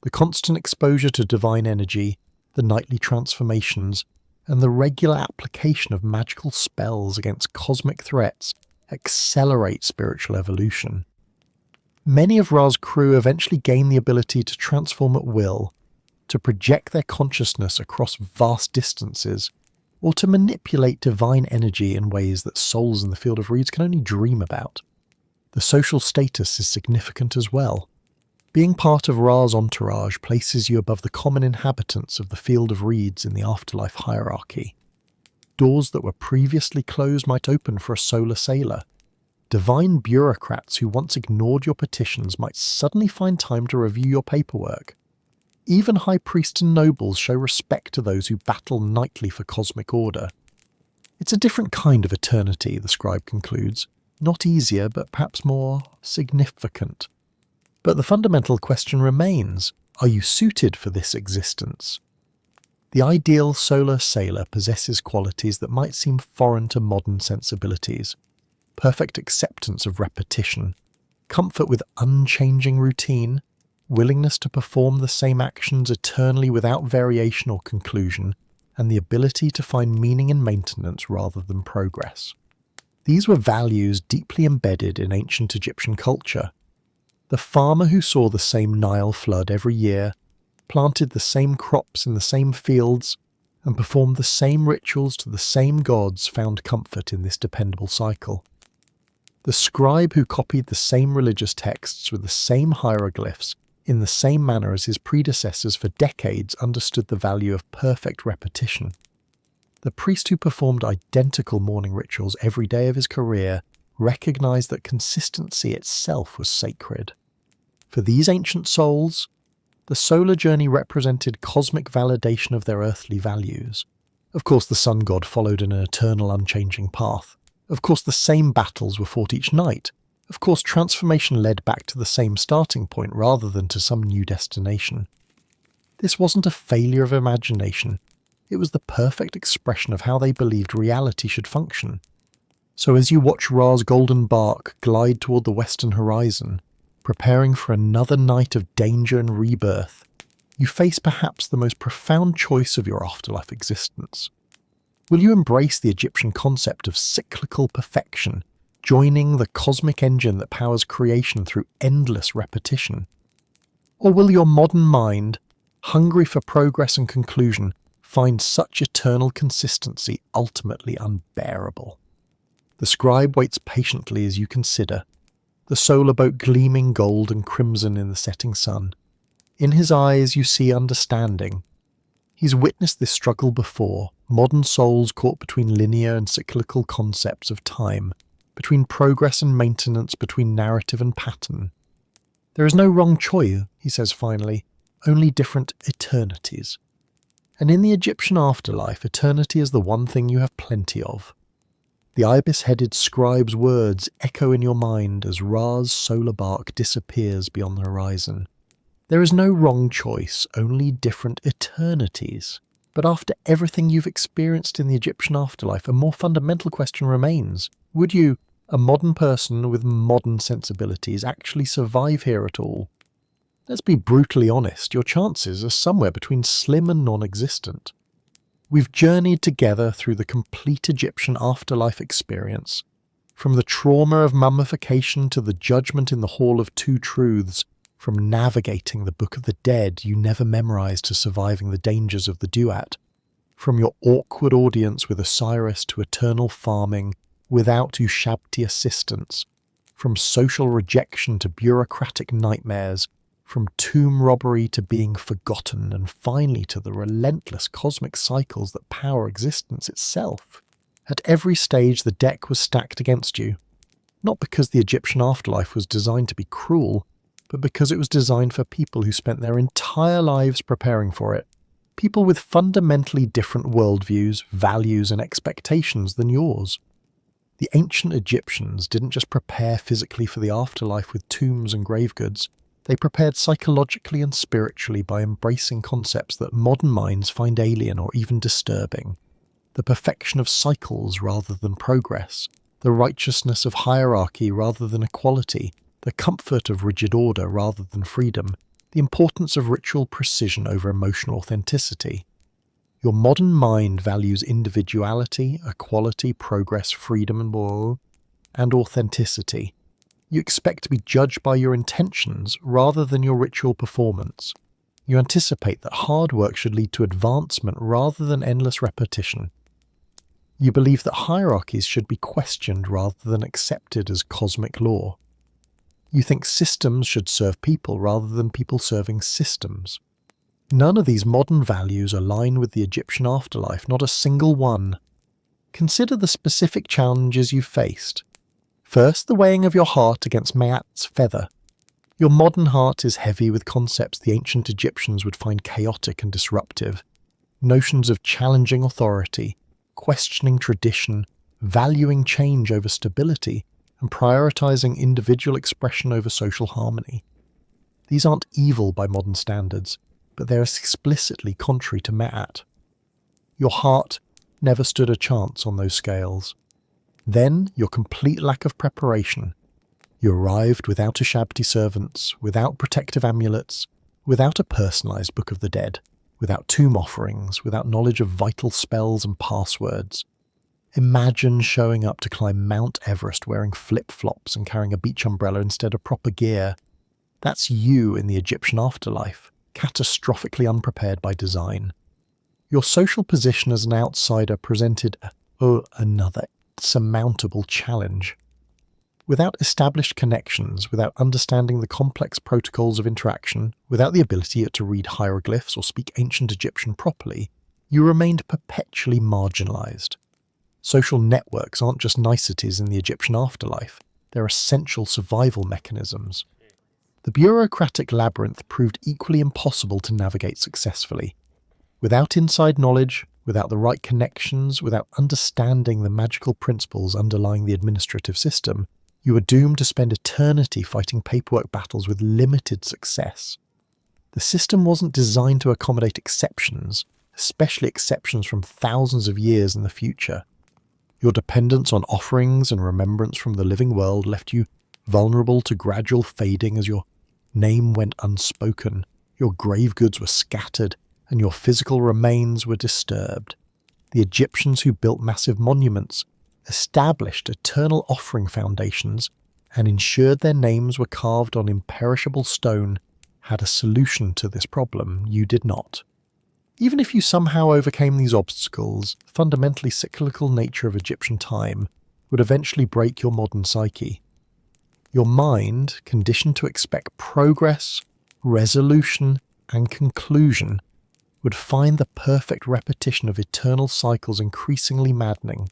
The constant exposure to divine energy, the nightly transformations, and the regular application of magical spells against cosmic threats accelerate spiritual evolution. Many of Ra's crew eventually gain the ability to transform at will, to project their consciousness across vast distances, or to manipulate divine energy in ways that souls in the field of reeds can only dream about. The social status is significant as well. Being part of Ra's entourage places you above the common inhabitants of the field of reeds in the afterlife hierarchy. Doors that were previously closed might open for a solar sailor. Divine bureaucrats who once ignored your petitions might suddenly find time to review your paperwork. Even high priests and nobles show respect to those who battle nightly for cosmic order. It's a different kind of eternity, the scribe concludes. Not easier, but perhaps more significant. But the fundamental question remains, are you suited for this existence? The ideal solar sailor possesses qualities that might seem foreign to modern sensibilities. Perfect acceptance of repetition, comfort with unchanging routine, willingness to perform the same actions eternally without variation or conclusion, and the ability to find meaning in maintenance rather than progress. These were values deeply embedded in ancient Egyptian culture. The farmer who saw the same Nile flood every year, planted the same crops in the same fields, and performed the same rituals to the same gods found comfort in this dependable cycle. The scribe who copied the same religious texts with the same hieroglyphs in the same manner as his predecessors for decades understood the value of perfect repetition. The priest who performed identical morning rituals every day of his career recognized that consistency itself was sacred. For these ancient souls, the solar journey represented cosmic validation of their earthly values. Of course, the sun god followed an eternal unchanging path. Of course, the same battles were fought each night. Of course, transformation led back to the same starting point rather than to some new destination. This wasn't a failure of imagination. It was the perfect expression of how they believed reality should function. So as you watch Ra's golden bark glide toward the western horizon, preparing for another night of danger and rebirth, you face perhaps the most profound choice of your afterlife existence. Will you embrace the Egyptian concept of cyclical perfection, joining the cosmic engine that powers creation through endless repetition? Or will your modern mind, hungry for progress and conclusion, find such eternal consistency ultimately unbearable? The scribe waits patiently as you consider, the solar boat gleaming gold and crimson in the setting sun. In his eyes you see understanding. He's witnessed this struggle before, modern souls caught between linear and cyclical concepts of time, between progress and maintenance, between narrative and pattern. There is no wrong choice, he says finally, only different eternities. And in the Egyptian afterlife, eternity is the one thing you have plenty of. The ibis-headed scribe's words echo in your mind as Ra's solar bark disappears beyond the horizon. There is no wrong choice, only different eternities. But after everything you've experienced in the Egyptian afterlife, a more fundamental question remains. Would you, a modern person with modern sensibilities, actually survive here at all? Let's be brutally honest, your chances are somewhere between slim and non-existent. We've journeyed together through the complete Egyptian afterlife experience, from the trauma of mummification to the judgment in the Hall of Two Truths, from navigating the Book of the Dead you never memorized to surviving the dangers of the Duat, from your awkward audience with Osiris to eternal farming without Ushabti assistance, from social rejection to bureaucratic nightmares, from tomb robbery to being forgotten, and finally to the relentless cosmic cycles that power existence itself. At every stage the deck was stacked against you, not because the Egyptian afterlife was designed to be cruel, but because it was designed for people who spent their entire lives preparing for it. People with fundamentally different worldviews, values, and expectations than yours. The ancient Egyptians didn't just prepare physically for the afterlife with tombs and grave goods. They prepared psychologically and spiritually by embracing concepts that modern minds find alien or even disturbing. The perfection of cycles rather than progress, the righteousness of hierarchy rather than equality, the comfort of rigid order rather than freedom, the importance of ritual precision over emotional authenticity. Your modern mind values individuality, equality, progress, freedom, and authenticity. You expect to be judged by your intentions rather than your ritual performance. You anticipate that hard work should lead to advancement rather than endless repetition. You believe that hierarchies should be questioned rather than accepted as cosmic law. You think systems should serve people rather than people serving systems. None of these modern values align with the Egyptian afterlife, not a single one. Consider the specific challenges you've faced. First, the weighing of your heart against Maat's feather. Your modern heart is heavy with concepts the ancient Egyptians would find chaotic and disruptive. Notions of challenging authority, questioning tradition, valuing change over stability, and prioritizing individual expression over social harmony. These aren't evil by modern standards, but they're explicitly contrary to Maat. Your heart never stood a chance on those scales. Then, your complete lack of preparation. You arrived without Ushabti servants, without protective amulets, without a personalized Book of the Dead, without tomb offerings, without knowledge of vital spells and passwords. Imagine showing up to climb Mount Everest wearing flip-flops and carrying a beach umbrella instead of proper gear. That's you in the Egyptian afterlife, catastrophically unprepared by design. Your social position as an outsider presented another surmountable challenge. Without established connections, without understanding the complex protocols of interaction, without the ability to read hieroglyphs or speak ancient Egyptian properly, you remained perpetually marginalized. Social networks aren't just niceties in the Egyptian afterlife, they're essential survival mechanisms. The bureaucratic labyrinth proved equally impossible to navigate successfully. Without inside knowledge, without the right connections, without understanding the magical principles underlying the administrative system, you were doomed to spend eternity fighting paperwork battles with limited success. The system wasn't designed to accommodate exceptions, especially exceptions from thousands of years in the future. Your dependence on offerings and remembrance from the living world left you vulnerable to gradual fading as your name went unspoken, your grave goods were scattered, and your physical remains were disturbed. The Egyptians who built massive monuments, established eternal offering foundations, and ensured their names were carved on imperishable stone, had a solution to this problem. You did not. Even if you somehow overcame these obstacles, the fundamentally cyclical nature of Egyptian time would eventually break your modern psyche. Your mind, conditioned to expect progress, resolution, and conclusion, would find the perfect repetition of eternal cycles increasingly maddening.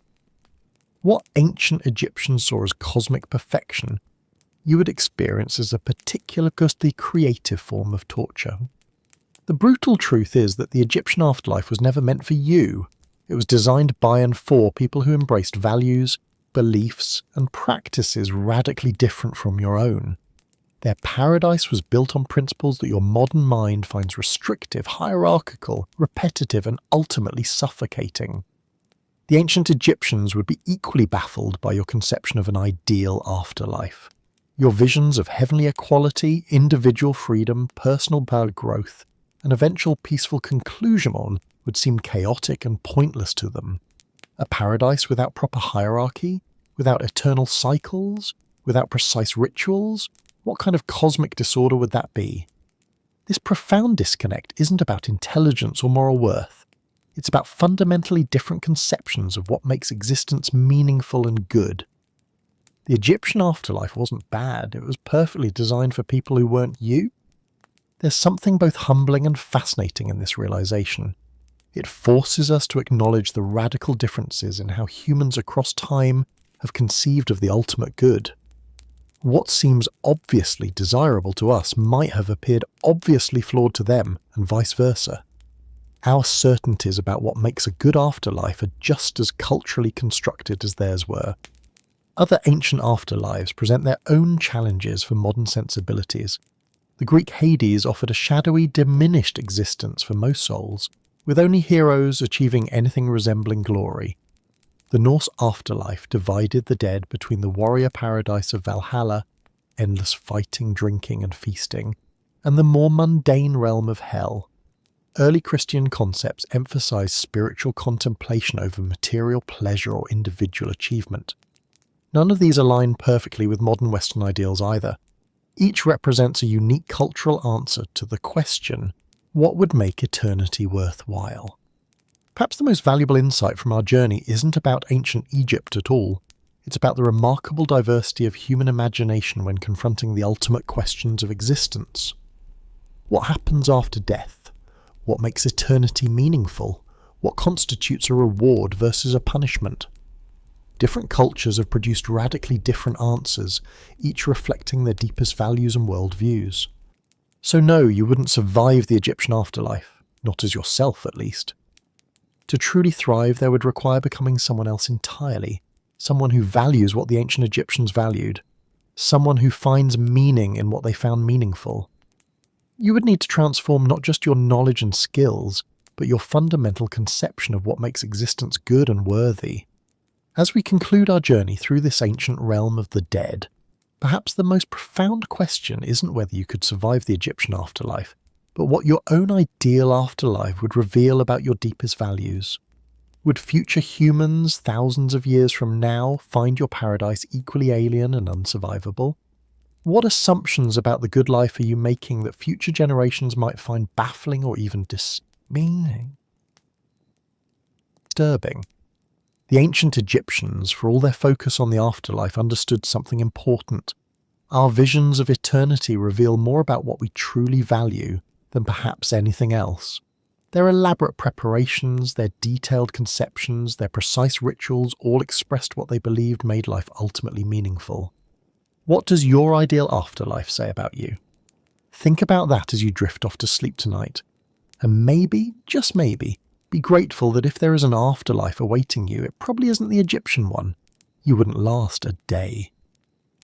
What ancient Egyptians saw as cosmic perfection, you would experience as a particularly creative form of torture. The brutal truth is that the Egyptian afterlife was never meant for you. It was designed by and for people who embraced values, beliefs, and practices radically different from your own. Their paradise was built on principles that your modern mind finds restrictive, hierarchical, repetitive, and ultimately suffocating. The ancient Egyptians would be equally baffled by your conception of an ideal afterlife. Your visions of heavenly equality, individual freedom, personal growth, and eventual peaceful conclusion would seem chaotic and pointless to them. A paradise without proper hierarchy, without eternal cycles, without precise rituals? What kind of cosmic disorder would that be? This profound disconnect isn't about intelligence or moral worth. It's about fundamentally different conceptions of what makes existence meaningful and good. The Egyptian afterlife wasn't bad, it was perfectly designed for people who weren't you. There's something both humbling and fascinating in this realization. It forces us to acknowledge the radical differences in how humans across time have conceived of the ultimate good. What seems obviously desirable to us might have appeared obviously flawed to them, and vice versa. Our certainties about what makes a good afterlife are just as culturally constructed as theirs were. Other ancient afterlives present their own challenges for modern sensibilities. The Greek Hades offered a shadowy, diminished existence for most souls, with only heroes achieving anything resembling glory. The Norse afterlife divided the dead between the warrior paradise of Valhalla, endless fighting, drinking and feasting, and the more mundane realm of hell. Early Christian concepts emphasized spiritual contemplation over material pleasure or individual achievement. None of these align perfectly with modern Western ideals either. Each represents a unique cultural answer to the question, what would make eternity worthwhile? Perhaps the most valuable insight from our journey isn't about ancient Egypt at all. It's about the remarkable diversity of human imagination when confronting the ultimate questions of existence. What happens after death? What makes eternity meaningful? What constitutes a reward versus a punishment? Different cultures have produced radically different answers, each reflecting their deepest values and worldviews. So no, you wouldn't survive the Egyptian afterlife, not as yourself at least. To truly thrive, there would require becoming someone else entirely, someone who values what the ancient Egyptians valued, someone who finds meaning in what they found meaningful. You would need to transform not just your knowledge and skills, but your fundamental conception of what makes existence good and worthy. As we conclude our journey through this ancient realm of the dead, perhaps the most profound question isn't whether you could survive the Egyptian afterlife, but what your own ideal afterlife would reveal about your deepest values. Would future humans, thousands of years from now, find your paradise equally alien and unsurvivable? What assumptions about the good life are you making that future generations might find baffling or even disturbing? The ancient Egyptians, for all their focus on the afterlife, understood something important. Our visions of eternity reveal more about what we truly value than perhaps anything else. Their elaborate preparations, their detailed conceptions, their precise rituals all expressed what they believed made life ultimately meaningful. What does your ideal afterlife say about you? Think about that as you drift off to sleep tonight. And maybe, just maybe, be grateful that if there is an afterlife awaiting you, it probably isn't the Egyptian one. You wouldn't last a day.